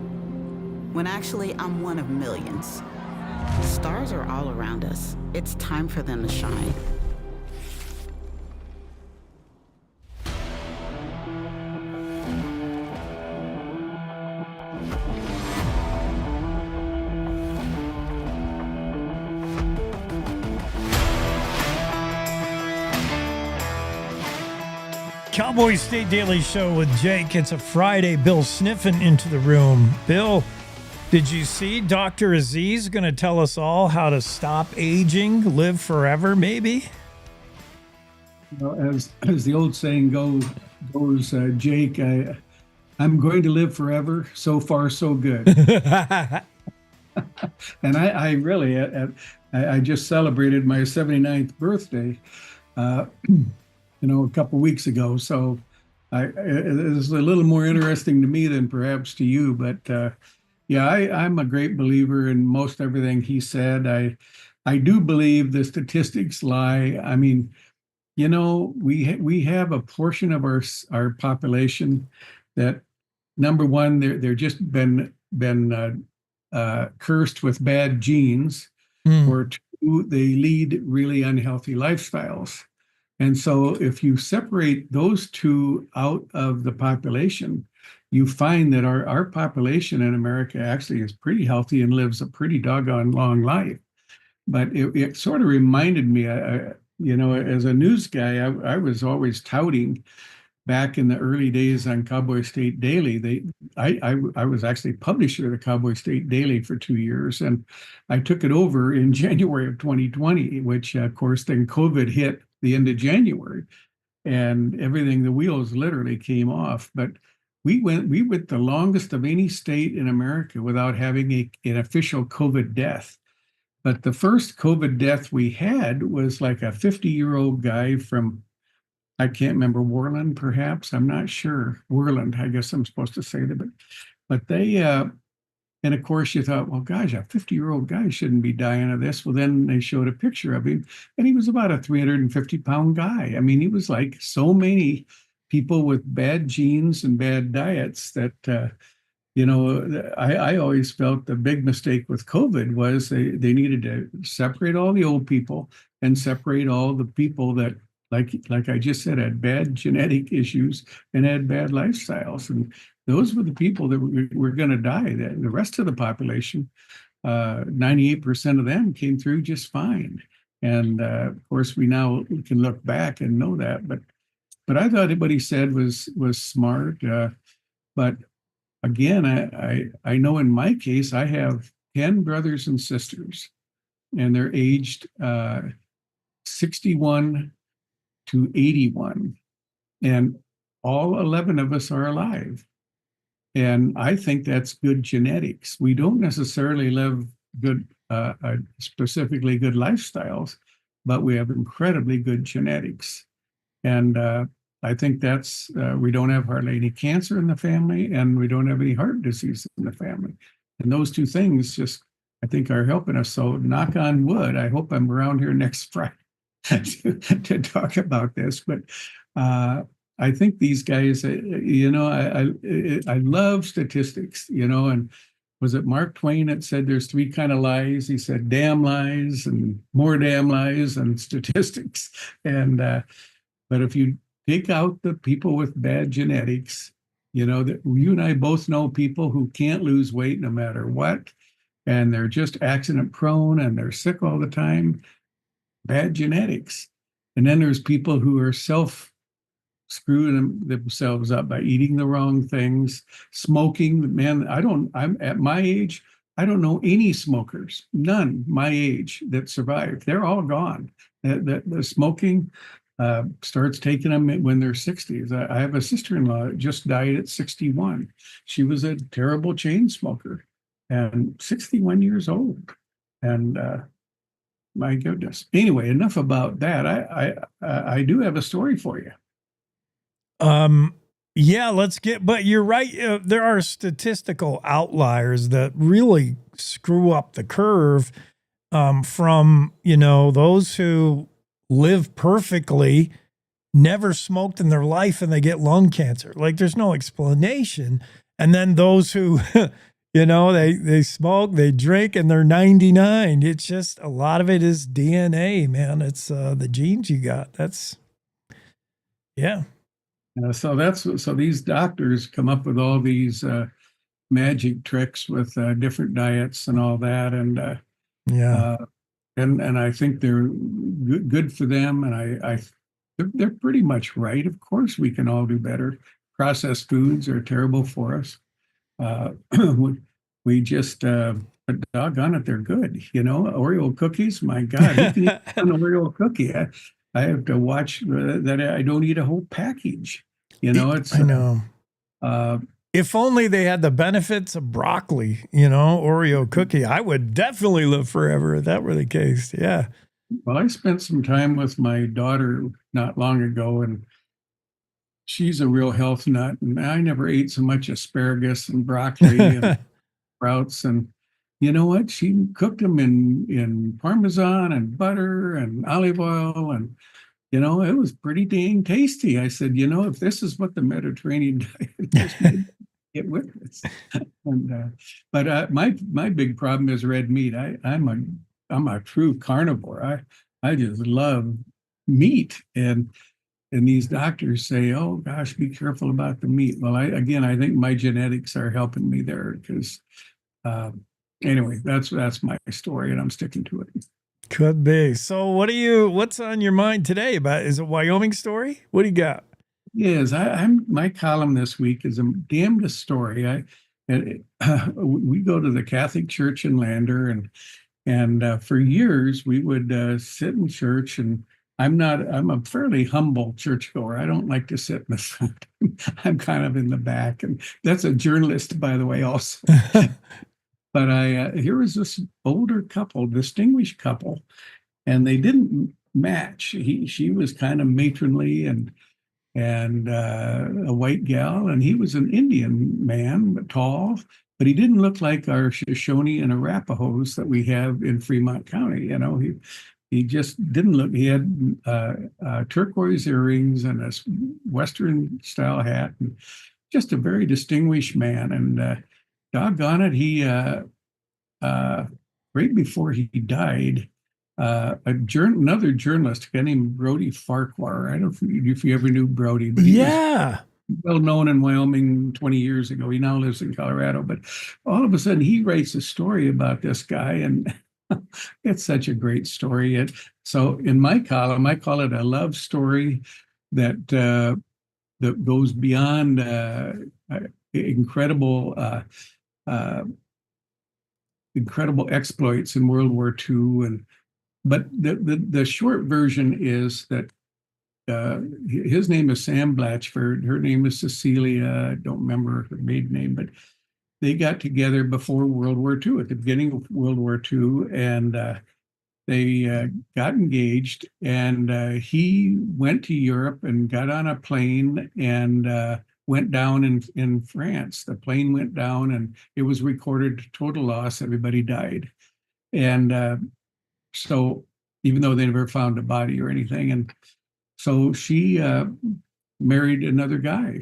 when actually I'm one of millions. Stars are all around us. It's time for them to shine. Cowboy State Daily Show with Jake. It's a Friday. Bill Sniffen into the room. Bill, did you see Dr. Aziz going to tell us all how to stop aging, live forever, maybe? Well, as the old saying goes, Jake, I'm going to live forever. So far, so good. And I really, I just celebrated my 79th birthday, a couple weeks ago. So it's a little more interesting to me than perhaps to you. But I'm a great believer in most everything he said. I do believe the statistics lie. I mean, we have a portion of our population that, number one, they're just been cursed with bad genes, or two, they lead really unhealthy lifestyles. And so if you separate those two out of the population, you find that our population in America actually is pretty healthy and lives a pretty doggone long life. But it sort of reminded me, as a news guy, I was always touting back in the early days on Cowboy State Daily. I was actually publisher of the Cowboy State Daily for 2 years, and I took it over in January of 2020, which of course then COVID hit the end of January, and the wheels literally came off. But we went the longest of any state in America without having an official COVID death. But the first COVID death we had was like a 50-year-old guy from I can't remember, Worland, perhaps. I'm not sure. Worland, I guess I'm supposed to say that. But they, and of course you thought, well, gosh, a 50-year-old guy shouldn't be dying of this. Well, then they showed a picture of him, and he was about a 350-pound guy. I mean, he was like so many people with bad genes and bad diets that, I always felt the big mistake with COVID was they needed to separate all the old people and separate all the people that, like I just said, had bad genetic issues and had bad lifestyles. And those were the people that were going to die. The rest of the population, 98% of them came through just fine. And of course, we can look back and know that. But I thought what he said was smart. But again, I know in my case, I have 10 brothers and sisters, and they're aged 61 to 81, and all 11 of us are alive. And I think that's good genetics. We don't necessarily live good, specifically good lifestyles, but we have incredibly good genetics. And I think that's, we don't have hardly any cancer in the family, and we don't have any heart disease in the family. And those two things just, I think, are helping us. So knock on wood, I hope I'm around here next Friday to talk about this. But I think these guys, I love statistics, and was it Mark Twain that said there's three kind of lies? He said damn lies and more damn lies and statistics. And but if you take out the people with bad genetics, that you and I both know people who can't lose weight no matter what, and they're just accident prone and they're sick all the time. Bad genetics. And then there's people who are screwing themselves up by eating the wrong things, smoking. Man, I'm at my age, I don't know any smokers, none my age that survived. They're all gone. The smoking starts taking them when they're 60s. I have a sister-in-law that just died at 61. She was a terrible chain smoker and 61 years old. And my goodness. Anyway, enough about that. I do have a story for you. Yeah, but you're right. There are statistical outliers that really screw up the curve, from, those who live perfectly, never smoked in their life, and they get lung cancer. Like, there's no explanation. And then those who, they smoke, they drink, and they're 99. It's just, a lot of it is DNA, man. It's the genes you got. Yeah. So these doctors come up with all these magic tricks with different diets and all that, and and I think they're good for them, and they're pretty much right. Of course, we can all do better. Processed foods are terrible for us. We just, but doggone it, they're good. Oreo cookies. My God, who can eat an Oreo cookie? I have to watch that I don't eat a whole package. It's. I know. If only they had the benefits of broccoli, Oreo cookie, I would definitely live forever if that were the case. Yeah. Well, I spent some time with my daughter not long ago, and she's a real health nut. And I never ate so much asparagus and broccoli and sprouts. And you know what? She cooked them in Parmesan and butter and olive oil, and it was pretty dang tasty. I said, if this is what the Mediterranean diet is, get with this. And but my big problem is red meat. I'm a true carnivore. I just love meat, and these doctors say, oh gosh, be careful about the meat. Well, I think my genetics are helping me there, because anyway, that's my story, and I'm sticking to it. Could be. So what's on your mind today is it Wyoming story? What do you got? Yes, my column this week is a damnedest story. We go to the Catholic Church in Lander, and for years we would sit in church, and I'm a fairly humble churchgoer. I don't like to sit in the front. I'm kind of in the back, and that's a journalist, by the way, also. But here was this older couple, distinguished couple, and they didn't match. She was kind of matronly, and and a white gal, and he was an Indian man, but tall, but he didn't look like our Shoshone and Arapahoes that we have in Fremont County. He just didn't look. He had turquoise earrings and a Western style hat, and just a very distinguished man. And doggone it, he right before he died, another journalist, a guy named Brody Farquhar. I don't know if you ever knew Brody, but he was well known in Wyoming 20 years ago. He now lives in Colorado, but all of a sudden he writes a story about this guy, and it's such a great story. So in my column, I call it a love story that goes beyond incredible exploits in World War II. But the short version is that his name is Sam Blatchford. Her name is Cecilia. I don't remember her maiden name, but they got together before World War II, at the beginning of World War II, and they got engaged. And he went to Europe and got on a plane and went down in France. The plane went down, and it was recorded total loss. Everybody died. And so even though they never found a body or anything, and so she married another guy.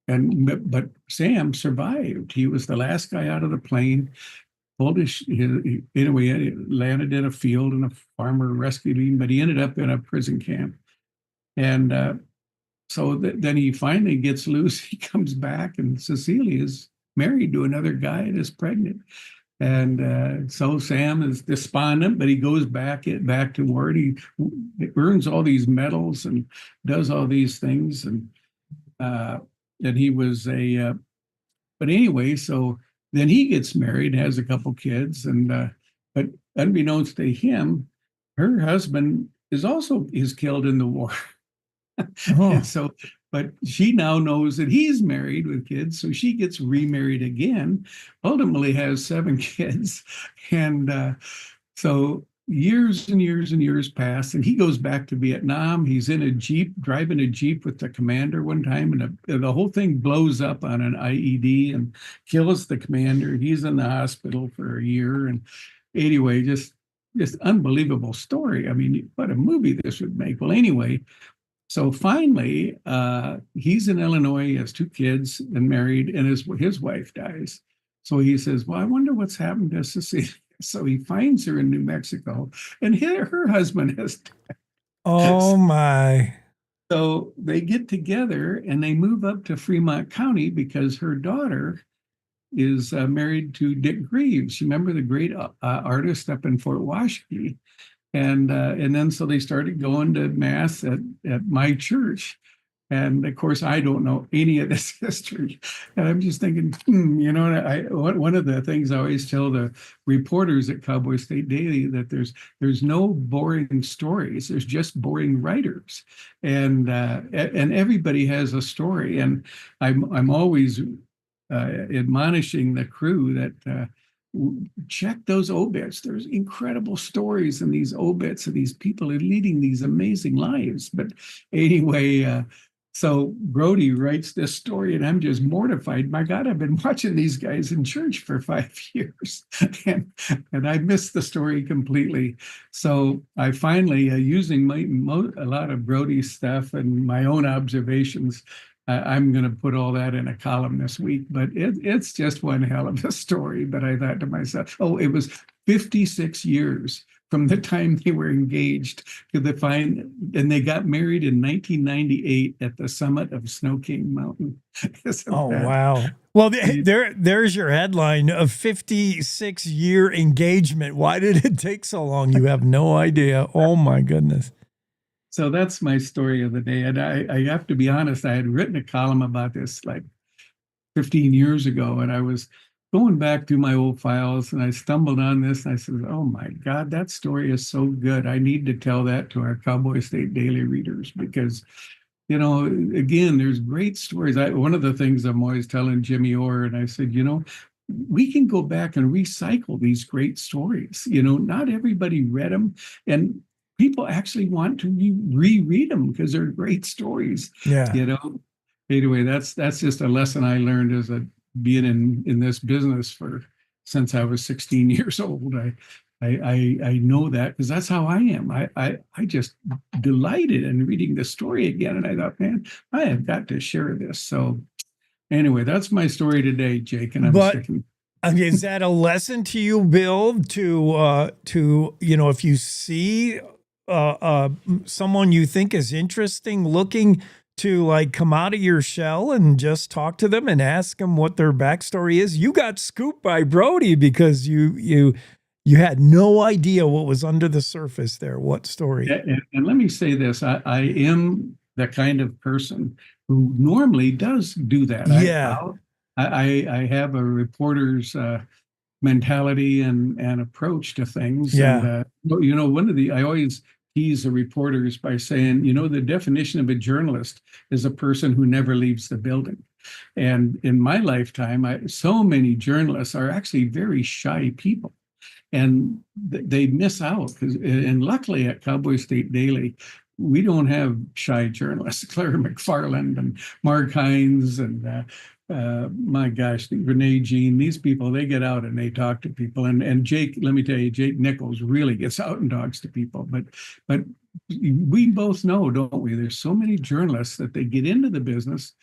But Sam survived. He was the last guy out of the plane. Anyway, landed in a field, and a farmer rescued him, but he ended up in a prison camp. And so then he finally gets loose. He comes back, and Cecilia is married to another guy and is pregnant. And so Sam is despondent, but he goes back to work. He earns all these medals and does all these things. And he was but anyway, so then he gets married, has a couple kids, and but unbeknownst to him, her husband is killed in the war. And so, but she now knows that he's married with kids, so she gets remarried again, ultimately has 7 kids. And so years and years and years pass, and he goes back to Vietnam. He's in a Jeep, driving a Jeep with the commander one time, and the whole thing blows up on an IED and kills the commander. He's in the hospital for a year. And anyway, just unbelievable story. I mean, what a movie this would make. Well, anyway, so finally, he's in Illinois, he has 2 kids and married, and his wife dies. So he says, well, I wonder what's happened to Cecilia. So he finds her in New Mexico, and her husband has died. Oh, my. So they get together, and they move up to Fremont County because her daughter is married to Dick Greaves. You remember the great artist up in Fort Washakie? And then so they started going to mass at my church. And of course, I don't know any of this history. And I'm just thinking, one of the things I always tell the reporters at Cowboy State Daily, that there's no boring stories. There's just boring writers. And everybody has a story. And I'm always admonishing the crew that check those obits. There's incredible stories in these obits of these people are leading these amazing lives. But anyway, so Brody writes this story, and I'm just mortified. My God, I've been watching these guys in church for 5 years, and I missed the story completely. So I finally, using a lot of Brody's stuff and my own observations, I'm going to put all that in a column this week. But it's just one hell of a story. But I thought to myself, it was 56 years from the time they were engaged to and they got married in 1998 at the summit of Snow King Mountain. Wow. Well, there's your headline, a 56-year engagement. Why did it take so long? You have no idea. Oh, my goodness. So that's my story of the day. And I have to be honest, I had written a column about this like 15 years ago, and I was going back through my old files, and I stumbled on this, and I said, oh my God, that story is so good. I need to tell that to our Cowboy State Daily readers because, again, there's great stories. One of the things I'm always telling Jimmy Orr, and I said, we can go back and recycle these great stories. Not everybody read them. And people actually want to reread them because they're great stories. Yeah. You know. Anyway, that's just a lesson I learned as a being in this business since I was 16 years old. I know that because that's how I am. I just delighted in reading the story again, and I thought, man, I have got to share this. So anyway, that's my story today, Jake, and I'm sticking. Is that a lesson to you, Bill? To if you see someone you think is interesting, looking to like come out of your shell and just talk to them and ask them what their backstory is. You got scooped by Brody because you had no idea what was under the surface there. What story? And let me say this: I am the kind of person who normally does do that. Yeah, I have a reporter's mentality and approach to things. Yeah, and, I always tease the reporters by saying, the definition of a journalist is a person who never leaves the building. And in my lifetime, so many journalists are actually very shy people. And they miss out. And luckily at Cowboy State Daily, we don't have shy journalists. Claire McFarland and Mark Hines and my gosh, Renee Jean, these people, they get out and they talk to people. And Jake, let me tell you, Jake Nichols really gets out and talks to people. But we both know, don't we? There's so many journalists that they get into the business,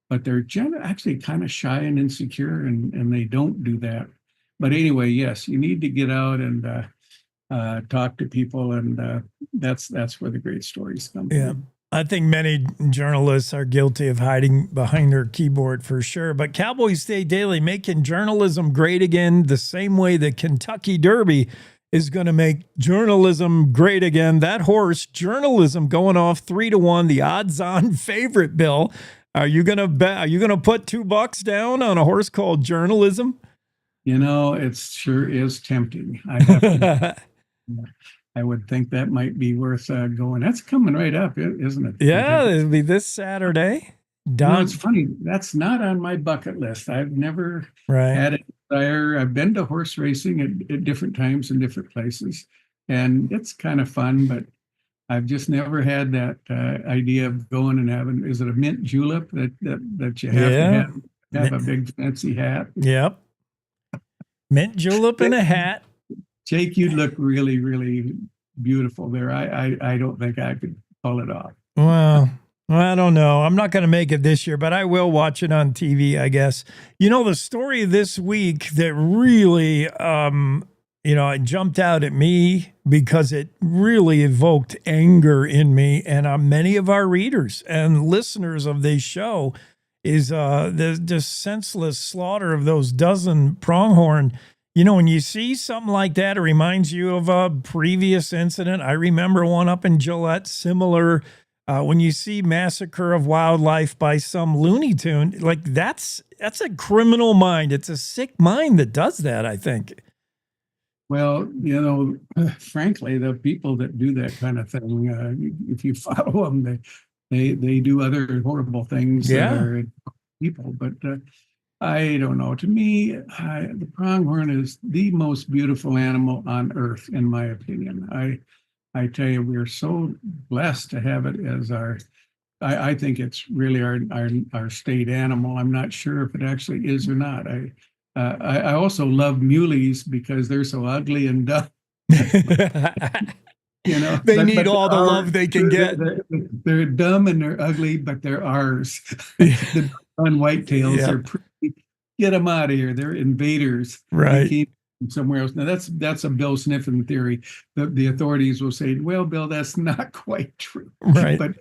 but they're actually kind of shy and insecure, and they don't do that. But anyway, yes, you need to get out and talk to people, and that's where the great stories come from. I think many journalists are guilty of hiding behind their keyboard for sure. But Cowboy State Daily making journalism great again, the same way the Kentucky Derby is going to make journalism great again. That horse, Journalism, going off 3-1, the odds-on favorite. Bill, are you going to bet? Are you going to put $2 down on a horse called Journalism? It sure is tempting. I have to. I would think that might be worth going. That's coming right up, isn't it? Yeah, it'll be this Saturday. It's funny. That's not on my bucket list. I've never had a desire. I've been to horse racing at different times in different places, and it's kind of fun, but I've just never had that idea of going and having, is it a mint julep that you have to have a big fancy hat? Yep. Mint julep and a hat. Jake, you look really, really beautiful there. I don't think I could pull it off. Well, I don't know. I'm not going to make it this year, but I will watch it on TV, I guess. The story this week that really, it jumped out at me because it really evoked anger in me and many of our readers and listeners of this show is the senseless slaughter of those dozen pronghorn. When you see something like that, it reminds you of a previous incident. I remember one up in Gillette, similar. When you see massacre of wildlife by some Looney Tune, like that's a criminal mind. It's a sick mind that does that, I think. Well, frankly, the people that do that kind of thing, if you follow them, they do other horrible things that are people. But I don't know. To me, the pronghorn is the most beautiful animal on earth, in my opinion. I tell you, we're so blessed to have it as our. I think it's really our state animal. I'm not sure if it actually is or not. I also love muleys because they're so ugly and dumb. They need all the love they can get. They're dumb and they're ugly, but they're ours. The whitetails are pretty. Get them out of here. They're invaders. Right. Keep them somewhere else. Now that's a Bill Sniffen theory. The authorities will say, "Well, Bill, that's not quite true." Right. But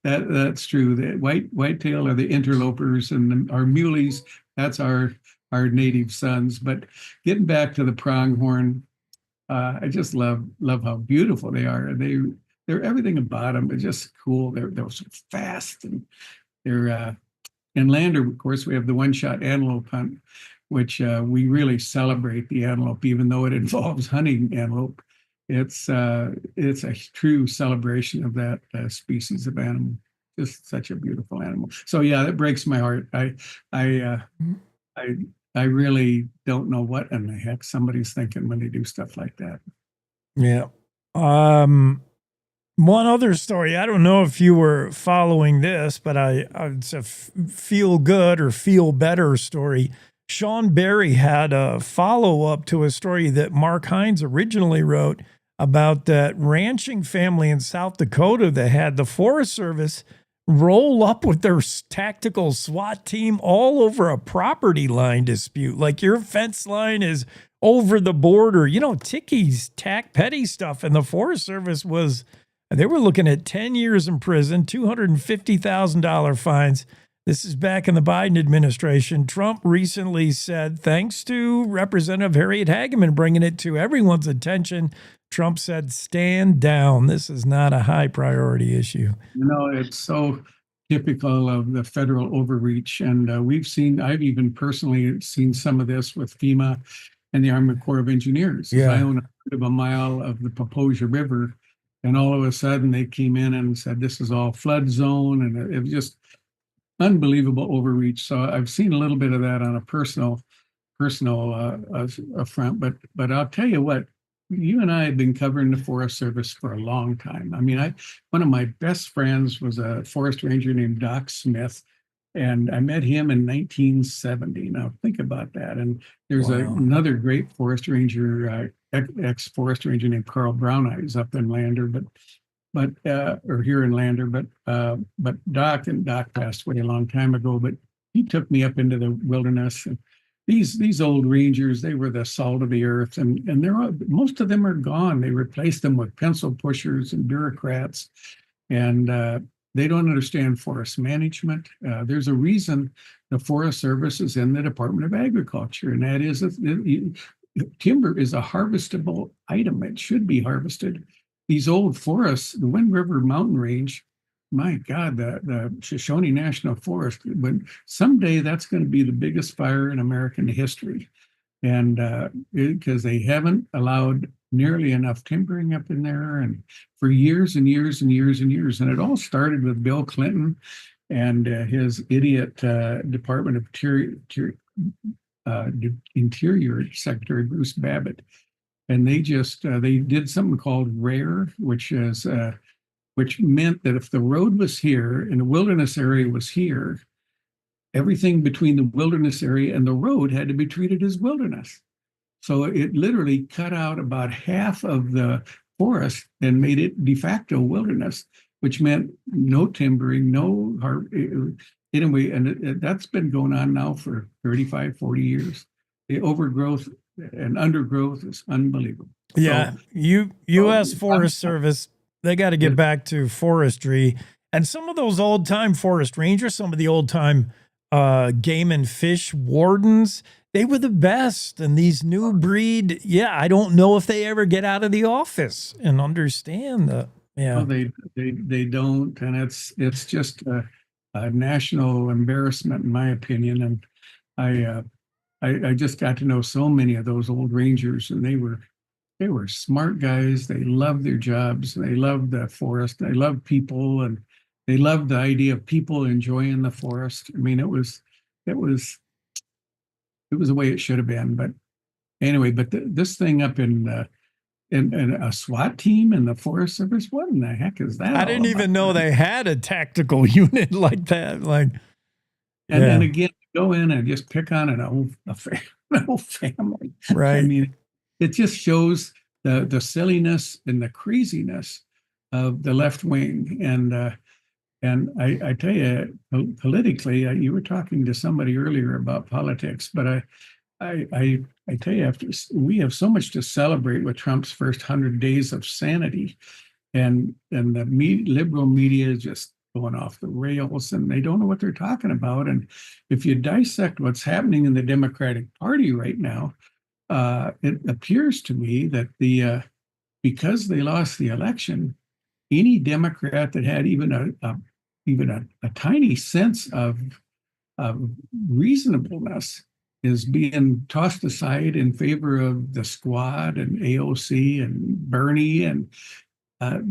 that's true. The whitetail are the interlopers, and our muleys. That's our native sons. But getting back to the pronghorn, I just love how beautiful they are. They're everything about them. They're just cool. They're so fast, and they're. In Lander, of course, we have the one-shot antelope hunt, which we really celebrate the antelope, even though it involves hunting antelope. It's a true celebration of that species of animal. Just such a beautiful animal. So yeah, that breaks my heart. I really don't know what in the heck somebody's thinking when they do stuff like that. Yeah. One other story. I don't know if you were following this, but it's a feel good or feel better story. Sean Berry had a follow up to a story that Mark Hines originally wrote about that ranching family in South Dakota that had the Forest Service roll up with their tactical SWAT team all over a property line dispute. Like your fence line is over the border, tickies, petty stuff. And the Forest Service they were looking at 10 years in prison, $250,000 fines. This is back in the Biden administration. Trump recently said, thanks to Representative Harriet Hageman bringing it to everyone's attention, Trump said, stand down. This is not a high priority issue. It's so typical of the federal overreach. And I've even personally seen some of this with FEMA and the Army Corps of Engineers. Yeah. I own a mile of the Paposia River. And all of a sudden they came in and said, this is all flood zone. And it was just unbelievable overreach. So I've seen a little bit of that on a personal front. But I'll tell you what, you and I have been covering the Forest Service for a long time. I mean, one of my best friends was a forest ranger named Doc Smith. And I met him in 1970. Now think about that. And there's another great forest ranger, ex-forest ranger named Carl Brown Eyes up in Lander, or here in Lander. But Doc passed away a long time ago. But he took me up into the wilderness. And these old rangers, they were the salt of the earth, and most of them are gone. They replaced them with pencil pushers and bureaucrats, and they don't understand forest management. There's a reason the Forest Service is in the Department of Agriculture, and that is timber is a harvestable item. It should be harvested. These old forests, the Wind River Mountain Range, my God, the Shoshone National Forest, but someday that's going to be the biggest fire in American history. And because they haven't allowed nearly enough timbering up in there, and for years and years and years and years. And it all started with Bill Clinton and his idiot Department of Interior Secretary Bruce Babbitt. And they did something called RARE, which meant that if the road was here and the wilderness area was here, everything between the wilderness area and the road had to be treated as wilderness. So it literally cut out about half of the forest and made it de facto wilderness, which meant no timbering, anyway, and that's been going on now for 35, 40 years. The overgrowth and undergrowth is unbelievable. Yeah, So, U.S. Forest Service, they got to get back to forestry. And some of those old-time forest rangers, some of the old-time game and fish wardens, they were the best. And these new breed, I don't know if they ever get out of the office and understand the. Yeah, well, they don't, and it's just a national embarrassment, in my opinion. And I just got to know so many of those old rangers, and they were smart guys. They loved their jobs. They loved the forest. They loved people, and they loved the idea of people enjoying the forest. I mean, it was the way it should have been. But anyway, this thing up in a SWAT team in the Forest Service, what in the heck is that? I didn't even know they had a tactical unit like that. And then again, go in and just pick on an old family. Right. I mean, it just shows the silliness and the craziness of the left wing. And I tell you, politically, you were talking to somebody earlier about politics, but I tell you, we have so much to celebrate with Trump's first 100 days of sanity, and the liberal media is just going off the rails, and they don't know what they're talking about. And if you dissect what's happening in the Democratic Party right now, it appears to me that because they lost the election, any Democrat that had even a tiny sense of reasonableness is being tossed aside in favor of the Squad and AOC and Bernie. And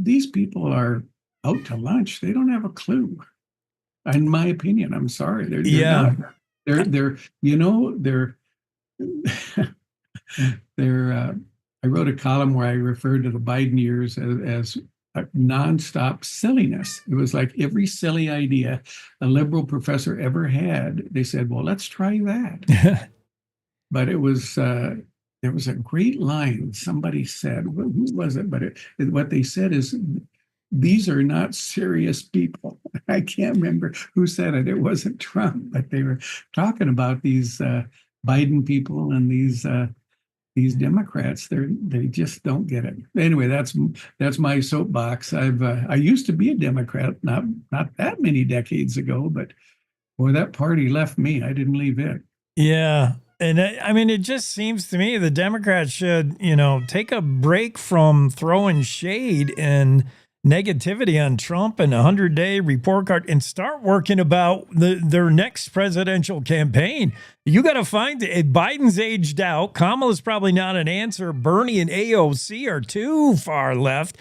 these people are out to lunch. They don't have a clue, in my opinion. I'm sorry. They're not. I wrote a column where I referred to the Biden years as nonstop silliness. It was like every silly idea a liberal professor ever had, they said, well, let's try that. But it was, there was a great line somebody said, who was it? But what they said is, these are not serious people. I can't remember who said it. It wasn't Trump, but they were talking about these Biden people and these Democrats. They just don't get it. Anyway, that's my soapbox. I used to be a Democrat, not that many decades ago, but boy, that party left me. I didn't leave it. Yeah. And I mean, it just seems to me the Democrats should, take a break from throwing shade and negativity on Trump and a 100-day report card and start working about their next presidential campaign. You got to find Biden's aged out. Kamala's probably not an answer. Bernie and AOC are too far left.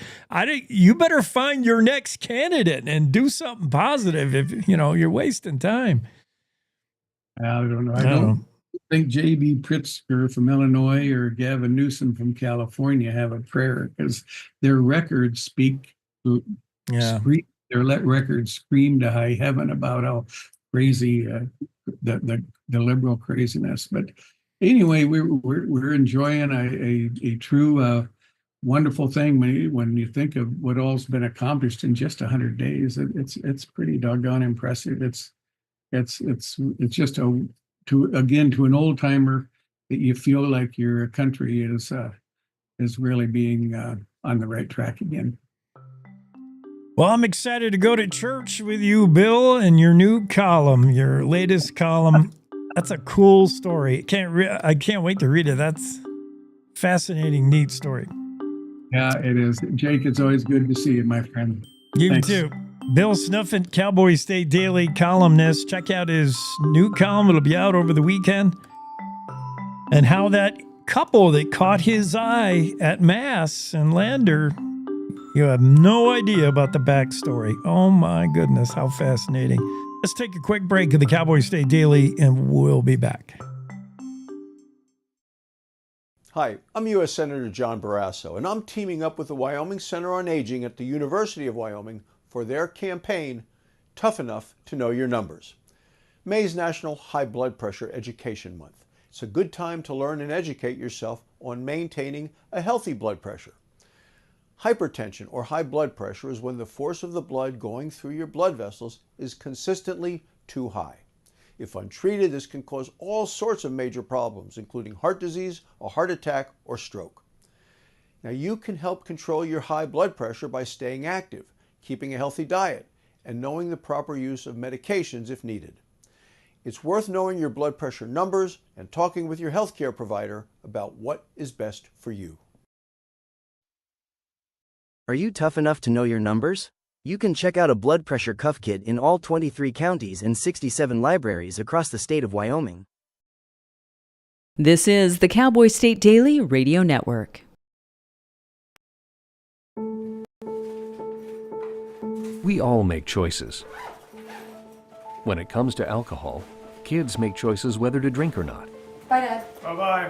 You better find your next candidate and do something positive if, you're wasting time. I don't know. I don't think J.B. Pritzker from Illinois or Gavin Newsom from California have a prayer, because their records speak. Their records scream to high heaven about how crazy the liberal craziness. But anyway, we're enjoying a true wonderful thing when you think of what all's been accomplished in just 100 days. It's pretty doggone impressive. It's just to an old timer that you feel like your country is really being on the right track again. Well, I'm excited to go to church with you, Bill, and your new column, your latest column. That's a cool story. I can't wait to read it. That's fascinating, neat story. Yeah, it is. Jake, it's always good to see you, my friend. You too. Bill Sniffen, Cowboy State Daily columnist. Check out his new column. It'll be out over the weekend. And how that couple that caught his eye at Mass and Lander, you have no idea about the backstory. Oh my goodness, how fascinating. Let's take a quick break of the Cowboy State Daily and we'll be back. Hi, I'm U.S. Senator John Barrasso, and I'm teaming up with the Wyoming Center on Aging at the University of Wyoming for their campaign, Tough Enough to Know Your Numbers. May is National High Blood Pressure Education Month. It's a good time to learn and educate yourself on maintaining a healthy blood pressure. Hypertension or high blood pressure is when the force of the blood going through your blood vessels is consistently too high. If untreated, this can cause all sorts of major problems, including heart disease, a heart attack, or stroke. Now, you can help control your high blood pressure by staying active, keeping a healthy diet, and knowing the proper use of medications if needed. It's worth knowing your blood pressure numbers and talking with your healthcare provider about what is best for you. Are you tough enough to know your numbers? You can check out a blood pressure cuff kit in all 23 counties and 67 libraries across the state of Wyoming. This is the Cowboy State Daily Radio Network. We all make choices. When it comes to alcohol, kids make choices whether to drink or not. Bye, Dad. Bye-bye.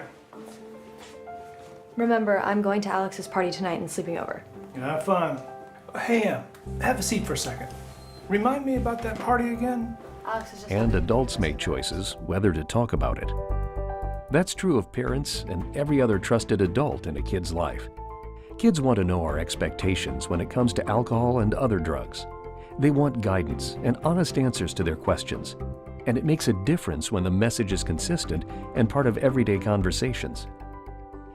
Remember, I'm going to Alex's party tonight and sleeping over. Have fun. Hey, have a seat for a second. Remind me about that party again? Alex is just And adults make choices whether to talk about it. That's true of parents and every other trusted adult in a kid's life. Kids want to know our expectations when it comes to alcohol and other drugs. They want guidance and honest answers to their questions. And it makes a difference when the message is consistent and part of everyday conversations.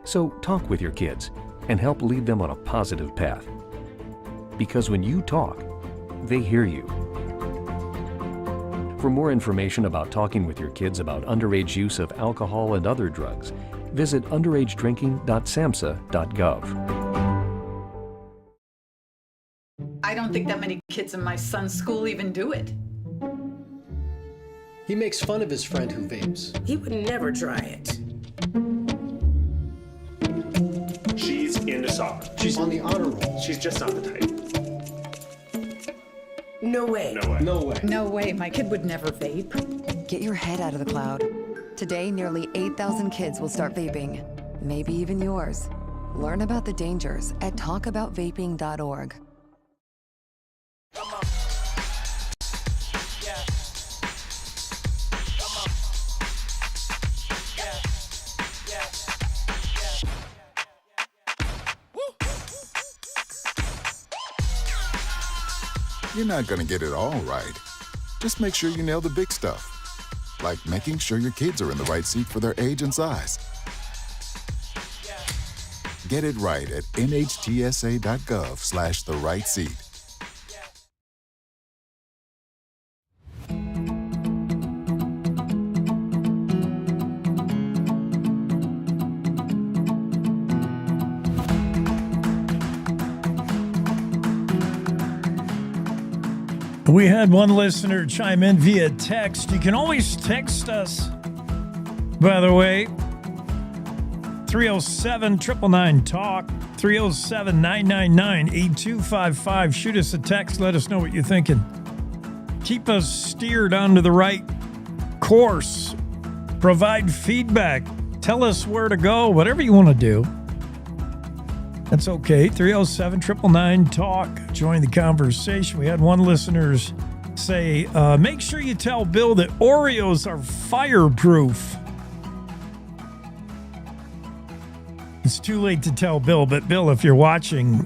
So talk with your kids and help lead them on a positive path. Because when you talk, they hear you. For more information about talking with your kids about underage use of alcohol and other drugs, visit underagedrinking.samhsa.gov. I don't think that many kids in my son's school even do it. He makes fun of his friend who vapes. He would never try it. She's into soccer. She's on the honor roll. She's just not the type. No way. No way. No way. No way, my kid would never vape. Get your head out of the cloud. Today, nearly 8,000 kids will start vaping. Maybe even yours. Learn about the dangers at talkaboutvaping.org. You're not going to get it all right. Just make sure you nail the big stuff, like making sure your kids are in the right seat for their age and size. Get it right at nhtsa.gov/the-right-seat. We had one listener chime in via text. You can always text us, by the way, 307-999-TALK, 307-999-8255. Shoot us a text. Let us know what you're thinking. Keep us steered onto the right course. Provide feedback. Tell us where to go, whatever you want to do. That's okay. 307-999-TALK. Join the conversation. We had one listener say, make sure you tell Bill that Oreos are fireproof. It's too late to tell Bill, but Bill, if you're watching,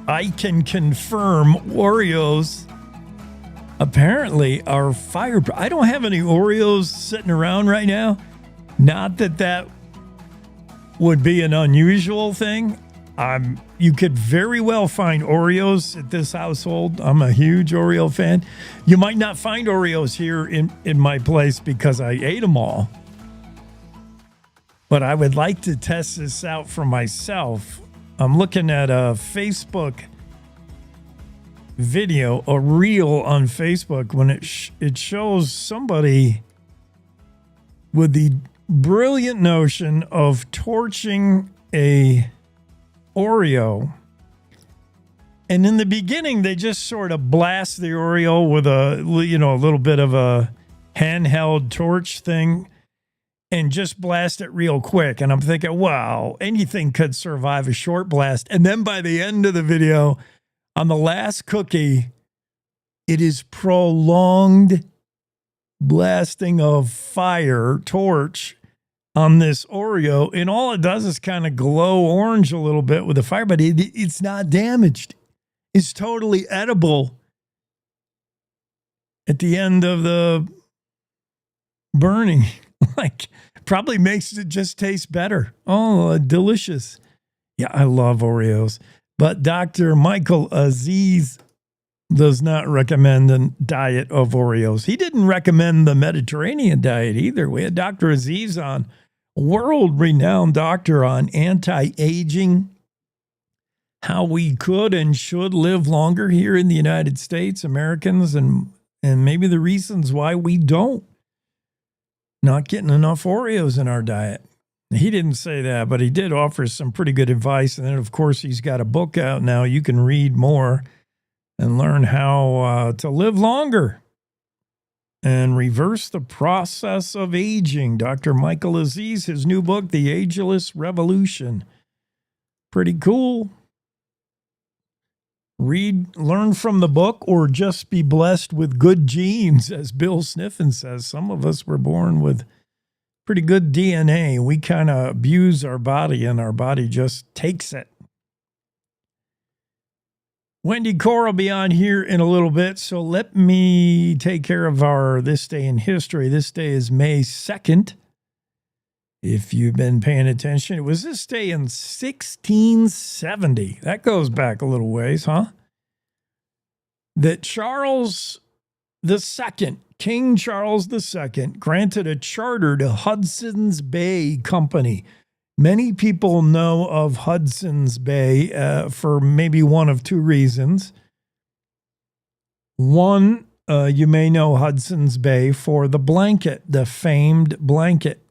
I can confirm Oreos apparently are fireproof. I don't have any Oreos sitting around right now. Not that that would be an unusual thing. You could very well find Oreos at this household. I'm a huge Oreo fan. You might not find Oreos here in my place because I ate them all. But I would like to test this out for myself. I'm looking at a Facebook video, a reel on Facebook, when it shows somebody with the brilliant notion of torching a Oreo. And in the beginning, they just sort of blast the Oreo with a little bit of a handheld torch thing and just blast it real quick. And I'm thinking, wow, anything could survive a short blast. And then by the end of the video, on the last cookie, it is prolonged blasting of fire, torch, on this Oreo. And all it does is kind of glow orange a little bit with the fire, but it's not damaged. It's totally edible at the end of the burning. Like, probably makes it just taste better. Oh, delicious. Yeah, I love Oreos. But Dr. Michael Aziz does not recommend a diet of Oreos. He didn't recommend the Mediterranean diet either. We had Dr. Aziz on, world-renowned doctor on anti-aging, how we could and should live longer here in the United States, Americans, and maybe the reasons why we don't. Not getting enough Oreos in our diet. He didn't say that, but he did offer some pretty good advice. And then, of course, he's got a book out now. You can read more and learn how to live longer and reverse the process of aging. Dr. Michael Aziz, his new book, The Ageless Revolution. Pretty cool. Read, learn from the book, or just be blessed with good genes, as Bill Sniffen says. Some of us were born with pretty good DNA. We kind of abuse our body, and our body just takes it. Wendy Core will be on here in a little bit, so let me take care of our This Day in History. This day is May 2nd. If you've been paying attention, it was this day in 1670. That goes back a little ways, huh? That Charles II, King Charles II, granted a charter to Hudson's Bay Company. Many people know of Hudson's Bay for maybe one of two reasons. One, you may know Hudson's Bay for the blanket, the famed blanket.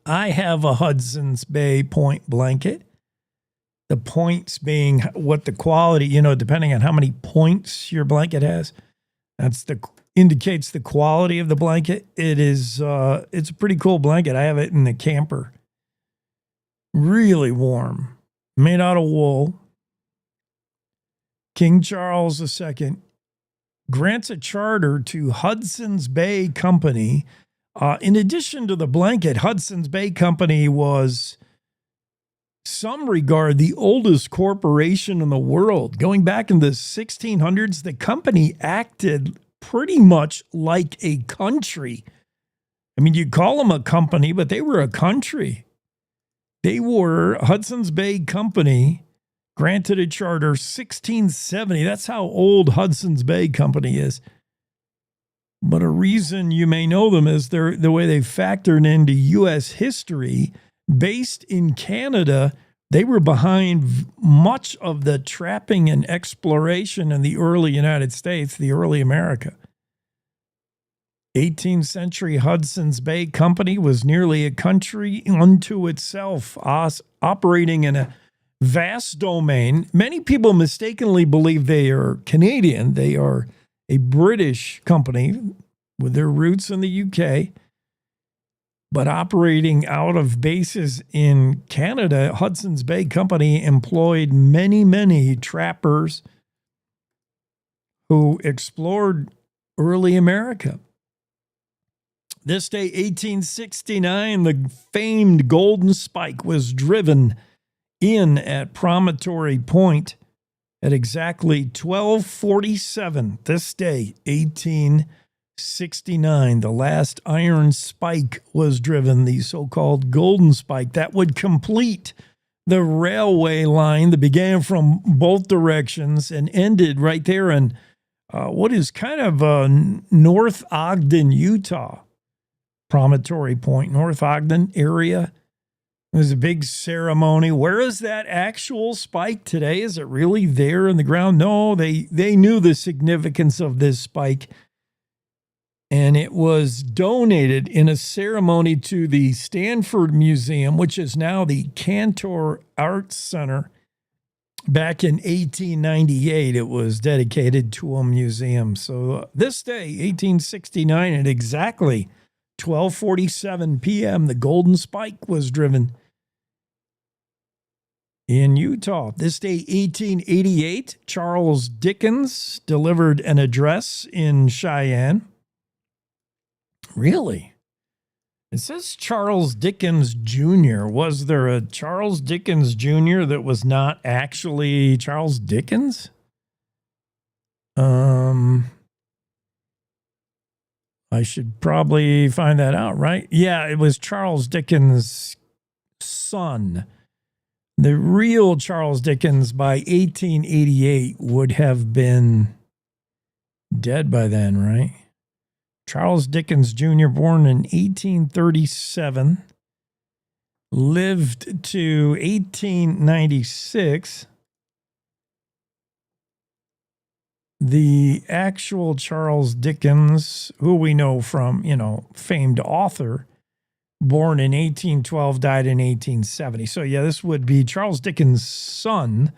I have a Hudson's Bay point blanket. The points being what the quality, depending on how many points your blanket has, indicates the quality of the blanket. It's a pretty cool blanket. I have it in the camper. Really warm, made out of wool. King Charles II grants a charter to Hudson's Bay Company. In addition to the blanket, Hudson's Bay Company was some regard, the oldest corporation in the world. Going back in the 1600s, the company acted pretty much like a country. I mean, you call them a company, but they were a country. They were Hudson's Bay Company, granted a charter 1670. That's how old Hudson's Bay Company is. But a reason you may know them is the way they factored into U.S. history. Based in Canada, they were behind much of the trapping and exploration in the early United States, the early America. 18th century Hudson's Bay Company was nearly a country unto itself, operating in a vast domain. Many people mistakenly believe they are Canadian. They are a British company with their roots in the UK, but operating out of bases in Canada. Hudson's Bay Company employed many, many trappers who explored early America. This day, 1869, the famed Golden Spike was driven in at Promontory Point at exactly 12:47. This day, 1869, the last iron spike was driven, the so-called Golden Spike, that would complete the railway line that began from both directions and ended right there in what is kind of North Ogden, Utah. Promontory Point, North Ogden area. It was a big ceremony. Where is that actual spike today? Is it really there in the ground? No, they knew the significance of this spike, and it was donated in a ceremony to the Stanford Museum, which is now the Cantor Arts Center. Back in 1898, it was dedicated to a museum. So this day, 1869, at exactly 12:47 p.m., the Golden Spike was driven in Utah. This day, 1888, Charles Dickens delivered an address in Cheyenne. Really? It says Charles Dickens Jr. Was there a Charles Dickens Jr. that was not actually Charles Dickens? I should probably find that out, right? Yeah, it was Charles Dickens' son. The real Charles Dickens by 1888 would have been dead by then, right? Charles Dickens Jr., born in 1837, lived to 1896. The actual Charles Dickens, who we know from, famed author, born in 1812, died in 1870. So, yeah, this would be Charles Dickens' son,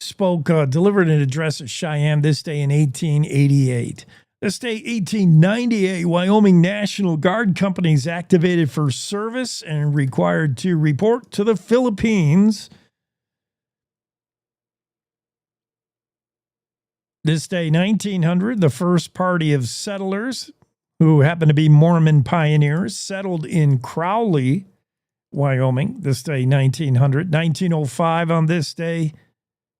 delivered an address at Cheyenne this day in 1888. This day, 1898, Wyoming National Guard companies activated for service and required to report to the Philippines. This day, 1900, the first party of settlers, who happened to be Mormon pioneers, settled in Crowley, Wyoming. This day, 1900. 1905, on this day,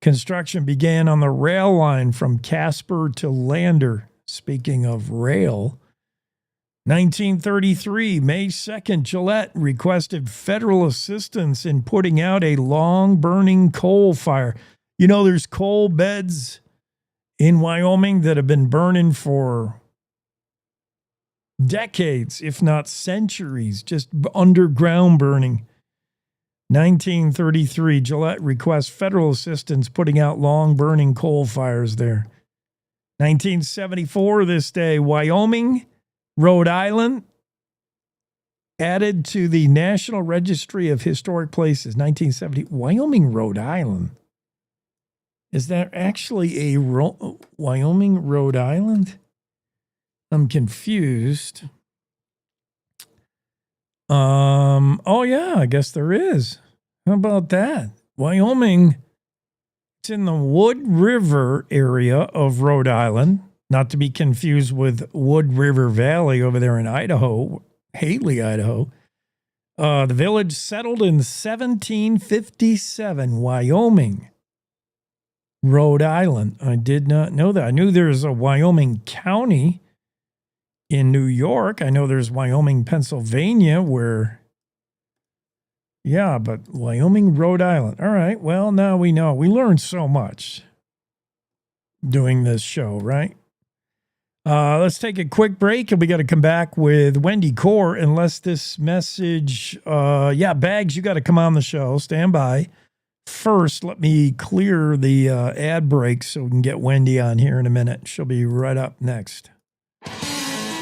construction began on the rail line from Casper to Lander. Speaking of rail, 1933, May 2nd, Gillette requested federal assistance in putting out a long-burning coal fire. There's coal beds in Wyoming that have been burning for decades, if not centuries, just underground burning. 1933, Gillette requests federal assistance putting out long-burning coal fires there. 1974, this day, Wyoming, Rhode Island, added to the National Registry of Historic Places. 1970, Wyoming, Rhode Island. Is that actually a Wyoming, Rhode Island? I'm confused. Oh yeah, I guess there is. How about that? Wyoming, it's in the Wood River area of Rhode Island, not to be confused with Wood River Valley over there in Idaho, Haley, Idaho. The village settled in 1757, Wyoming, Rhode Island. I did not know that. I knew there's a Wyoming County in New York. I know there's Wyoming, Pennsylvania, but Wyoming, Rhode Island. All right, well, now we know. We learned so much doing this show, right? Let's take a quick break, and we got to come back with Wendy Core, unless this message, Bags, you got to come on the show. Stand by. First, let me clear the ad break so we can get Wendy on here in a minute. She'll be right up next.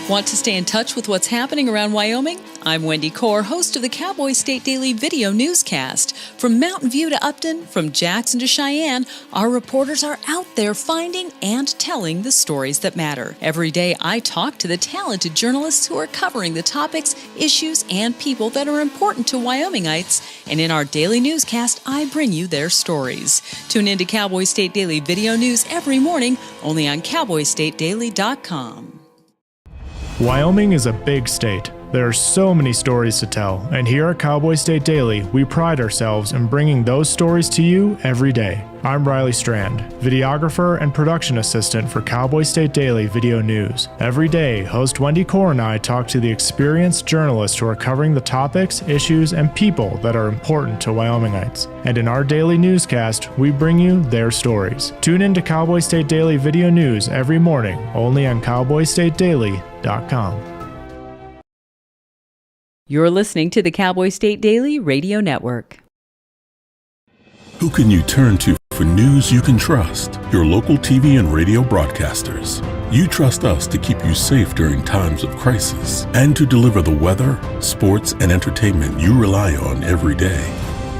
Want to stay in touch with what's happening around Wyoming? I'm Wendy Core, host of the Cowboy State Daily video newscast. From Mountain View to Upton, from Jackson to Cheyenne, our reporters are out there finding and telling the stories that matter. Every day, I talk to the talented journalists who are covering the topics, issues, and people that are important to Wyomingites. And in our daily newscast, I bring you their stories. Tune in to Cowboy State Daily video news every morning, only on CowboyStateDaily.com. Wyoming is a big state. There are so many stories to tell, and here at Cowboy State Daily, we pride ourselves in bringing those stories to you every day. I'm Riley Strand, videographer and production assistant for Cowboy State Daily Video News. Every day, host Wendy Core and I talk to the experienced journalists who are covering the topics, issues, and people that are important to Wyomingites. And in our daily newscast, we bring you their stories. Tune in to Cowboy State Daily Video News every morning, only on CowboyStateDaily.com. You're listening to the Cowboy State Daily Radio Network. Who can you turn to for news you can trust? Your local TV and radio broadcasters. You trust us to keep you safe during times of crisis and to deliver the weather, sports, and entertainment you rely on every day.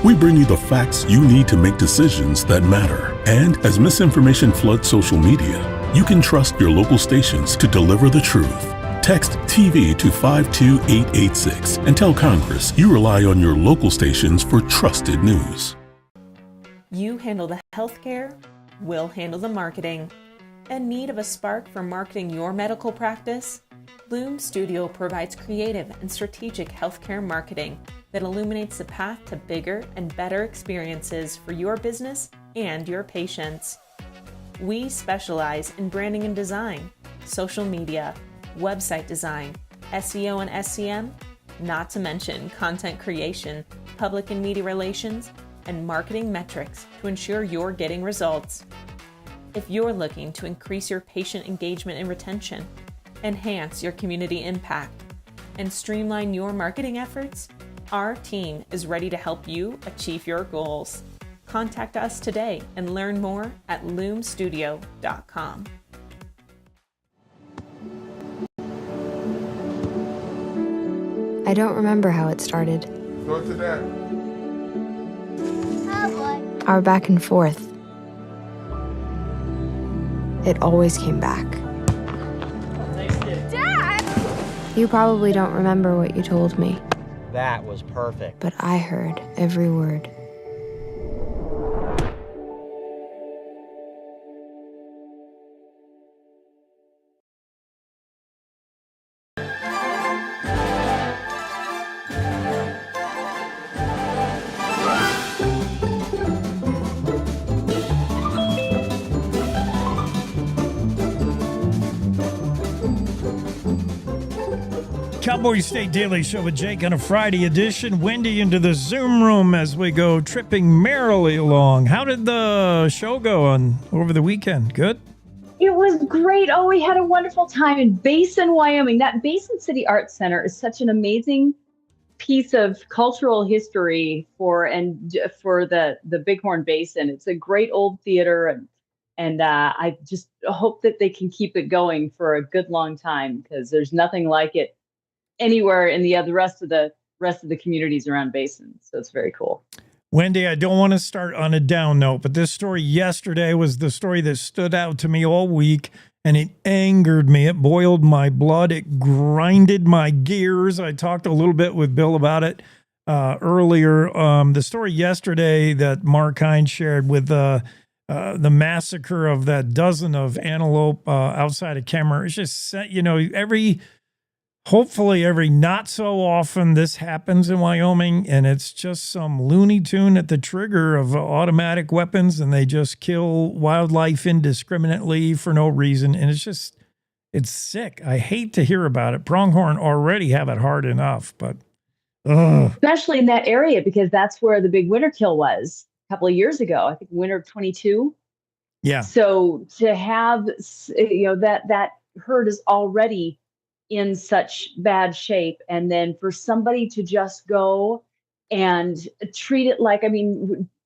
We bring you the facts you need to make decisions that matter. And as misinformation floods social media, you can trust your local stations to deliver the truth. Text TV to 52886 and tell Congress you rely on your local stations for trusted news. You handle the healthcare, we'll handle the marketing. In need of a spark for marketing your medical practice? Loom Studio provides creative and strategic healthcare marketing that illuminates the path to bigger and better experiences for your business and your patients. We specialize in branding and design, social media, website design, SEO and SEM, not to mention content creation, public and media relations, and marketing metrics to ensure you're getting results. If you're looking to increase your patient engagement and retention, enhance your community impact, and streamline your marketing efforts, our team is ready to help you achieve your goals. Contact us today and learn more at loomstudio.com. I don't remember how it started. Go to that. Our back and forth. It always came back. Dad! You probably don't remember what you told me, That was perfect. but I heard every word. Cowboy State Daily Show with Jake on a Friday edition. Wendy into the Zoom room as we go tripping merrily along. How did the show go over the weekend? Good? It was great. Oh, we had a wonderful time in Basin, Wyoming. That Basin City Arts Center is such an amazing piece of cultural history for the Bighorn Basin. It's a great old theater, and I just hope that they can keep it going for a good long time, because there's nothing like it anywhere in the rest of the communities around Basin. So it's very cool. Wendy, I don't want to start on a down note, but this story yesterday was the story that stood out to me all week, and it angered me. It boiled my blood. It grinded my gears. I talked a little bit with Bill about it earlier. The story yesterday that Mark Hines shared with the massacre of that dozen of antelope outside of Cameron. It's just, every hopefully every not so often this happens in Wyoming, and it's just some Looney Tune at the trigger of automatic weapons, and they just kill wildlife indiscriminately for no reason. And it's sick. I hate to hear about it. Pronghorn already have it hard enough, but especially in that area, because that's where the big winter kill was a couple of years ago. I think winter of 22. Yeah. So to have, that herd is already in such bad shape, and then for somebody to just go and treat it like,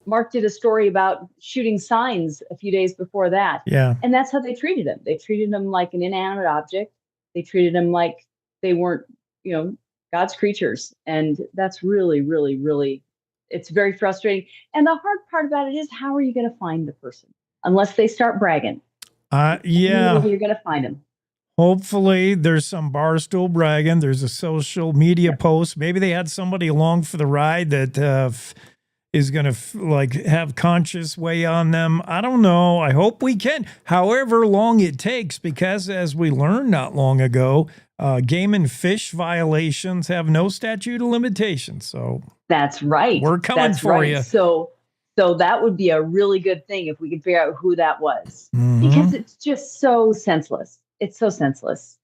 Mark did a story about shooting signs a few days before that. Yeah. And that's how they treated him. They treated him like an inanimate object. They treated him like they weren't, God's creatures. And that's really, really, really, it's very frustrating. And the hard part about it is, how are you going to find the person? Unless they start bragging. Yeah. You're going to find them. Hopefully there's some barstool bragging. There's a social media post. Maybe they had somebody along for the ride that is going to have conscious weigh on them. I don't know. I hope we can. However long it takes, because as we learned not long ago, game and fish violations have no statute of limitations. So that's right. We're coming for you. So that would be a really good thing if we could figure out who that was, because it's just so senseless. It's so senseless.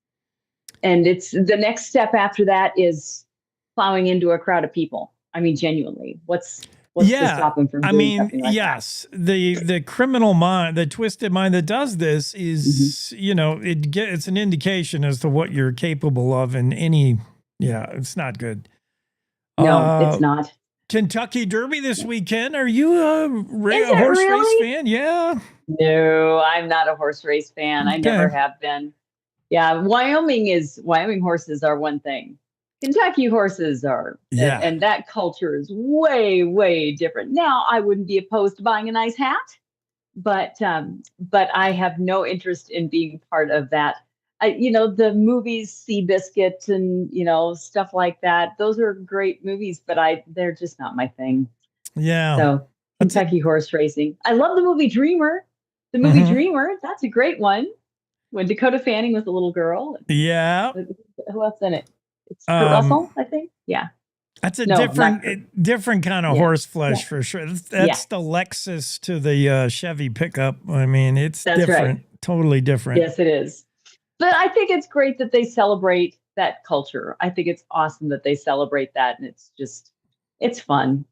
And it's the next step after that is plowing into a crowd of people. Genuinely, what's to stop them from doing something like yes, the criminal mind, the twisted mind that does this is, it's an indication as to what you're capable of in any, it's not good. No, it's not. Kentucky Derby this weekend. Are you a horse race fan? Yeah. No, I'm not a horse race fan. I never have been. Yeah, Wyoming horses are one thing. Kentucky horses are, and that culture is way, way different. Now, I wouldn't be opposed to buying a nice hat, but I have no interest in being part of that. The movies, Seabiscuit and, stuff like that. Those are great movies, but they're just not my thing. Yeah. So Kentucky horse racing. I love the movie Dreamer. The movie Dreamer, that's a great one. When Dakota Fanning was a little girl. Yeah. Who else in it? It's Kurt Russell, I think. Yeah. That's a different kind of horse flesh for sure. That's the Lexus to the Chevy pickup. It's different. Right. Totally different. Yes, it is. But I think it's great that they celebrate that culture. I think it's awesome that they celebrate that. And it's fun.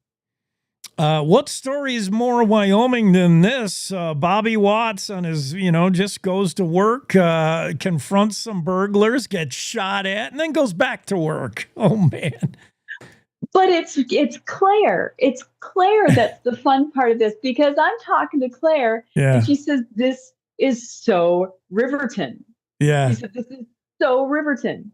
What story is more Wyoming than this? Bobby Watts on his, just goes to work, confronts some burglars, gets shot at, and then goes back to work. Oh, man. But it's Claire. It's Claire that's the fun part of this, because I'm talking to Claire, and she says, this is so Riverton. Yeah. She said, this is so Riverton.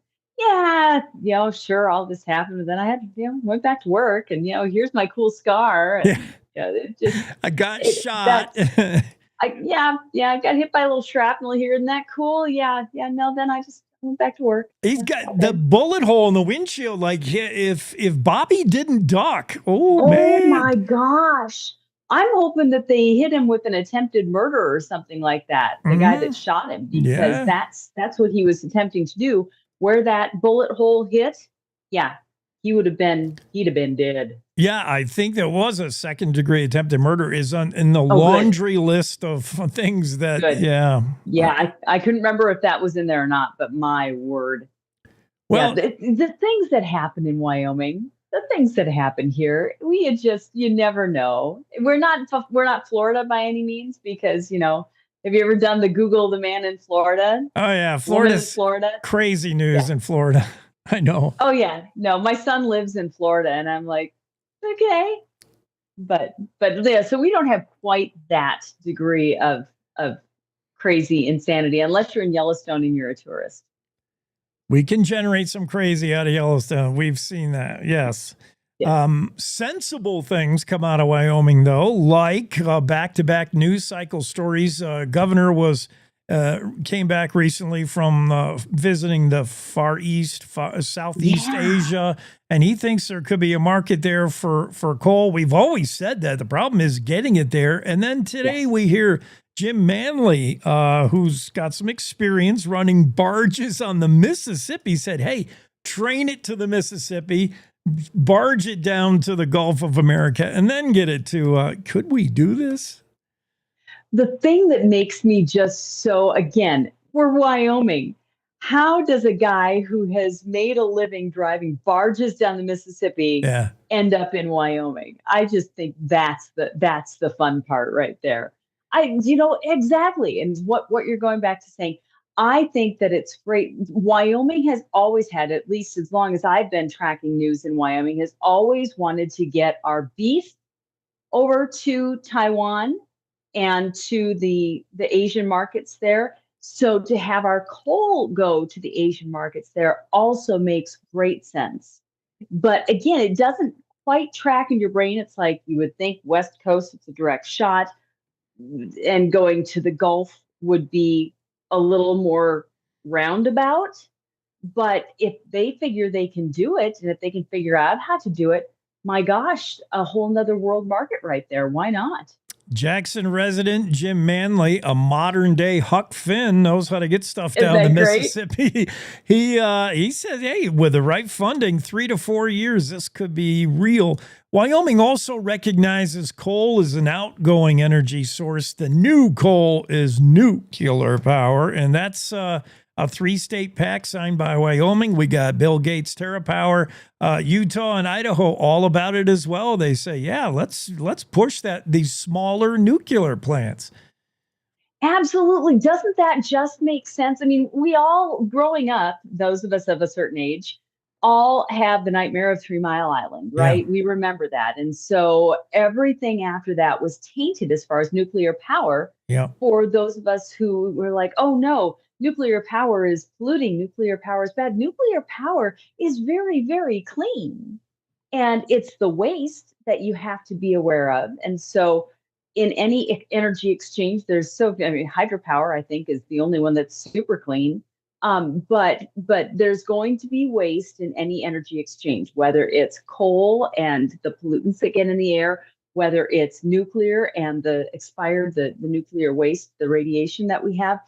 Yeah, sure, all this happened, and then I had to, went back to work, and here's my cool scar. And, I got shot. I got hit by a little shrapnel here. Isn't that cool? Yeah. No, then I just went back to work. He's got the bullet hole in the windshield. Like if Bobby didn't duck, oh my gosh. I'm hoping that they hit him with an attempted murder or something like that. The guy that shot him, because that's what he was attempting to do. Where that bullet hole hit, he'd have been dead. Yeah, I think there was a second-degree attempted murder in the laundry list of things that, I couldn't remember if that was in there or not, but my word. Well, the things that happen in Wyoming, the things that happen here, you never know. We're not Florida by any means, because, have you ever done the Google the man in Florida? Oh, yeah. Florida. Crazy news in Florida. I know. Oh, yeah. No, my son lives in Florida, and I'm like, okay. But so we don't have quite that degree of crazy insanity, unless you're in Yellowstone and you're a tourist. We can generate some crazy out of Yellowstone. We've seen that. Yes. Sensible things come out of Wyoming, though, like back-to-back news cycle stories. Governor came back recently from visiting the Far East, Southeast Asia, and he thinks there could be a market there for coal. We've always said that. The problem is getting it there. And then today we hear Jim Manley, who's got some experience running barges on the Mississippi, said, hey, train it to the Mississippi, barge it down to the Gulf of America, and then get it to, could we do this? The thing that makes me just so, again, we're Wyoming. How does a guy who has made a living driving barges down the Mississippi end up in Wyoming? I just think that's the fun part right there. Exactly. And what you're going back to saying, I think that it's great. Wyoming has always had, at least as long as I've been tracking news in Wyoming, has always wanted to get our beef over to Taiwan and to the Asian markets there. So to have our coal go to the Asian markets there also makes great sense. But again, it doesn't quite track in your brain. It's like you would think West Coast, it's a direct shot, and going to the Gulf would be a little more roundabout. But if they figure they can do it, and if they can figure out how to do it, my gosh, a whole nother world market right there. Why not? Jackson resident Jim Manley, a modern-day Huck Finn, knows how to get stuff down the Mississippi. He says, hey, with the right funding, 3 to 4 years, this could be real. Wyoming also recognizes coal as an outgoing energy source. The new coal is nuclear power, and that's a 3-state pact signed by Wyoming. We got Bill Gates TerraPower, Utah and Idaho all about it as well. They say, yeah, let's push these smaller nuclear plants. Absolutely. Doesn't that just make sense? I mean, we all, growing up, those of us of a certain age, all have the nightmare of 3 Mile Island, right? Yeah. We remember that. And so everything after that was tainted as far as nuclear power for those of us who were like, oh no, nuclear power is polluting. Nuclear power is bad. Nuclear power is very, very clean. And it's the waste that you have to be aware of. And so in any energy exchange, hydropower, I think, is the only one that's super clean. But there's going to be waste in any energy exchange, whether it's coal and the pollutants that get in the air, whether it's nuclear and the nuclear waste, the radiation that we have.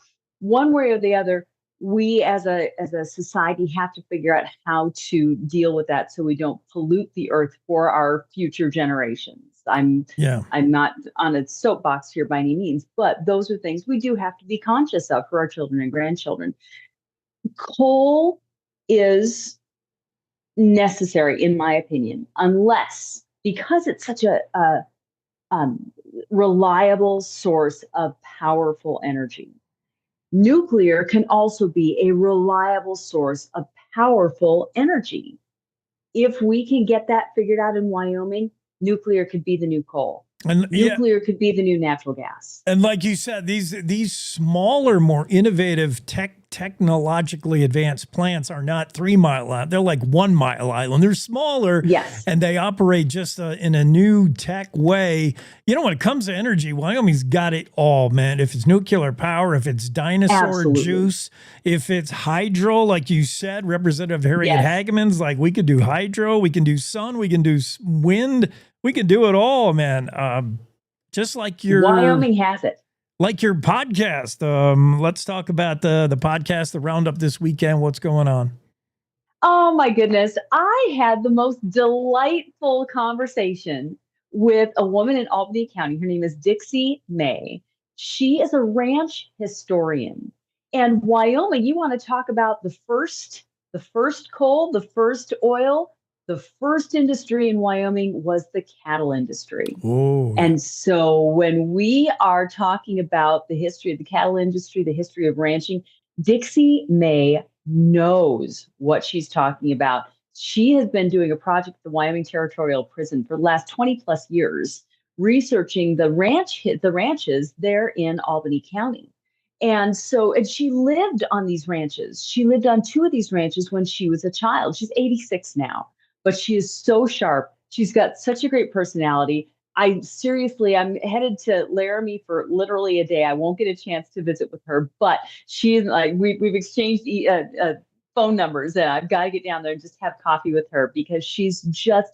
One way or the other, we as a society have to figure out how to deal with that so we don't pollute the earth for our future generations. I'm not on a soapbox here by any means, but those are things we do have to be conscious of for our children and grandchildren. Coal is necessary, in my opinion, unless, because it's such a reliable source of powerful energy. Nuclear can also be a reliable source of powerful energy. If we can get that figured out in Wyoming, nuclear could be the new coal. And nuclear could be the new natural gas. And like you said, these smaller, more innovative, technologically advanced plants are not 3 Mile Island. They're like 1 Mile Island. They're smaller. Yes. And they operate just in a new tech way. You know, when it comes to energy, Wyoming's got it all, man. If it's nuclear power, if it's dinosaur juice, if it's hydro, like you said, Representative Harriet Hageman's like, we could do hydro, we can do sun, we can do wind. We can do it all, man. Just like your Wyoming has it. Like your podcast. Let's talk about the podcast, the roundup this weekend. What's going on? Oh my goodness. I had the most delightful conversation with a woman in Albany County. Her name is Dixie May. She is a ranch historian. And Wyoming, you want to talk about the first coal, the first oil. The first industry in Wyoming was the cattle industry. Ooh. And so when we are talking about the history of the cattle industry, the history of ranching, Dixie May knows what she's talking about. She has been doing a project at the Wyoming Territorial Prison for the last 20 plus years, researching the ranches there in Albany County. And she lived on these ranches. She lived on 2 of these ranches when she was a child. She's 86 now. But she is so sharp. She's got such a great personality. I'm headed to Laramie for literally a day. I won't get a chance to visit with her, but she's like, we've exchanged phone numbers, and I've got to get down there and just have coffee with her because she's just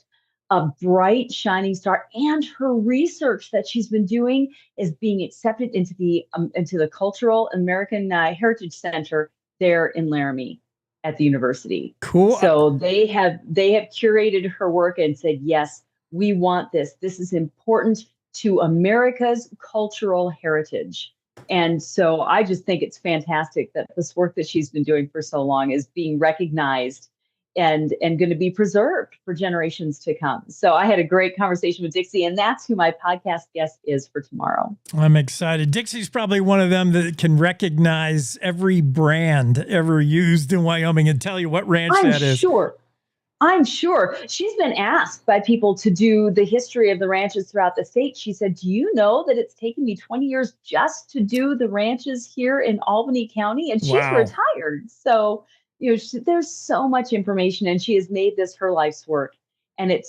a bright, shining star, and her research that she's been doing is being accepted into the Cultural American Heritage Center there in Laramie at the university. Cool. So they have curated her work and said, yes, we want this. This is important to America's cultural heritage. And so I just think it's fantastic that this work that she's been doing for so long is being recognized and going to be preserved for generations to come. So I had a great conversation with Dixie, and that's who my podcast guest is for tomorrow. I'm excited. Dixie's probably one of them that can recognize every brand ever used in Wyoming and tell you what ranch that is. I'm sure. She's been asked by people to do the history of the ranches throughout the state. She said, do you know that it's taken me 20 years just to do the ranches here in Albany County? And she's retired. So, there's so much information, and she has made this her life's work. And it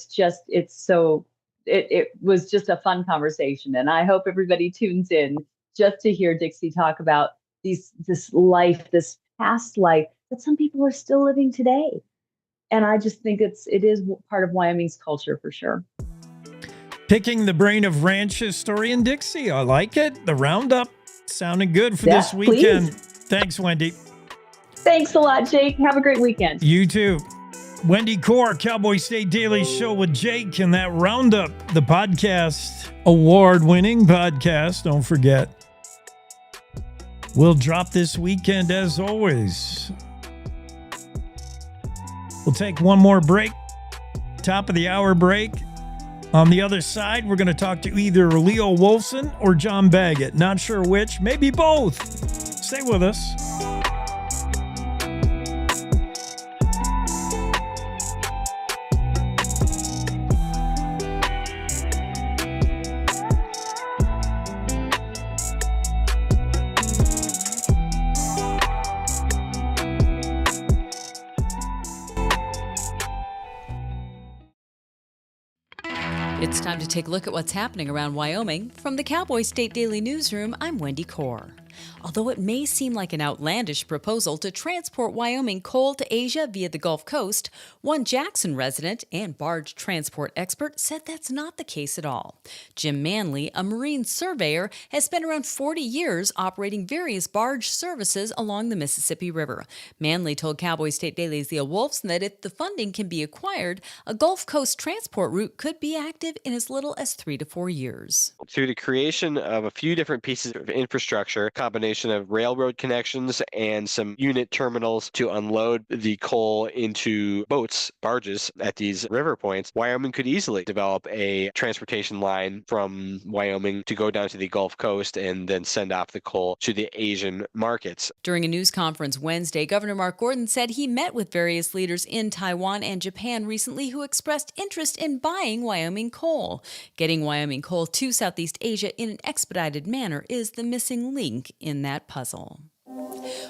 was just a fun conversation. And I hope everybody tunes in just to hear Dixie talk about this past life that some people are still living today. And I just think it is part of Wyoming's culture for sure. Picking the brain of ranch historian Dixie. I like it. The roundup sounded good for this weekend. Please. Thanks, Wendy. Thanks a lot, Jake. Have a great weekend. You too. Wendy Core, Cowboy State Daily Show with Jake, and that roundup, the podcast, award-winning podcast, don't forget, will drop this weekend as always. We'll take one more break, top of the hour break. On the other side, we're going to talk to either Leo Wolfson or John Baggett. Not sure which, maybe both. Stay with us. It's time to take a look at what's happening around Wyoming. From the Cowboy State Daily Newsroom, I'm Wendy Core. Although it may seem like an outlandish proposal to transport Wyoming coal to Asia via the Gulf Coast, one Jackson resident and barge transport expert said that's not the case at all. Jim Manley, a marine surveyor, has spent around 40 years operating various barge services along the Mississippi River. Manley told Cowboy State Daily's Leo Wolfson that if the funding can be acquired, a Gulf Coast transport route could be active in as little as 3 to 4 years. Through the creation of a few different pieces of infrastructure, combination of railroad connections and some unit terminals to unload the coal into boats, barges at these river points, Wyoming could easily develop a transportation line from Wyoming to go down to the Gulf Coast and then send off the coal to the Asian markets. During a news conference Wednesday, Governor Mark Gordon said he met with various leaders in Taiwan and Japan recently who expressed interest in buying Wyoming coal. Getting Wyoming coal to Southeast Asia in an expedited manner is the missing link in that puzzle.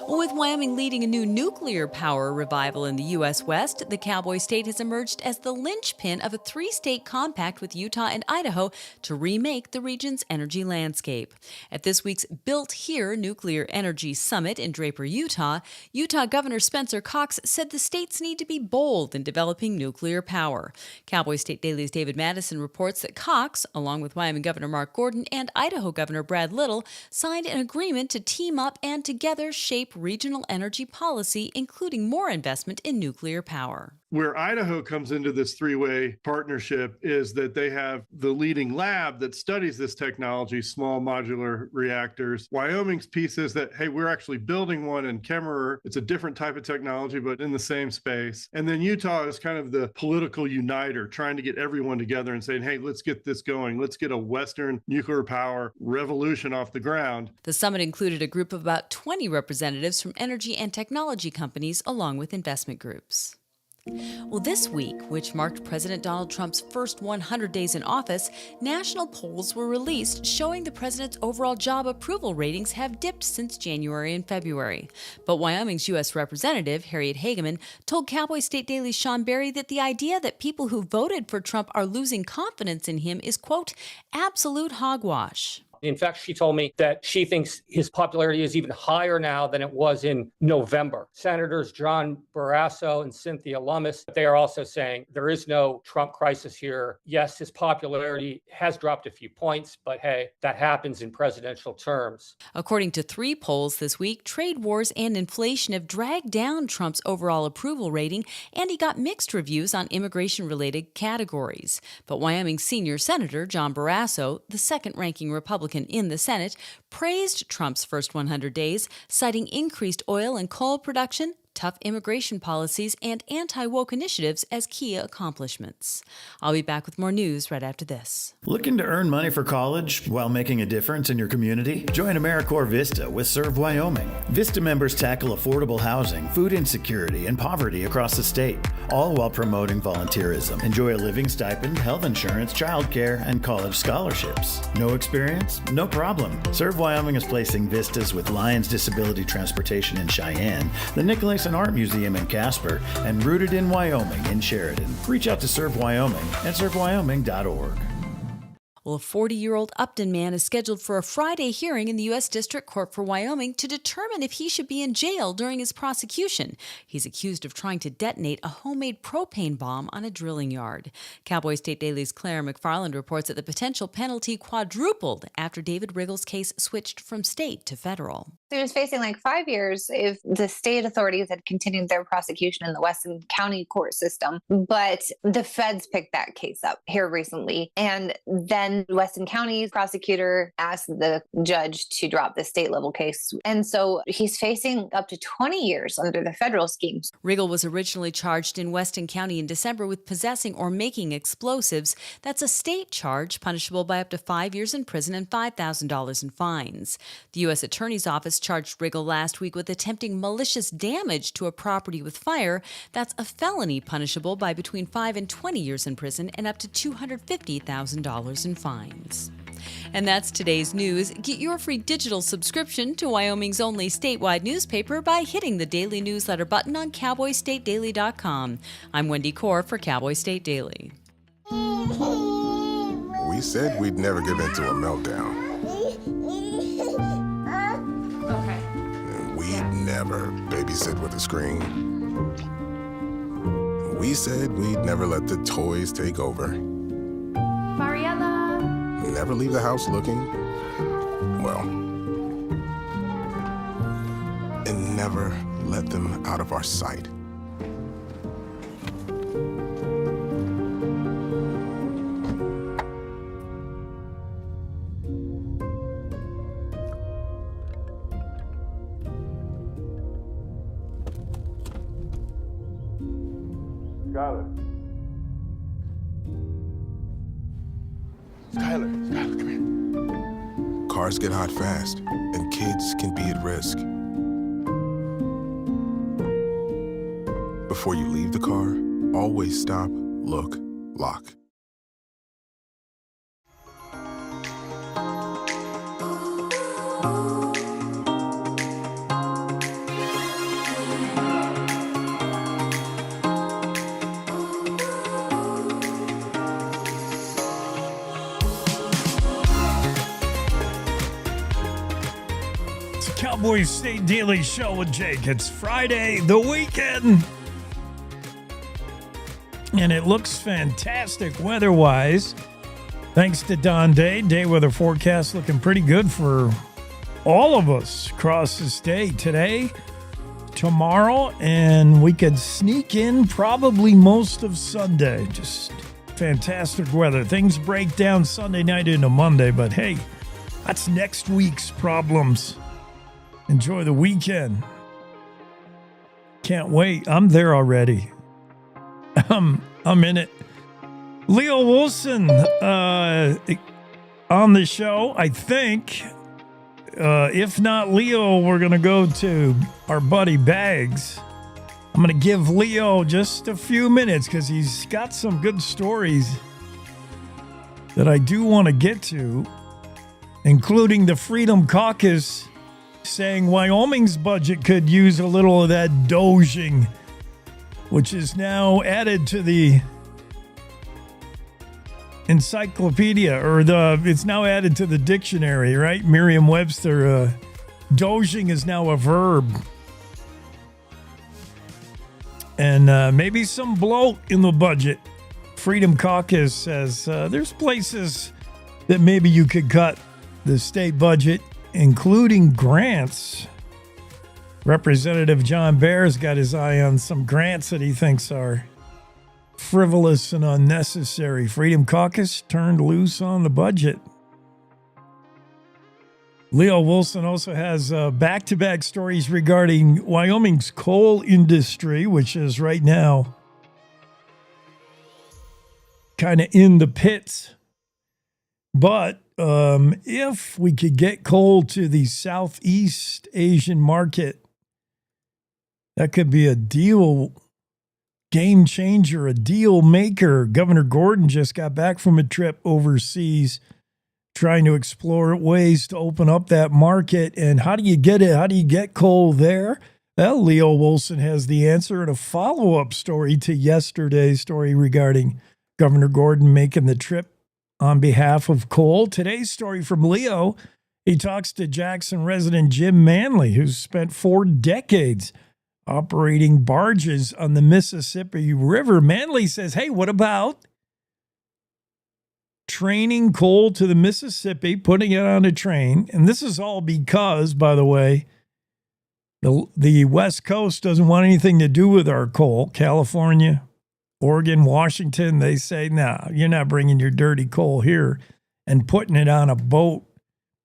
With Wyoming leading a new nuclear power revival in the U.S. West, the Cowboy State has emerged as the linchpin of a 3-state compact with Utah and Idaho to remake the region's energy landscape. At this week's Built Here Nuclear Energy Summit in Draper, Utah, Utah Governor Spencer Cox said the states need to be bold in developing nuclear power. Cowboy State Daily's David Madison reports that Cox, along with Wyoming Governor Mark Gordon and Idaho Governor Brad Little, signed an agreement to team up and together shape regional energy policy, including more investment in nuclear power. Where Idaho comes into this three-way partnership is that they have the leading lab that studies this technology, small modular reactors. Wyoming's piece is that, hey, we're actually building one in Kemmerer. It's a different type of technology, but in the same space. And then Utah is kind of the political uniter, trying to get everyone together and saying, hey, let's get this going. Let's get a Western nuclear power revolution off the ground. The summit included a group of about 20 representatives from energy and technology companies, along with investment groups. Well, this week, which marked President Donald Trump's first 100 days in office, national polls were released showing the president's overall job approval ratings have dipped since January and February. But Wyoming's U.S. Representative, Harriet Hageman, told Cowboy State Daily's Sean Berry that the idea that people who voted for Trump are losing confidence in him is, quote, absolute hogwash. In fact, she told me that she thinks his popularity is even higher now than it was in November. Senators John Barrasso and Cynthia Lummis, they are also saying there is no Trump crisis here. Yes, his popularity has dropped a few points, but hey, that happens in presidential terms. According to 3 polls this week, trade wars and inflation have dragged down Trump's overall approval rating, and he got mixed reviews on immigration-related categories. But Wyoming senior Senator John Barrasso, the second-ranking Republican in the Senate, praised Trump's first 100 days, citing increased oil and coal production, tough immigration policies, and anti-woke initiatives as key accomplishments. I'll be back with more news right after this. Looking to earn money for college while making a difference in your community? Join AmeriCorps Vista with Serve Wyoming. Vista members tackle affordable housing, food insecurity, and poverty across the state, all while promoting volunteerism. Enjoy a living stipend, health insurance, childcare, and college scholarships. No experience? No problem. Serve Wyoming is placing Vistas with Lions Disability Transportation in Cheyenne, the Nicholas and Art Museum in Casper, and Rooted in Wyoming in Sheridan. Reach out to Serve Wyoming at servewyoming.org. Well, a 40-year-old Upton man is scheduled for a Friday hearing in the U.S. District Court for Wyoming to determine if he should be in jail during his prosecution. He's accused of trying to detonate a homemade propane bomb on a drilling yard. Cowboy State Daily's Claire McFarland reports that the potential penalty quadrupled after David Riggle's case switched from state to federal. So he was facing like 5 years if the state authorities had continued their prosecution in the Weston County court system. But the feds picked that case up here recently. And then Weston County's prosecutor asked the judge to drop the state level case. And so he's facing up to 20 years under the federal schemes. Riggle was originally charged in Weston County in December with possessing or making explosives. That's a state charge punishable by up to 5 years in prison and $5,000 in fines. The U.S. Attorney's Office charged Riggle last week with attempting malicious damage to a property with fire. That's a felony punishable by between 5 and 20 years in prison and up to $250,000 in fines. And that's today's news. Get your free digital subscription to Wyoming's only statewide newspaper by hitting the daily newsletter button on cowboystatedaily.com. I'm Wendy Corr for Cowboy State Daily. We said we'd never give in to a meltdown. Okay. And we'd never babysit with a screen. We said we'd never let the toys take over. Mariella! Never leave the house looking, well, and never let them out of our sight. Skylar, come here. Cars get hot fast, and kids can be at risk. Before you leave the car, always stop, look, lock. Cowboy State Daily Show with Jake. It's Friday, the weekend. And it looks fantastic weather-wise. Thanks to Don Day. Day weather forecast looking pretty good for all of us across the state today, tomorrow, and we could sneak in probably most of Sunday. Just fantastic weather. Things break down Sunday night into Monday, but hey, that's next week's problems. Enjoy the weekend. Can't wait. I'm there already. I'm in it. Leo Wilson on the show, I think. If not Leo, we're going to go to our buddy Bags. I'm going to give Leo just a few minutes because he's got some good stories that I do want to get to, including the Freedom Caucus saying Wyoming's budget could use a little of that doging, which is now added to the encyclopedia, or it's now added to the dictionary, right? Merriam-Webster, doging is now a verb. And maybe some bloat in the budget. Freedom Caucus says there's places that maybe you could cut the state budget, including grants. Representative John Baer's got his eye on some grants that he thinks are frivolous and unnecessary. Freedom Caucus turned loose on the budget. Leo Wilson also has back-to-back stories regarding Wyoming's coal industry, which is right now kind of in the pits. But if we could get coal to the Southeast Asian market, that could be a deal game changer, a deal maker. Governor Gordon just got back from a trip overseas trying to explore ways to open up that market. And how do you get it? How do you get coal there? Well, Leo Wilson has the answer in a follow-up story to yesterday's story regarding Governor Gordon making the trip on behalf of coal. Today's story from Leo, he talks to Jackson resident Jim Manley, who's spent 4 decades operating barges on the Mississippi River. Manley says, hey, what about training coal to the Mississippi, putting it on a train? And this is all because, by the way, the West Coast doesn't want anything to do with our coal. California, Oregon, Washington, they say, no, you're not bringing your dirty coal here and putting it on a boat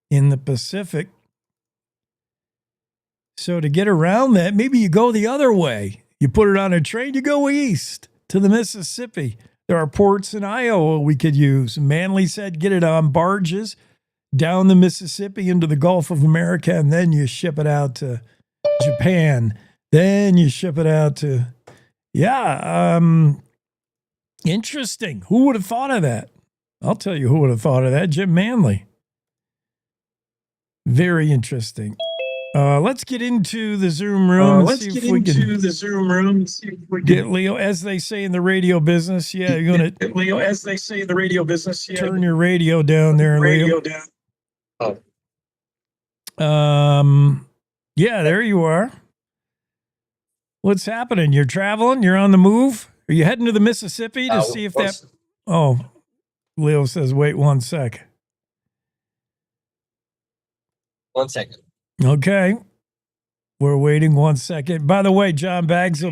in the Pacific. So to get around that, maybe you go the other way. You put it on a train, you go east to the Mississippi. There are ports in Iowa we could use. Manley said get it on barges down the Mississippi into the Gulf of America, and then you ship it out to Japan. Then you ship it out to, interesting. Who would have thought of that? I'll tell you who would have thought of that. Jim Manley. Very interesting. Let's get into the Zoom room. Let's get into the Zoom room and see if we can get Leo, as they say in the radio business. Yeah, you're gonna Leo, as they say in the radio business. Yeah, turn your radio down there, radio Leo. down. Oh. Yeah, there you are. What's happening? You're traveling? You're on the move? Are you heading to the Mississippi to see if that? Oh, Leo says, wait 1 sec. 1 second. Okay. We're waiting 1 second. By the way, John Baggett will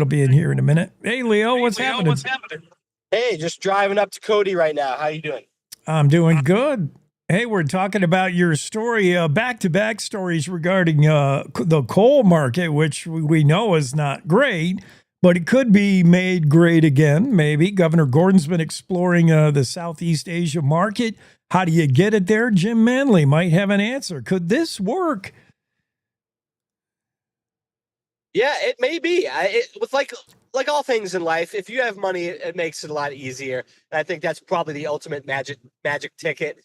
be in here in a minute. Hey, Leo, what's happening? Hey, just driving up to Cody right now. How you doing? I'm doing good. Hey, we're talking about your story, back-to-back stories regarding the coal market, which we know is not great, but it could be made great again, maybe. Governor Gordon's been exploring the Southeast Asia market. How do you get it there? Jim Manley might have an answer. Could this work? Yeah, it may be. With like all things in life, if you have money, it makes it a lot easier. And I think that's probably the ultimate magic ticket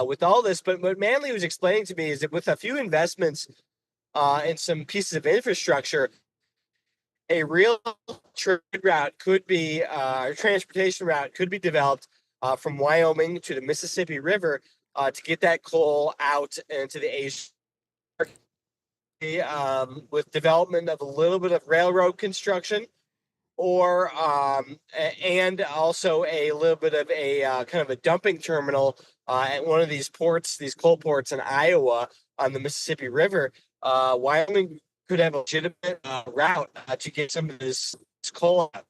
with all this. But what Manley was explaining to me is that with a few investments and some pieces of infrastructure, a real trade route could be, or transportation route could be developed from Wyoming to the Mississippi River to get that coal out into the Asian market, with development of a little bit of railroad construction, or and also a little bit of a kind of a dumping terminal at one of these ports, these coal ports in Iowa on the Mississippi River. Wyoming could have a legitimate route to get some of this coal out.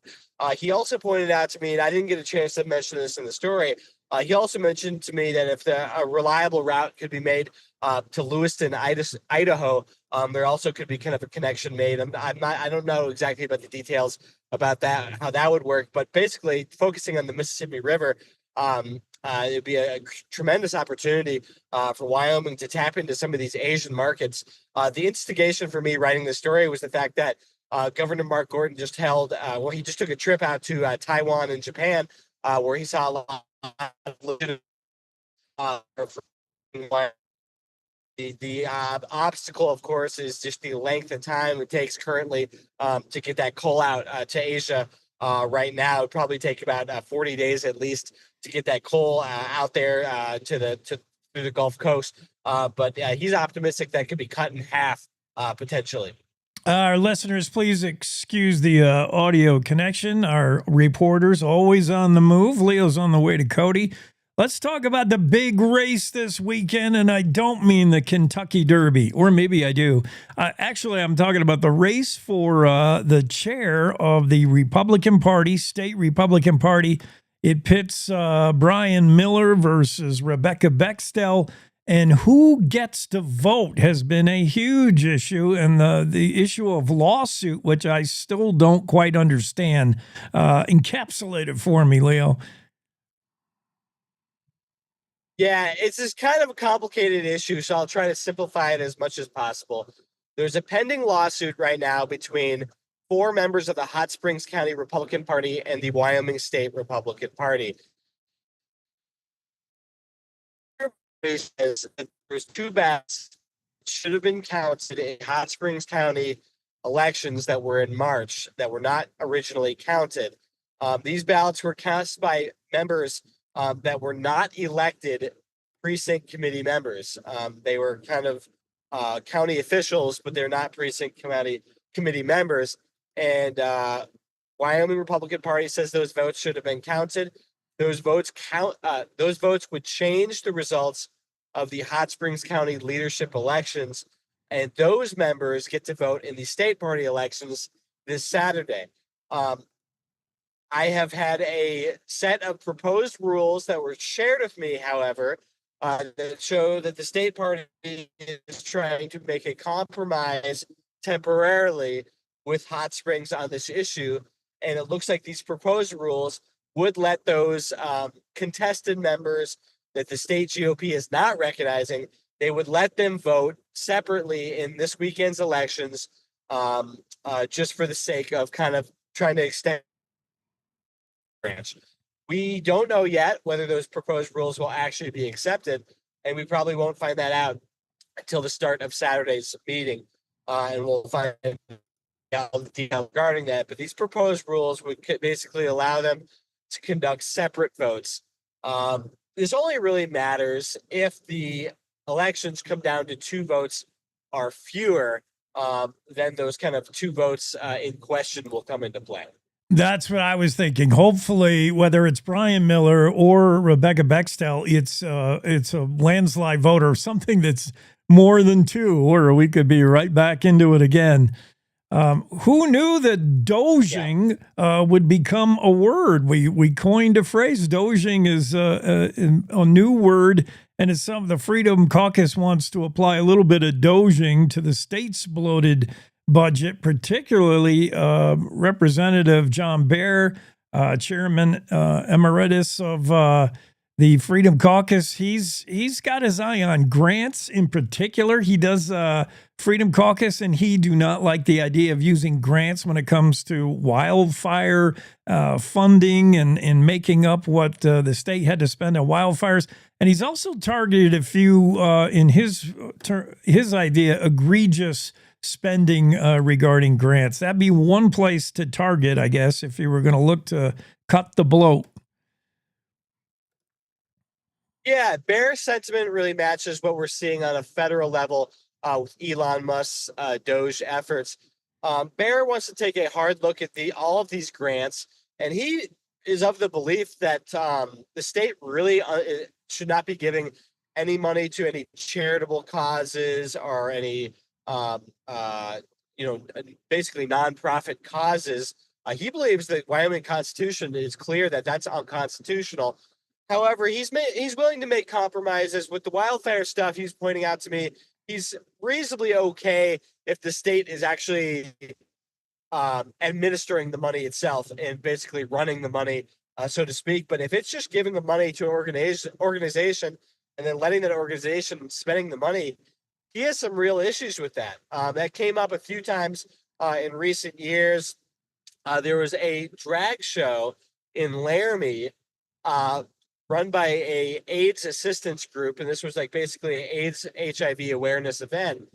He also pointed out to me, and I didn't get a chance to mention this in the story, he also mentioned to me that if a reliable route could be made to Lewiston, Idaho, there also could be kind of a connection made. I don't know exactly about the details about that, how that would work, but basically focusing on the Mississippi River, it'd be a tremendous opportunity for Wyoming to tap into some of these Asian markets. The instigation for me writing this story was the fact that Governor Mark Gordon just he just took a trip out to Taiwan and Japan, where he saw a lot of the obstacle, of course, is just the length of time it takes currently to get that coal out to Asia right now. It'd probably take about 40 days at least to get that coal out there through the Gulf Coast. But he's optimistic that could be cut in half potentially. Our listeners, please excuse the audio connection. Our reporters always on the move. Leo's on the way to Cody. Let's talk about the big race this weekend, and I don't mean the Kentucky Derby, or maybe I do. Actually, I'm talking about the race for the chair of the Republican Party, state Republican Party. It pits Brian Miller versus Rebecca Bextel, and who gets to vote has been a huge issue, and the issue of lawsuit, which I still don't quite understand. Encapsulate it for me, Leo. Yeah, it's just kind of a complicated issue, so I'll try to simplify it as much as possible. There's a pending lawsuit right now between 4 members of the Hot Springs County Republican Party and the Wyoming State Republican Party. There's 2 ballots that should have been counted in Hot Springs County elections that were in March that were not originally counted. These ballots were cast by members that were not elected precinct committee members. They were kind of county officials, but they're not precinct committee members. And Wyoming Republican Party says those votes should have been counted. Those votes would change the results of the Hot Springs County leadership elections, and those members get to vote in the state party elections this Saturday. I have had a set of proposed rules that were shared with me, however, that show that the state party is trying to make a compromise temporarily with Hot Springs on this issue. And it looks like these proposed rules would let those contested members that the state GOP is not recognizing, they would let them vote separately in this weekend's elections, just for the sake of kind of trying to extend branch. We don't know yet whether those proposed rules will actually be accepted, and we probably won't find that out until the start of Saturday's meeting, and we'll find all the details regarding that. But these proposed rules would basically allow them to conduct separate votes. This only really matters if the elections come down to 2 votes or fewer, then those kind of 2 votes in question will come into play. That's what I was thinking. Hopefully, whether it's Brian Miller or Rebecca Bextel, it's a landslide vote or something that's more than 2, or we could be right back into it again. Who knew that doging would become a word? We coined a phrase. Doging is a new word, and it's something the Freedom Caucus wants to apply a little bit of doging to the state's bloated budget, particularly Representative John Baer, Chairman Emeritus of the Freedom Caucus. He's got his eye on grants in particular. He does Freedom Caucus, and he do not like the idea of using grants when it comes to wildfire funding and making up what the state had to spend on wildfires. And he's also targeted a few, in his idea, egregious spending regarding grants. That'd be one place to target, I guess, if you were going to look to cut the bloat. Yeah, Baer's sentiment really matches what we're seeing on a federal level with Elon Musk's Doge efforts. Baer wants to take a hard look at all of these grants, and he is of the belief that the state really should not be giving any money to any charitable causes or any basically nonprofit causes. He believes that Wyoming Constitution is clear that that's unconstitutional. However, he's willing to make compromises with the wildfire stuff. He's pointing out to me he's reasonably okay if the state is actually administering the money itself and basically running the money, so to speak. But if it's just giving the money to an organization and then letting that organization spending the money, he has some real issues with that. That came up a few times in recent years. There was a drag show in Laramie run by a AIDS assistance group, and this was like basically an AIDS HIV awareness event.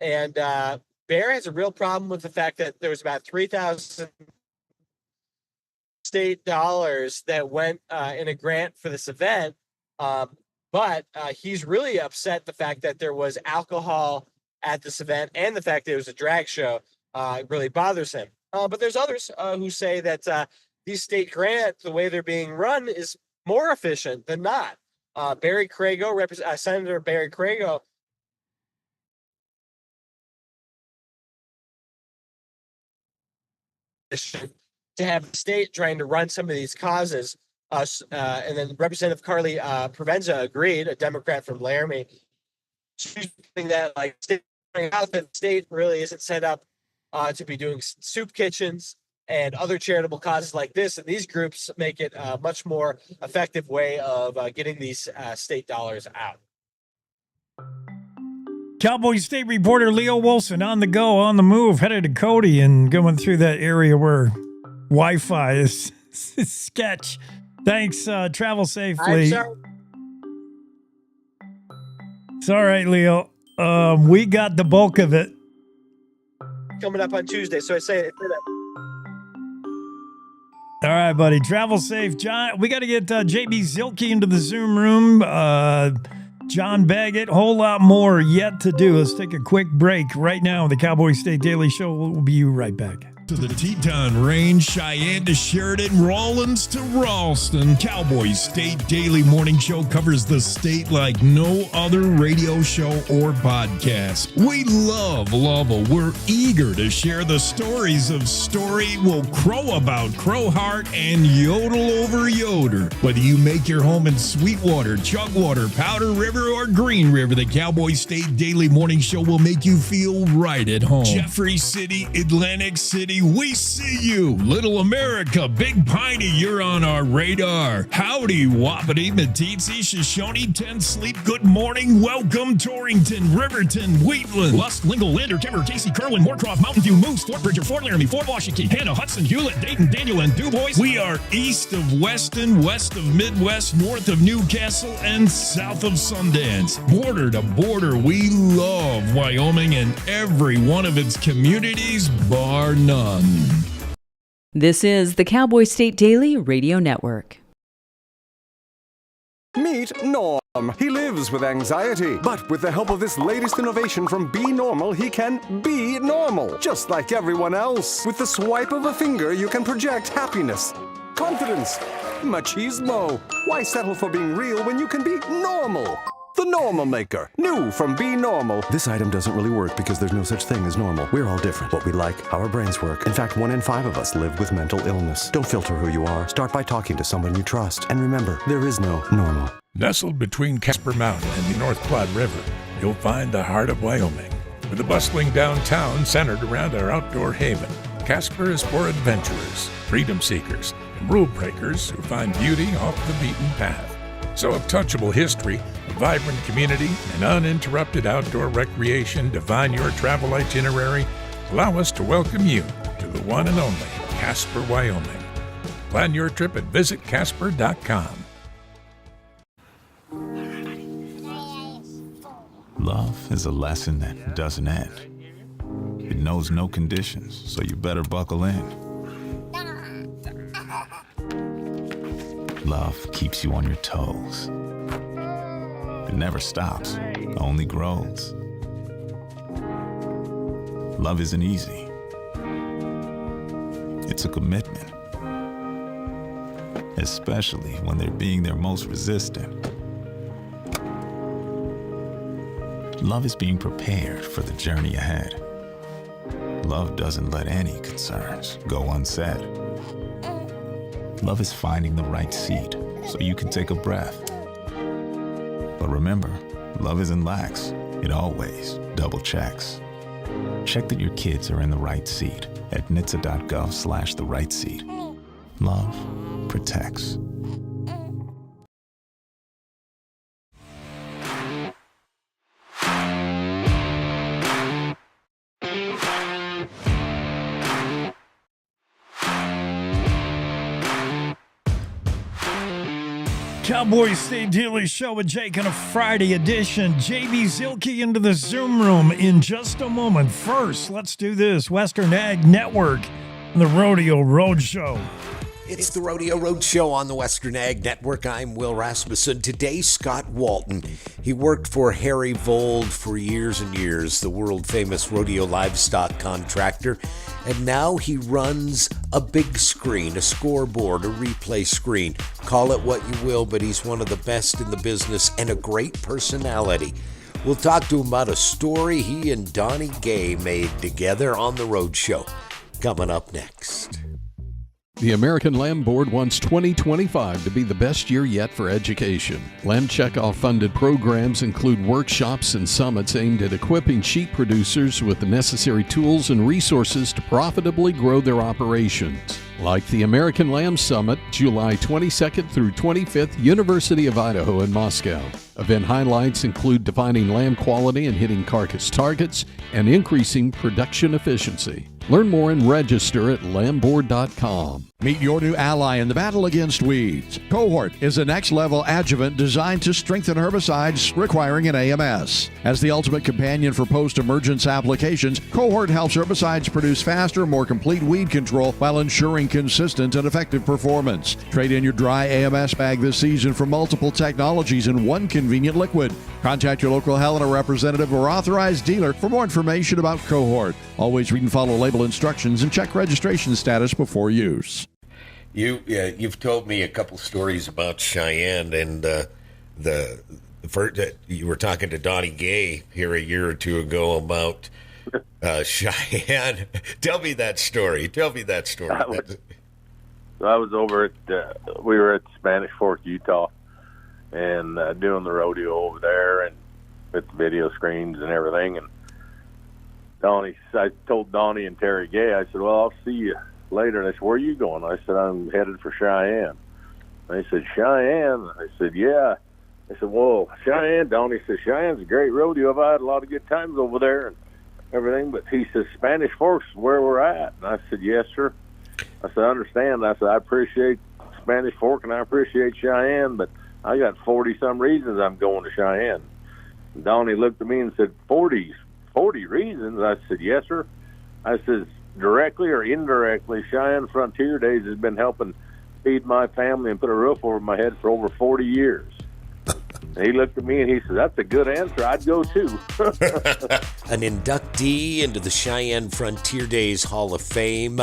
And Baer has a real problem with the fact that there was about 3,000 state dollars that went in a grant for this event. But he's really upset the fact that there was alcohol at this event and the fact that it was a drag show really bothers him. But there's others who say that these state grants, the way they're being run, is more efficient than not. Barry Crago, Senator Barry Crago, to have the state trying to run some of these causes. And then Representative Carly Provenza agreed, a Democrat from Laramie. She's saying that out that the state really isn't set up to be doing soup kitchens and other charitable causes like this. And these groups make it a much more effective way of getting these state dollars out. Cowboy State reporter Leo Wilson on the go, on the move, headed to Cody and going through that area where Wi-Fi is sketch. Thanks. Travel safely. It's all right, Leo. We got the bulk of it. Coming up on Tuesday, so I say it. All right, buddy. Travel safe. John, we got to get JB Zilki into the Zoom room. John Baggett, whole lot more yet to do. Let's take a quick break right now. The Cowboy State Daily Show will be right back. To the Teton Range, Cheyenne to Sheridan, Rawlins to Ralston. Cowboy State Daily Morning Show covers the state like no other radio show or podcast. We love Lovell. We're eager to share the stories of Story Will Crow About Crowheart and Yodel Over Yoder. Whether you make your home in Sweetwater, Chugwater, Powder River, or Green River, the Cowboy State Daily Morning Show will make you feel right at home. Jeffrey City, Atlantic City, we see you. Little America, Big Piney, you're on our radar. Howdy, Wapiti, Meeteetse, Shoshone, Ten Sleep, good morning, welcome, Torrington, Riverton, Wheatland, Lusk, Lingle, Lander, Timber, Casey, Kerwin, Moorcroft, Mountain View, Moose, Fort Bridger, Fort Laramie, Fort Washington, Hannah, Hudson, Hewlett, Dayton, Daniel, and DuBois. We are east of Weston, west of Midwest, north of Newcastle, and south of Sundance. Border to border, we love Wyoming and every one of its communities, bar none. This is the Cowboy State Daily Radio Network. Meet Norm. He lives with anxiety, but with the help of this latest innovation from Be Normal, he can be normal, just like everyone else. With the swipe of a finger, you can project happiness, confidence, machismo. Why settle for being real when you can be normal? The Normal Maker, new from Be Normal. This item doesn't really work because there's no such thing as normal. We're all different. What we like, how our brains work. In fact, 1 in 5 of us live with mental illness. Don't filter who you are. Start by talking to someone you trust. And remember, there is no normal. Nestled between Casper Mountain and the North Platte River, you'll find the heart of Wyoming. With a bustling downtown centered around our outdoor haven, Casper is for adventurers, freedom seekers, and rule breakers who find beauty off the beaten path. So if touchable history, a vibrant community, and uninterrupted outdoor recreation define your travel itinerary, allow us to welcome you to the one and only Casper, Wyoming. Plan your trip at visitcasper.com. Love is a lesson that doesn't end. It knows no conditions, so you better buckle in. Love keeps you on your toes. It never stops, only grows. Love isn't easy. It's a commitment, especially when they're being their most resistant. Love is being prepared for the journey ahead. Love doesn't let any concerns go unsaid. Love is finding the right seat so you can take a breath. But remember, love isn't lax. It always double checks. Check that your kids are in the right seat at nhtsa.gov/the right seat. Love protects. Cowboy State Daily Show with Jake on a Friday edition. JB Zilki into the Zoom room in just a moment. First, let's do this. Western Ag Network and the Rodeo Roadshow. It's the Rodeo Road Show on the Western Ag Network. I'm Will Rasmussen. Today, Scott Walton. He worked for Harry Vold for years and years, the world-famous rodeo livestock contractor. And now he runs a big screen, a scoreboard, a replay screen. Call it what you will, but he's one of the best in the business and a great personality. We'll talk to him about a story he and Donnie Gay made together on the Road Show. Coming up next. The American Lamb Board wants 2025 to be the best year yet for education. Lamb Checkoff-funded programs include workshops and summits aimed at equipping sheep producers with the necessary tools and resources to profitably grow their operations. Like the American Lamb Summit, July 22nd through 25th, University of Idaho in Moscow. Event highlights include defining lamb quality and hitting carcass targets and increasing production efficiency. Learn more and register at lambboard.com. Meet your new ally in the battle against weeds. Cohort is a next-level adjuvant designed to strengthen herbicides requiring an AMS. As the ultimate companion for post-emergence applications, Cohort helps herbicides produce faster, more complete weed control while ensuring consistent and effective performance. Trade in your dry AMS bag this season for multiple technologies in one convenient liquid. Contact your local Helena representative or authorized dealer for more information about Cohort. Always read and follow label instructions and check registration status before use. You've told me a couple stories about Cheyenne, and the first, you were talking to Donnie Gay here a year or two ago about Cheyenne. Tell me that story. I was over at we were at Spanish Fork, Utah, and doing the rodeo over there, and with the video screens and everything. And I told Donnie and Terry Gay, I said, "Well, I'll see you later." And they said, "Where are you going?" I said, "I'm headed for Cheyenne." And they said, "Cheyenne?" I said, "Yeah." I said, "Well, Cheyenne," Donnie said, "Cheyenne's a great rodeo. I've had a lot of good times over there and everything." But he says, "Spanish Fork's where we're at." And I said, "Yes, sir." I said, "I understand." I said, "I appreciate Spanish Fork and I appreciate Cheyenne, but I got 40-some reasons I'm going to Cheyenne." And Donnie looked at me and said, 40 reasons? I said, "Yes, sir." I said, "Directly or indirectly, Cheyenne Frontier Days has been helping feed my family and put a roof over my head for over 40 years. And he looked at me and he said, "That's a good answer. I'd go too." An inductee into the Cheyenne Frontier Days Hall of Fame,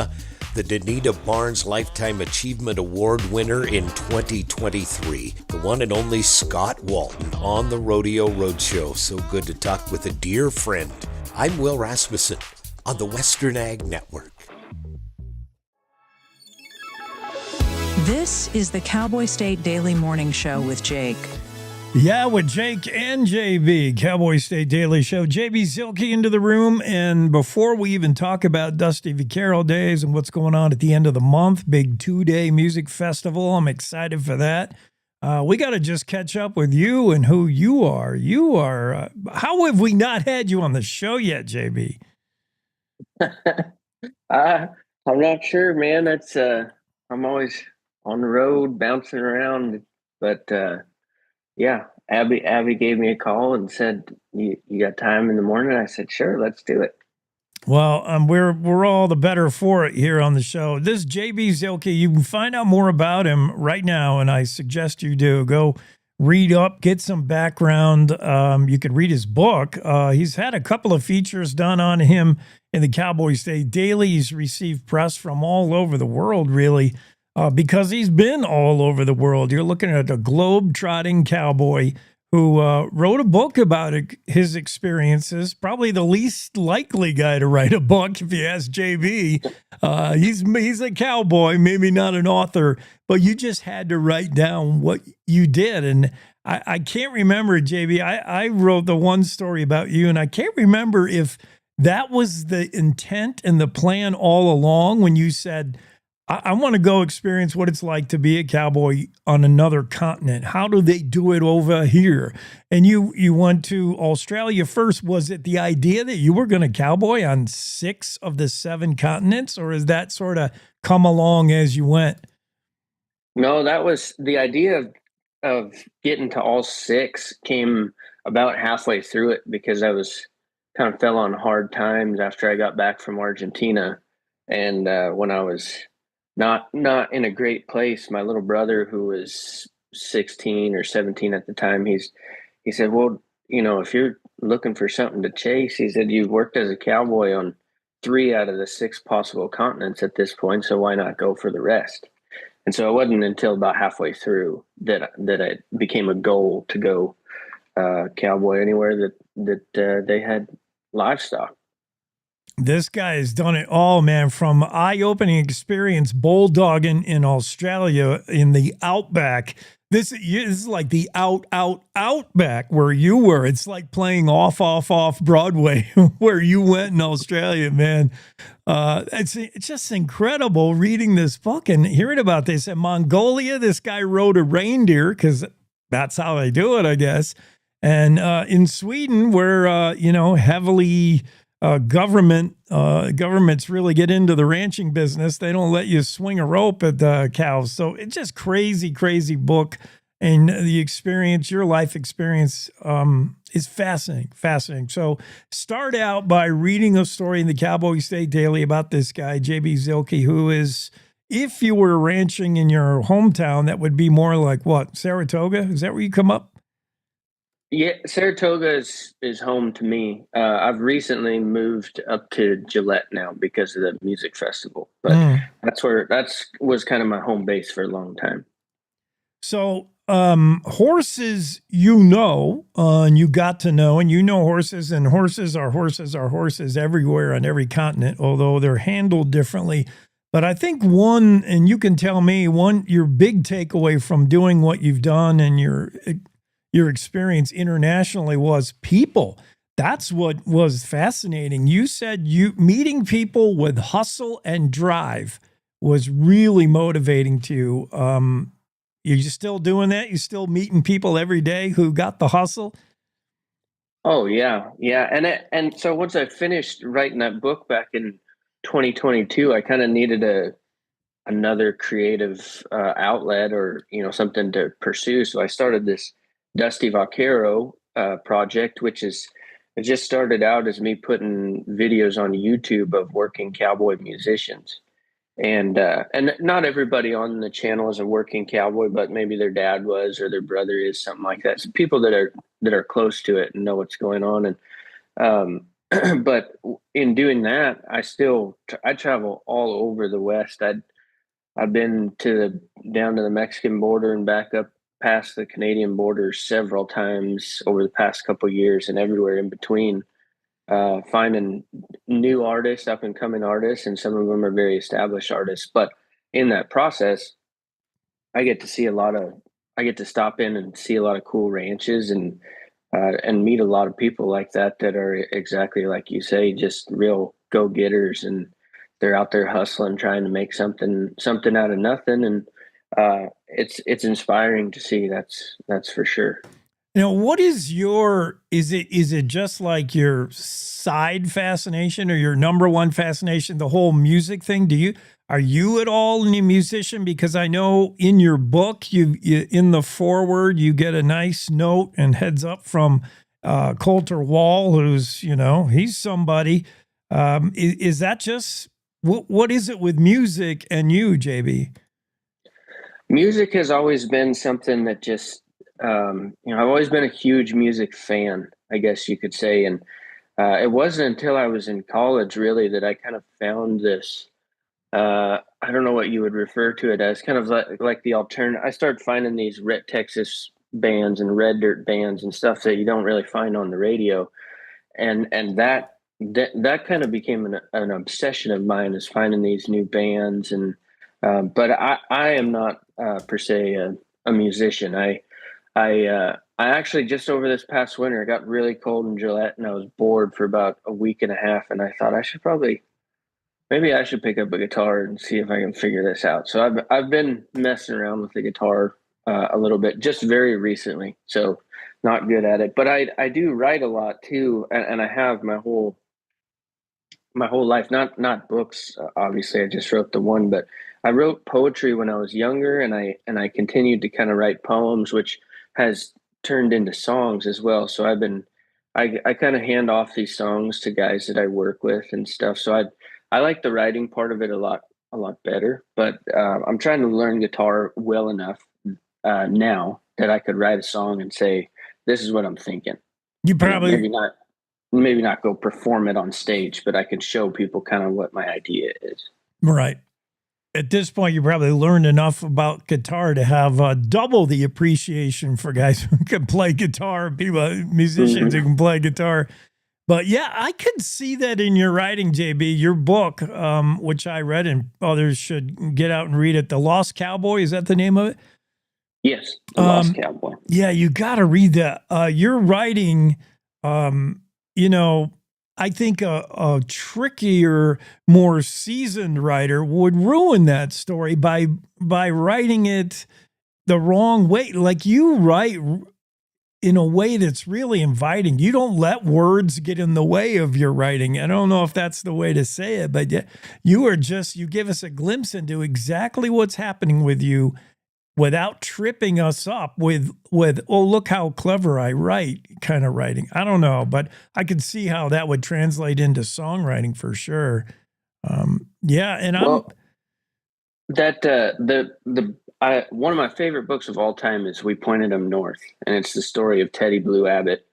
the Danita Barnes Lifetime Achievement Award winner in 2023, the one and only Scott Walton on the Rodeo Roadshow. So good to talk with a dear friend. I'm Will Rasmussen on the Western Ag Network. This is the Cowboy State Daily Morning Show with Jake. Yeah, with Jake and JB, Cowboy State Daily Show. JB Zilki into the room. And before we even talk about Dusty Vicaro days and what's going on at the end of the month, big 2-day music festival, I'm excited for that. We got to just catch up with you and who you are. How have we not had you on the show yet, JB? I'm not sure, man. That's I'm always on the road, bouncing around. But yeah, Abby gave me a call and said, "You got time in the morning?" I said, "Sure, let's do it." Well, we're all the better for it here on the show. This JB Zilki, you can find out more about him right now, and I suggest you do. Go read up, get some background. You could read his book. He's had a couple of features done on him in the Cowboy State Daily. He's received press from all over the world, really, because he's been all over the world. You're looking at a globe-trotting cowboy who wrote a book about his experiences, probably the least likely guy to write a book, if you ask JB. He's a cowboy, maybe not an author, but you just had to write down what you did. And I can't remember, JB, I wrote the one story about you, and I can't remember if that was the intent and the plan all along when you said, I want to go experience what it's like to be a cowboy on another continent. How do they do it over here? And you went to Australia first. Was it the idea that you were going to cowboy on 6 of the 7 continents, or is that sort of come along as you went? No, that was the idea of getting to all 6 came about halfway through it, because I was kind of fell on hard times after I got back from Argentina. And when I was not in a great place. My little brother, who was 16 or 17 at the time, he said, well, if you're looking for something to chase, he said, you've worked as a cowboy on 3 out of the 6 possible continents at this point, so why not go for the rest? And so it wasn't until about halfway through that it became a goal to go cowboy anywhere that they had livestock. This guy has done it all, man, from eye-opening experience bulldogging in Australia in the outback. This is like the outback where you were. It's like playing off Broadway where you went in Australia, man. It's just incredible reading this book and hearing about this. In Mongolia, this guy rode a reindeer because that's how they do it, I guess. And in Sweden, where heavily governments really get into the ranching business, they don't let you swing a rope at the cows. So it's just crazy book, and the experience, your life experience, is fascinating. So start out by reading a story in the Cowboy State Daily about this guy, JB Zilki, who is, if you were ranching in your hometown, that would be more like what, Saratoga? Is that where you come up? Yeah, Saratoga is home to me. I've recently moved up to Gillette now because of the music festival, but that was kind of my home base for a long time. So horses, and you got to know, and horses, and horses are horses everywhere on every continent, although they're handled differently. But I think one, and you can tell me, your big takeaway from doing what you've done and your experience internationally was people. That's what was fascinating. You said meeting people with hustle and drive was really motivating to you. You still doing that? You still meeting people every day who got the hustle? Oh yeah. And so once I finished writing that book back in 2022, I kind of needed another creative outlet or something to pursue. So I started this Dusty Vicaro project, which it just started out as me putting videos on YouTube of working cowboy musicians, and not everybody on the channel is a working cowboy, but maybe their dad was or their brother is, something like that. So people that are close to it and know what's going on. And but in doing that, I travel all over the West. I've been down to the Mexican border and back up past the Canadian border several times over the past couple of years, and everywhere in between, finding new artists, up and coming artists, and some of them are very established artists. But in that process, I get to stop in and see a lot of cool ranches and meet a lot of people like that are exactly like you say, just real go-getters, and they're out there hustling, trying to make something out of nothing. And it's inspiring to see. That's for sure. What is is it just like your side fascination or your number one fascination, the whole music thing? Are you at all a musician? Because I know in your book, you in the foreword, you get a nice note and heads up from Coulter Wall, who's, he's somebody. Is that just, what is it with music and you, JB? Music has always been something that just, I've always been a huge music fan, I guess you could say. And it wasn't until I was in college, really, that I kind of found this, I don't know what you would refer to it as, kind of like the alternative. I started finding these Red Texas bands and red dirt bands and stuff that you don't really find on the radio. And that kind of became an obsession of mine, is finding these new bands. And but I am not per se a musician. I actually, just over this past winter, it got really cold in Gillette, and I was bored for about a week and a half. And I thought maybe I should pick up a guitar and see if I can figure this out. So I've been messing around with the guitar a little bit, just very recently. So not good at it, but I do write a lot too, and I have my whole life. Not books, obviously. I just wrote the one, but I wrote poetry when I was younger, and I continued to kind of write poems, which has turned into songs as well. So I kind of hand off these songs to guys that I work with and stuff. So I like the writing part of it a lot a lot better. But I'm trying to learn guitar well enough now that I could write a song and say, "This is what I'm thinking." You probably maybe not go perform it on stage, but I can show people kind of what my idea is. right. At this point, you probably learned enough about guitar to have double the appreciation for guys who can play guitar, musicians who can play guitar. But yeah, I could see that in your writing, JB. Your book, which I read and others should get out and read it, The Lost Cowboy, is that the name of it? Yes, The Lost Cowboy. Yeah, you got to read that. Your writing, I think a trickier, more seasoned writer would ruin that story by writing it the wrong way. Like you write in a way that's really inviting. You don't let words get in the way of your writing. I don't know if that's the way to say it, but you give us a glimpse into exactly what's happening with you without tripping us up with, oh, look how clever I write kind of writing. I don't know, but I could see how that would translate into songwriting for sure. One of my favorite books of all time is We Pointed 'Em North, and it's the story of Teddy Blue Abbott.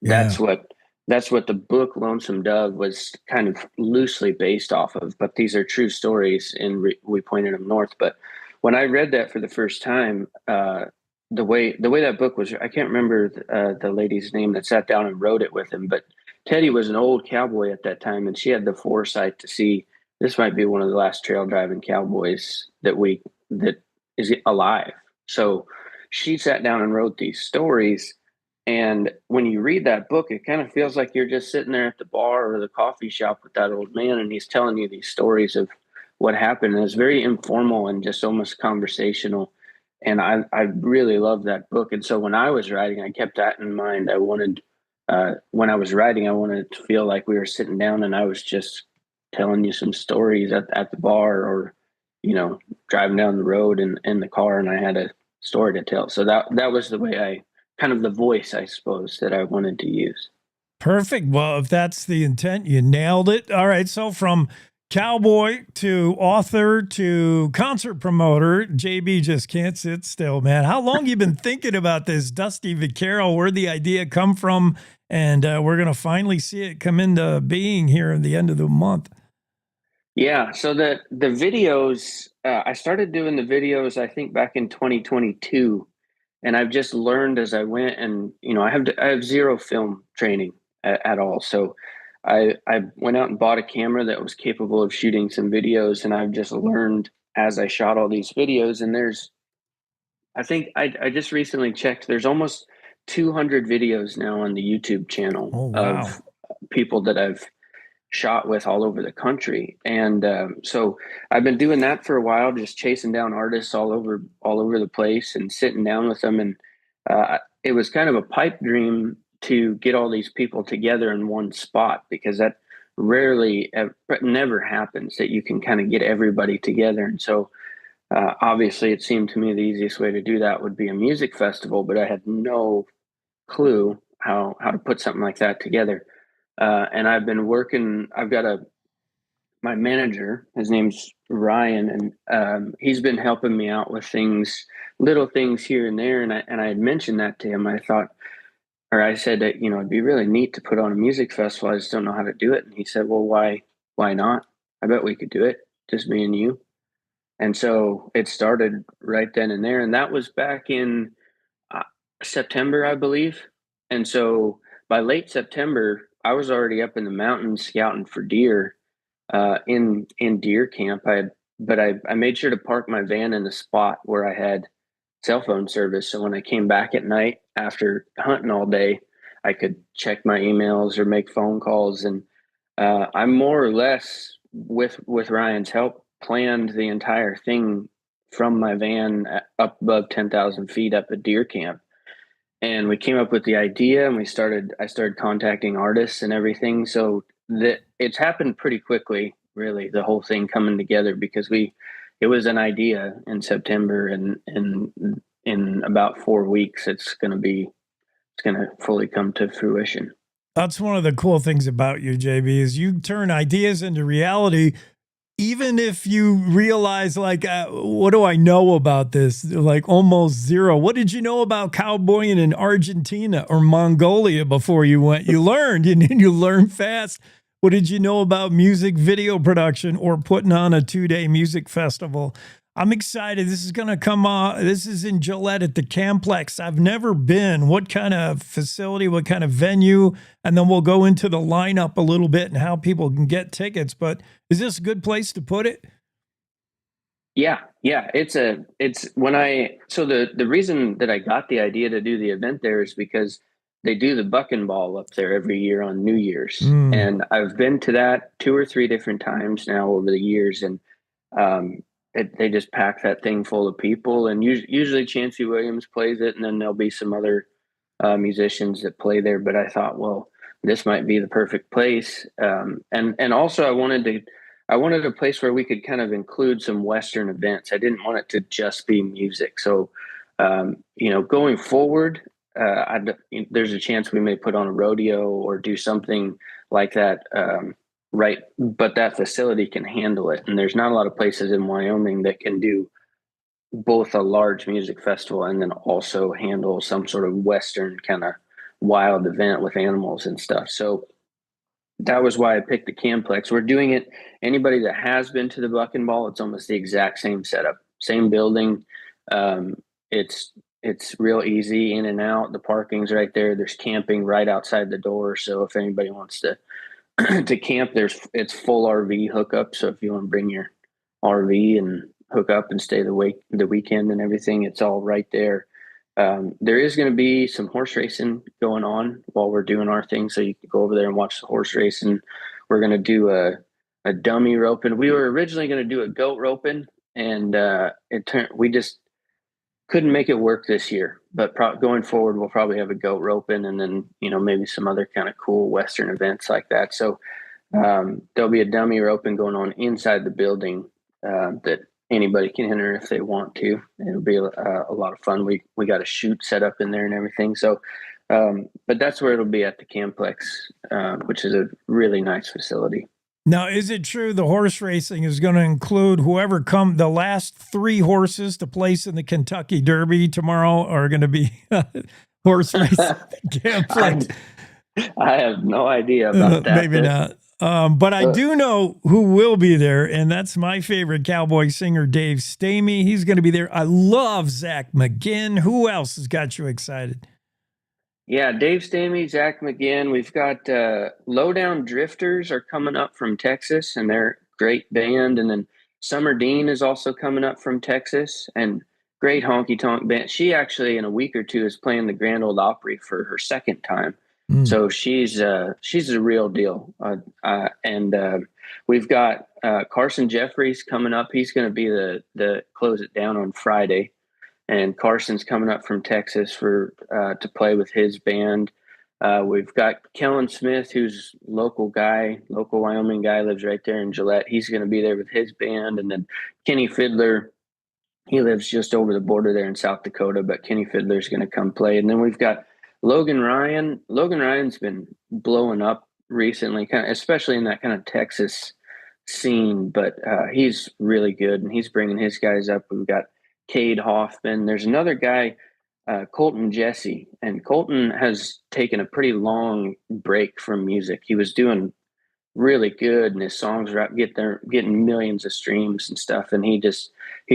That's what the book Lonesome Dove was kind of loosely based off of, but these are true stories in We Pointed 'Em North. But when I read that for the first time, the way that book was, I can't remember the lady's name that sat down and wrote it with him, but Teddy was an old cowboy at that time, and she had the foresight to see this might be one of the last trail driving cowboys that is alive. So she sat down and wrote these stories. And when you read that book, it kind of feels like you're just sitting there at the bar or the coffee shop with that old man, and he's telling you these stories of what happened. And it's very informal and just almost conversational. And I really love that book. And so when I was writing, I kept that in mind. When I was writing, I wanted to feel like we were sitting down and I was just telling you some stories at the bar, or, driving down the road in the car, and I had a story to tell. So that was the way the voice, I suppose, that I wanted to use. Perfect. Well, if that's the intent, you nailed it. All right. So from cowboy to author to concert promoter, JB just can't sit still, man. How long you been thinking about this, Dusty Vicaro? Where'd the idea come from? And we're going to finally see it come into being here at the end of the month. Yeah. So the videos, I started doing the videos, I think back in 2022, and I've just learned as I went, and, I have zero film training at all. So I went out and bought a camera that was capable of shooting some videos, and I've just learned as I shot all these videos. And I think I just recently checked, there's almost 200 videos now on the YouTube channel of people that I've shot with all over the country. And so I've been doing that for a while, just chasing down artists all over the place and sitting down with them. And it was kind of a pipe dream to get all these people together in one spot, because that never happens, that you can kind of get everybody together. And so obviously it seemed to me the easiest way to do that would be a music festival, but I had no clue how to put something like that together. And I've been working, I've got my manager, his name's Ryan, and he's been helping me out with little things here and there. And I had mentioned that to him. I said that, it'd be really neat to put on a music festival. I just don't know how to do it. And he said, well, why not? I bet we could do it. Just me and you. And so it started right then and there. And that was back in September, I believe. And so by late September, I was already up in the mountains scouting for deer in deer camp. But I made sure to park my van in a spot where I had cell phone service. So when I came back at night after hunting all day, I could check my emails or make phone calls. And I more or less, with Ryan's help, planned the entire thing from my van up above 10,000 feet up at deer camp. And we came up with the idea, and I started contacting artists and everything. So it's happened pretty quickly, really, the whole thing coming together, because it was an idea in September, and in about 4 weeks, it's going to fully come to fruition. That's one of the cool things about you, JB, is you turn ideas into reality even if you realize, like, what do I know about this? Like almost zero. What did you know about cowboying in Argentina or Mongolia before you went? You learned, and you learned fast. What did you know about music video production or putting on a 2-day music festival? I'm excited. This is going to come on. This is in Gillette at the Camplex. I've never been. What kind of facility, what kind of venue? And then we'll go into the lineup a little bit and how people can get tickets. But is this a good place to put it? Yeah. The reason that I got the idea to do the event there is because they do the buck and ball up there every year on New Year's. And I've been to that 2 or 3 different times now over the years. And they just pack that thing full of people. And usually Chancey Williams plays it, and then there'll be some other musicians that play there. But I thought, well, this might be the perfect place. And also I wanted a place where we could kind of include some Western events. I didn't want it to just be music. So, going forward, there's a chance we may put on a rodeo or do something like that. Right. But that facility can handle it. And there's not a lot of places in Wyoming that can do both a large music festival and then also handle some sort of Western kind of wild event with animals and stuff. So that was why I picked the Camplex. We're doing it. Anybody that has been to the Buck and Ball, it's almost the exact same setup, same building. It's real easy in and out. The parking's right there. There's camping right outside the door. So if anybody wants to camp, it's full RV hookup. So if you want to bring your RV and hook up and stay the weekend and everything, it's all right there. There is going to be some horse racing going on while we're doing our thing, so you can go over there and watch the horse racing. We're going to do a dummy roping. We were originally going to do a goat roping, and we just couldn't make it work this year. But going forward, we'll probably have a goat roping, and then maybe some other kind of cool Western events like that. So there'll be a dummy roping going on inside the building that anybody can enter if they want to. It'll be a lot of fun. We got a chute set up in there and everything. So, but that's where it'll be at the Camplex, which is a really nice facility. Now, is it true the horse racing is going to include whoever the last 3 horses to place in the Kentucky Derby tomorrow are going to be horse racing at the Camplex? I have no idea about that. Maybe not. But I do know who will be there, and that's my favorite cowboy singer, Dave Stamey. He's going to be there. I love Zach McGinn. Who else has got you excited? Yeah, Dave Stamey, Zach McGinn. We've got Lowdown Drifters are coming up from Texas, and they're a great band. And then Summer Dean is also coming up from Texas, and great honky tonk band. She actually, in a week or two, is playing the Grand Ole Opry for her second time. So she's a real deal. And we've got Carson Jeffries coming up. He's going to be the close it down on Friday. And Carson's coming up from Texas to play with his band. We've got Kellen Smith, who's local Wyoming guy, lives right there in Gillette. He's going to be there with his band. And then Kenny Fiddler, he lives just over the border there in South Dakota, but Kenny Fiddler's going to come play. And then we've got Logan Ryan. Logan Ryan's been blowing up recently, especially in that kind of Texas scene, but he's really good, and he's bringing his guys up. We've got Cade Hoffman. There's another guy, Colton Jesse, and Colton has taken a pretty long break from music. He was doing really good, and his songs were getting millions of streams and stuff, and he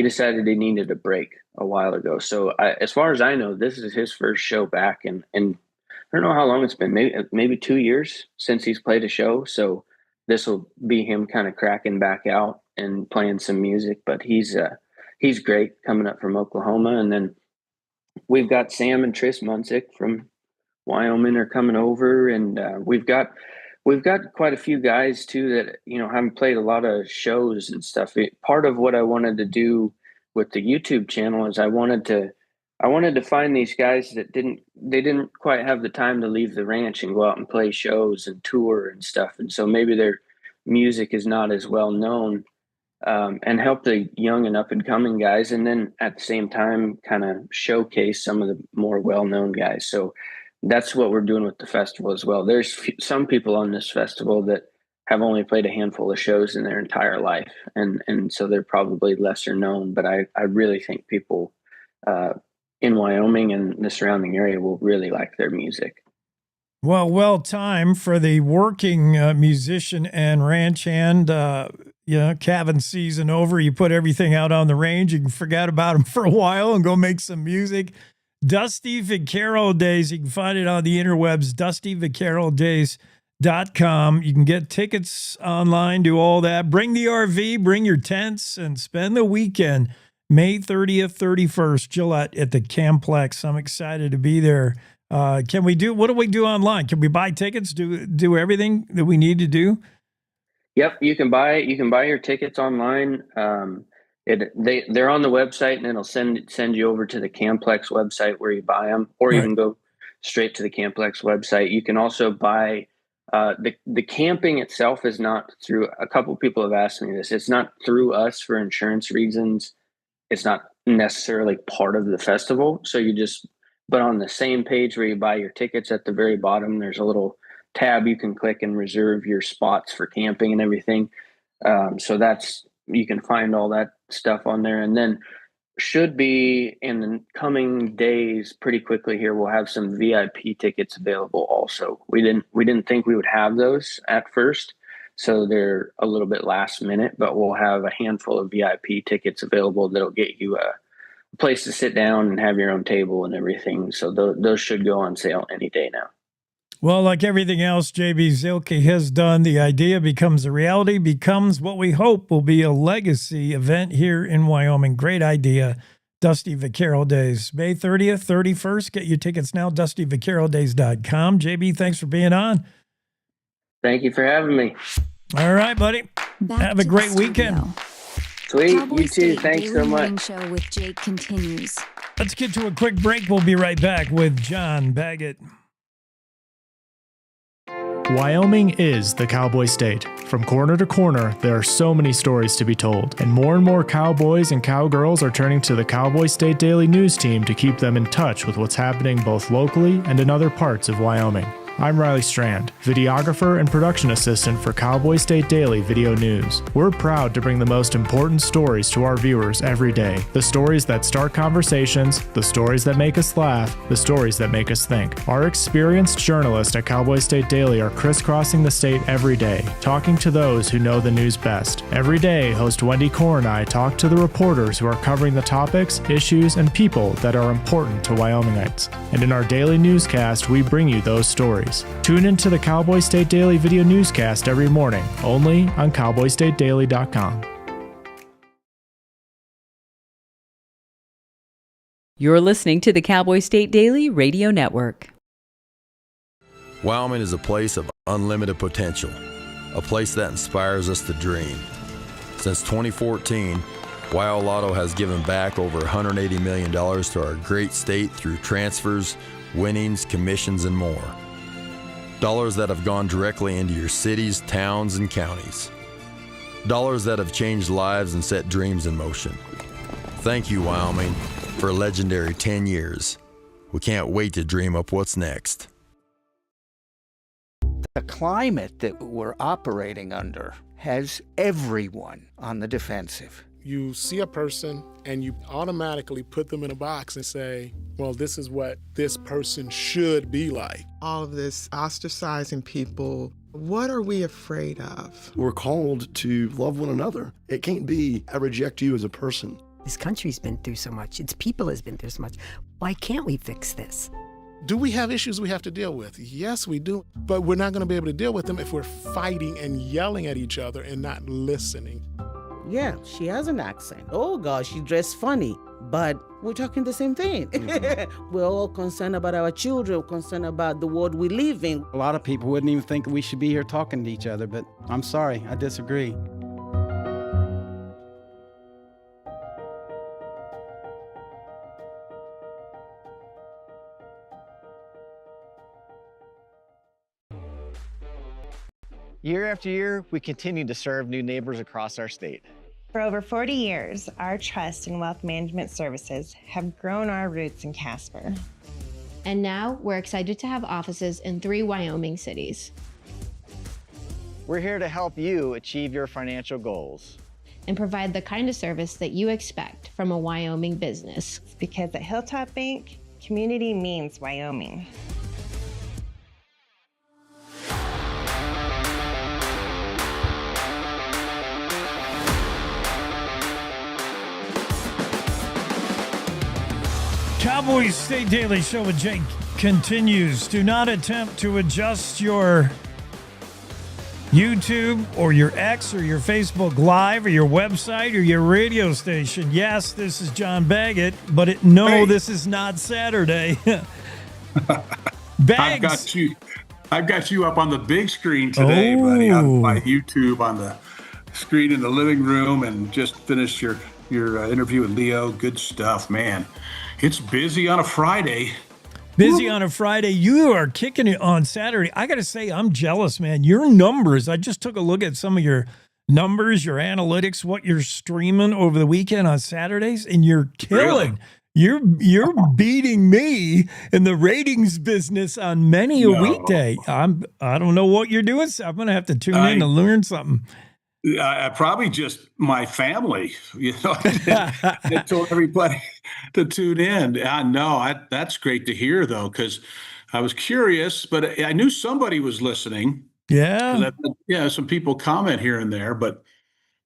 decided he needed a break a while ago. So as far as I know, this is his first show back, and I don't know how long it's been, maybe 2 years since he's played a show. So this will be him kind of cracking back out and playing some music, but he's great, coming up from Oklahoma. And then we've got Sam and Tris Munsick from Wyoming are coming over, and we've got quite a few guys too that haven't played a lot of shows and stuff. Part of what I wanted to do with the YouTube channel is I wanted to find these guys that didn't quite have the time to leave the ranch and go out and play shows and tour and stuff, and so maybe their music is not as well known, and help the young and up and coming guys, and then at the same time kind of showcase some of the more well known guys. So that's what we're doing with the festival as well. There's some people on this festival that have only played a handful of shows in their entire life, and so they're probably lesser known. But I really think people in Wyoming and the surrounding area will really like their music. Well timed for the working musician and ranch hand. Calving season over. You put everything out on the range. You can forget about them for a while and go make some music. Dusty Vicaro Days. You can find it on the interwebs, dustyvicarodays.com. You can get tickets online, do all that. Bring the RV, bring your tents, and spend the weekend. May 30th, 31st, Gillette at the Camplex. I'm excited to be there. What do we do online? Can we buy tickets? Do everything that we need to do? Yep, you can buy your tickets online. They're on the website, and it'll send you over to the Camplex website where you buy them, or you can go straight to the Camplex website. You can also buy the camping itself is not through. A couple people have asked me this. It's not through us for insurance reasons. It's not necessarily part of the festival. So but on the same page where you buy your tickets, at the very bottom, there's a little tab you can click and reserve your spots for camping and everything. So you can find all that stuff on there. And then should be in the coming days, pretty quickly here, we'll have some VIP tickets available also. We didn't think we would have those at first, so they're a little bit last minute, but we'll have a handful of VIP tickets available that'll get you a place to sit down and have your own table and everything. So those should go on sale any day now. Well, like everything else JB Zilki has done, the idea becomes a reality, becomes what we hope will be a legacy event here in Wyoming. Great idea. Dusty Vicaro Days, May 30th, 31st. Get your tickets now, dustyvicarodays.com. JB, thanks for being on. Thank you for having me. All right, buddy. Have a great weekend. Sweet. Cowboy You too. State Thanks Daily so Morning much. Show with Jake continues. Let's get to a quick break. We'll be right back with John Baggett. Wyoming is the cowboy state. From corner to corner, there are so many stories to be told, and more cowboys and cowgirls are turning to the Cowboy State Daily News team to keep them in touch with what's happening both locally and in other parts of Wyoming. I'm Riley Strand, videographer and production assistant for Cowboy State Daily Video News. We're proud to bring the most important stories to our viewers every day. The stories that start conversations, the stories that make us laugh, the stories that make us think. Our experienced journalists at Cowboy State Daily are crisscrossing the state every day, talking to those who know the news best. Every day, host Wendy Core and I talk to the reporters who are covering the topics, issues, and people that are important to Wyomingites. And in our daily newscast, we bring you those stories. Tune into the Cowboy State Daily video newscast every morning, only on cowboystatedaily.com. You're listening to the Cowboy State Daily Radio Network. Wyoming is a place of unlimited potential, a place that inspires us to dream. Since 2014, Wyo Lotto has given back over $180 million to our great state through transfers, winnings, commissions, and more. Dollars that have gone directly into your cities, towns, and counties. Dollars that have changed lives and set dreams in motion. Thank you, Wyoming, for a legendary 10 years. We can't wait to dream up what's next. The climate that we're operating under has everyone on the defensive. You see a person and you automatically put them in a box and say, well, this is what this person should be like. All of this ostracizing people, what are we afraid of? We're called to love one another. It can't be, I reject you as a person. This country's been through so much. Its people has been through so much. Why can't we fix this? Do we have issues we have to deal with? Yes, we do. But we're not going to be able to deal with them if we're fighting and yelling at each other and not listening. Yeah, she has an accent. Oh gosh, she dressed funny, but we're talking the same thing. We're all concerned about our children, concerned about the world we live in. A lot of people wouldn't even think we should be here talking to each other, but I'm sorry, I disagree. Year after year, we continue to serve new neighbors across our state. For over 40 years, our trust in wealth management services have grown our roots in Casper. And now we're excited to have offices in 3 Wyoming cities. We're here to help you achieve your financial goals and provide the kind of service that you expect from a Wyoming business. Because at Hilltop Bank, community means Wyoming. Cowboy State Daily Show with Jake continues. Do not attempt to adjust your YouTube or your X or your Facebook Live or your website or your radio station. Yes, this is John Baggett, but this is not Saturday. Bags. I've got you up on the big screen today, buddy, on my YouTube on the screen in the living room, and just finished your interview with Leo. Good stuff, man. It's busy on a Friday. Busy on a Friday. You are kicking it on Saturday. I got to say, I'm jealous, man. Your numbers, I just took a look at some of your numbers, your analytics, what you're streaming over the weekend on Saturdays, and you're killing. Really? You're beating me in the ratings business on many a weekday. I don't know what you're doing, so I'm going to have to tune in to learn something. Probably just my family, I told everybody to tune in. That's great to hear, though, because I was curious, but I knew somebody was listening. Yeah. Some people comment here and there, but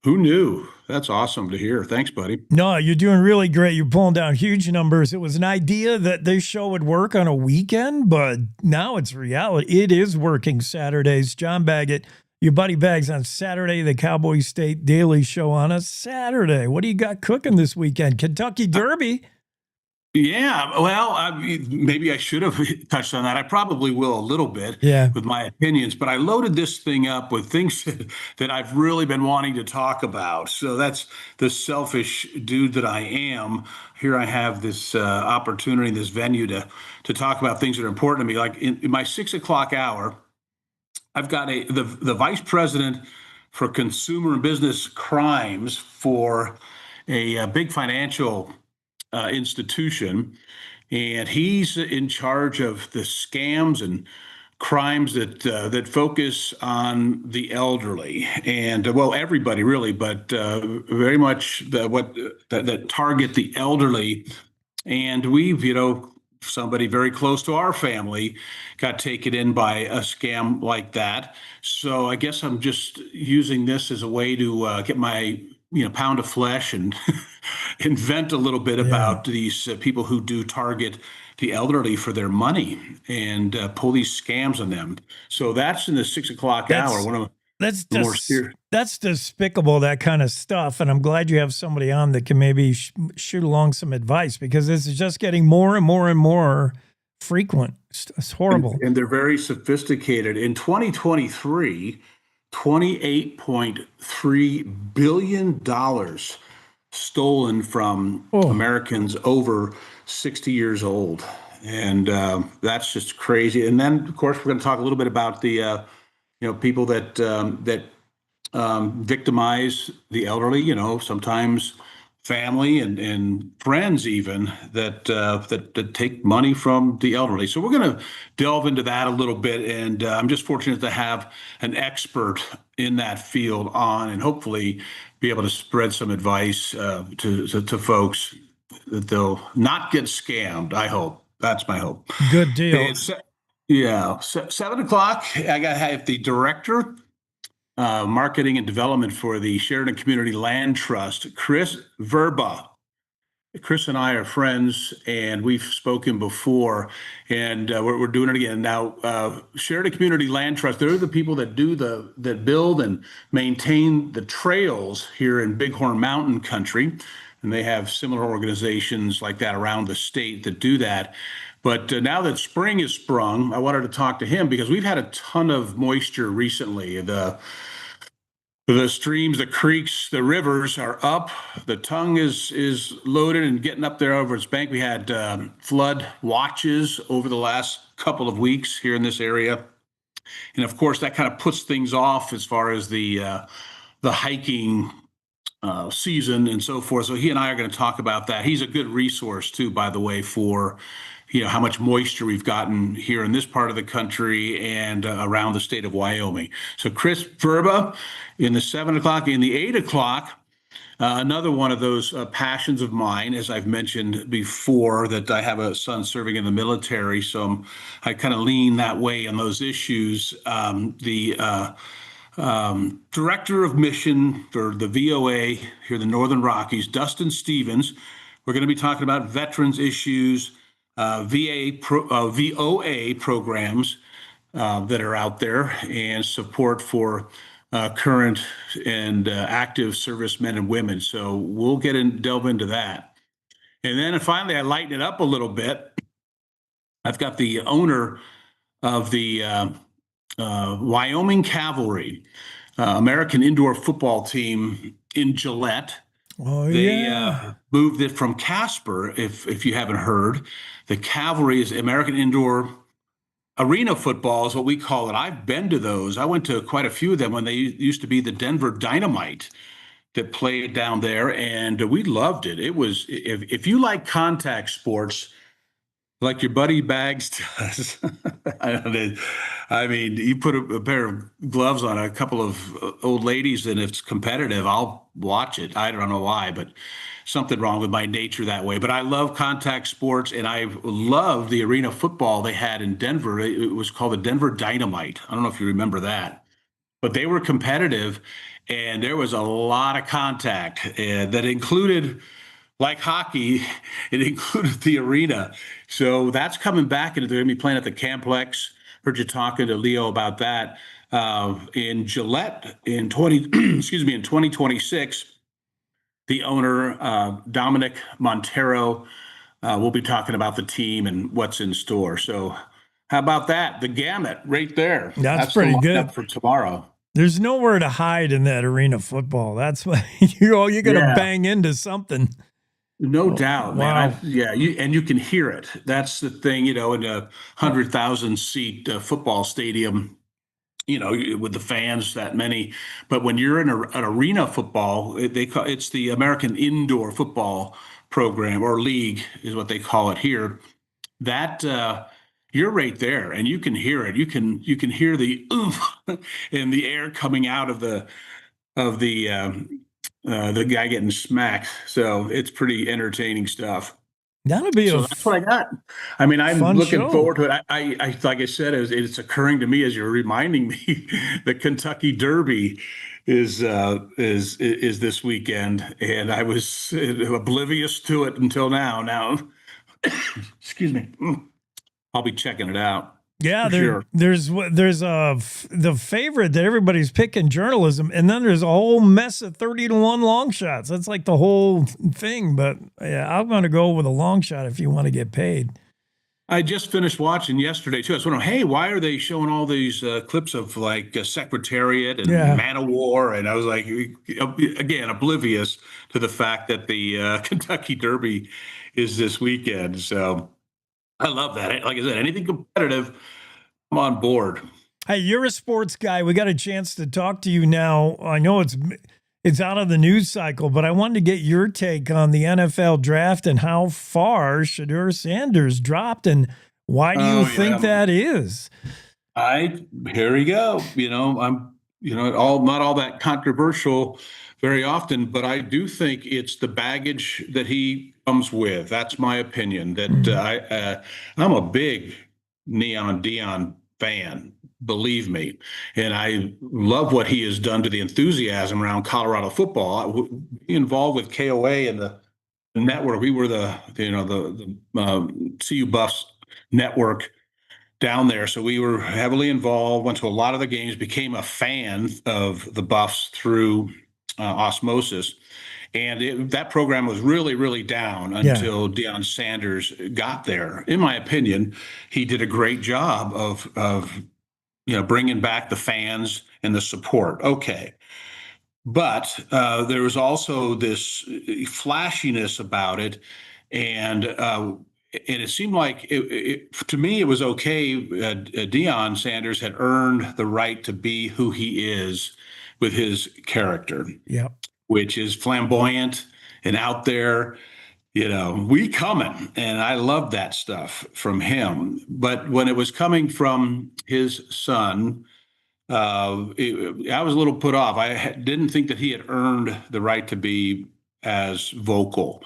who knew? That's awesome to hear. Thanks, buddy. No, you're doing really great. You're pulling down huge numbers. It was an idea that this show would work on a weekend, but now it's reality. It is working Saturdays. John Baggett, your buddy Bags on Saturday, the Cowboy State Daily Show on a Saturday. What do you got cooking this weekend? Kentucky Derby. Yeah, well, maybe I should have touched on that. I probably will a little bit with my opinions, but I loaded this thing up with things that I've really been wanting to talk about. So that's the selfish dude that I am. Here I have this opportunity, this venue to talk about things that are important to me. Like in my 6 o'clock hour, I've got the vice president for consumer and business crimes for a big financial institution, and he's in charge of the scams and crimes that focus on the elderly and everybody really, but very much that target the elderly. And we've somebody very close to our family got taken in by a scam like that. So I guess I'm just using this as a way to get my pound of flesh and invent a little bit about these people who do target the elderly for their money and pull these scams on them. So that's in the 6 o'clock hour. One of that's despicable, that kind of stuff. And I'm glad you have somebody on that can maybe shoot along some advice, because this is just getting more and more and more frequent. It's horrible. And they're very sophisticated. In 2023, $28.3 billion stolen from Americans over 60 years old. And that's just crazy. And then, of course, we're going to talk a little bit about the people that victimize the elderly, sometimes family and friends even that take money from the elderly. So we're going to delve into that a little bit. And I'm just fortunate to have an expert in that field on, and hopefully be able to spread some advice to folks that they'll not get scammed. I hope. That's my hope. Good deal. 7 o'clock, I got to have the director, marketing and development for the Sheridan Community Land Trust, Chris Verba. Chris and I are friends, and we've spoken before, and we're doing it again now. Sheridan Community Land Trust, they're the people that that build and maintain the trails here in Bighorn Mountain country, and they have similar organizations like that around the state that do that. But now that spring is sprung, I wanted to talk to him because we've had a ton of moisture recently. The streams, the creeks, the rivers are up. The tongue is loaded and getting up there over its bank. We had flood watches over the last couple of weeks here in this area. And of course, that kind of puts things off as far as the hiking season and so forth. So he and I are going to talk about that. He's a good resource too, by the way, for how much moisture we've gotten here in this part of the country and around the state of Wyoming. So Chris Verba in the 7 o'clock, in the 8 o'clock, another one of those passions of mine, as I've mentioned before, that I have a son serving in the military, so I kind of lean that way on those issues. The Director of Mission for the VOA here in the Northern Rockies, Dustin Stevens. We're going to be talking about veterans issues, VOA programs that are out there, and support for current and active servicemen and women. So we'll delve into that. And then finally, I lighten it up a little bit. I've got the owner of the Wyoming Cavalry, American indoor football team in Gillette. Oh, They moved it from Casper, if you haven't heard. The Cavalry is American indoor arena football is what we call it. I've been to those. I went to quite a few of them when they used to be the Denver Dynamite that played down there, and we loved it. It was, if you like contact sports, like your buddy Bags does. I mean, you put a pair of gloves on a couple of old ladies and it's competitive, I'll watch it. I don't know why, but something wrong with my nature that way. But I love contact sports, and I love the arena football they had in Denver. It was called the Denver Dynamite. I don't know if you remember that. But they were competitive, and there was a lot of contact that included, like hockey, it included the arena. So that's coming back, and they're going to be playing at the Camplex. Heard you talking to Leo about that in Gillette in 2026. The owner, Dominic Montero, will be talking about the team and what's in store. So how about that? The gamut right there. That's pretty the good lineup for tomorrow. There's nowhere to hide in that arena football. That's what you're going to bang into something. No doubt, wow. man. You can hear it. That's the thing, in a 100,000 seat football stadium, with the fans that many. But when you're in an arena football, it's the American Indoor Football Program, or League is what they call it here. That you're right there, and you can hear it. You can hear the oomph in the air coming out of the guy getting smacked. So it's pretty entertaining stuff. That'll be that's what I got. I mean, I'm looking forward to it. I like I said, it's occurring to me as you're reminding me, the Kentucky Derby is this weekend, and I was oblivious to it until now. Now, excuse me, I'll be checking it out. Yeah, sure. there's the favorite that everybody's picking, journalism, and then there's a whole mess of 30-1 long shots. That's like the whole thing. But yeah, I'm going to go with a long shot if you want to get paid. I just finished watching yesterday too. I was wondering, hey, why are they showing all these clips of like Secretariat and Man of War? And I was like, again, oblivious to the fact that the Kentucky Derby is this weekend. So I love that. Like I said, anything competitive, I'm on board. Hey, you're a sports guy. We got a chance to talk to you now. I know it's out of the news cycle, but I wanted to get your take on the NFL draft and how far Shedeur Sanders dropped, and why do you think that is? Here we go. I'm not all that controversial very often, but I do think it's the baggage that he comes with. That's my opinion. That I'm a big Neon Deion fan, believe me, and I love what he has done to the enthusiasm around Colorado football. Involved with KOA and the network, we were the CU Buffs network down there, so we were heavily involved. Went to a lot of the games, became a fan of the Buffs through osmosis. And that program was really, really down until Deion Sanders got there. In my opinion, he did a great job of bringing back the fans and the support. Okay. But there was also this flashiness about it. And it seemed like, to me, it was okay. Deion Sanders had earned the right to be who he is with his character. Yeah. Which is flamboyant and out there, we coming. And I loved that stuff from him. But when it was coming from his son, I was a little put off. I didn't think that he had earned the right to be as vocal.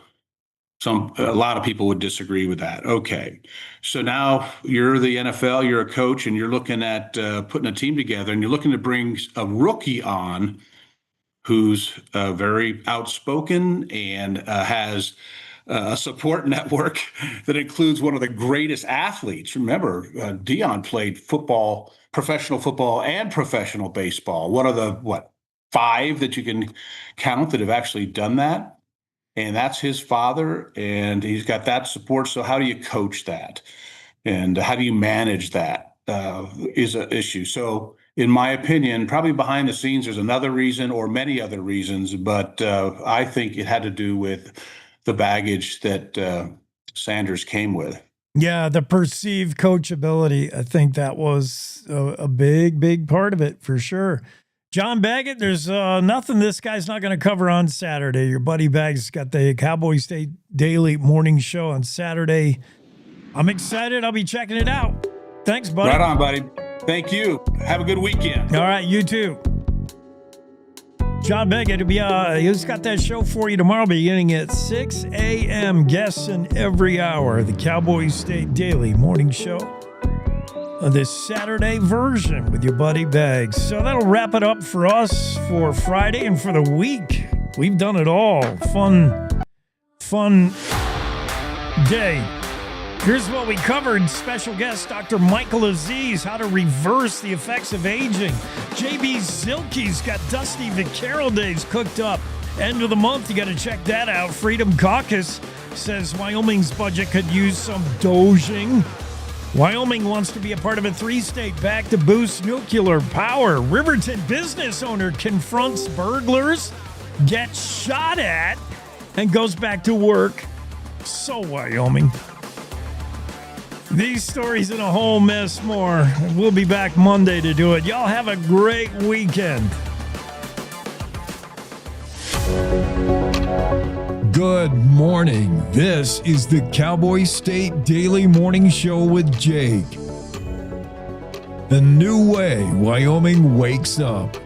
A lot of people would disagree with that. Okay. So now you're the NFL, you're a coach, and you're looking at putting a team together, and you're looking to bring a rookie on who's very outspoken and has a support network that includes one of the greatest athletes. Remember, Deion played football, professional football and professional baseball. One of the, 5 that you can count that have actually done that? And that's his father, and he's got that support. So how do you coach that? And how do you manage that is an issue. So in my opinion, probably behind the scenes, there's another reason or many other reasons, but I think it had to do with the baggage that Sanders came with. Yeah, the perceived coachability. I think that was a big part of it for sure. John Baggett, there's nothing this guy's not going to cover on Saturday. Your buddy Bags got the Cowboy State Daily Morning Show on Saturday. I'm excited. I'll be checking it out. Thanks, buddy. Right on, buddy. Thank you. Have a good weekend. All right, you too. John Baggett, he's got that show for you tomorrow beginning at 6 a.m. Guests in every hour. The Cowboy State Daily Morning Show. This Saturday version with your buddy Bags. So that'll wrap it up for us for Friday and for the week. We've done it all. Fun day. Here's what we covered. Special guest Dr. Michael Aziz, how to reverse the effects of aging. JB Zilki's got Dusty Vicaro days cooked up. End of the month, you got to check that out. Freedom Caucus says Wyoming's budget could use some dozing. Wyoming wants to be a part of a 3-state pact to boost nuclear power. Riverton business owner confronts burglars, gets shot at, and goes back to work. So Wyoming. These stories and a whole mess more. We'll be back Monday to do it. Y'all have a great weekend. Good morning. This is the Cowboy State Daily Morning Show with Jake. The new way Wyoming wakes up.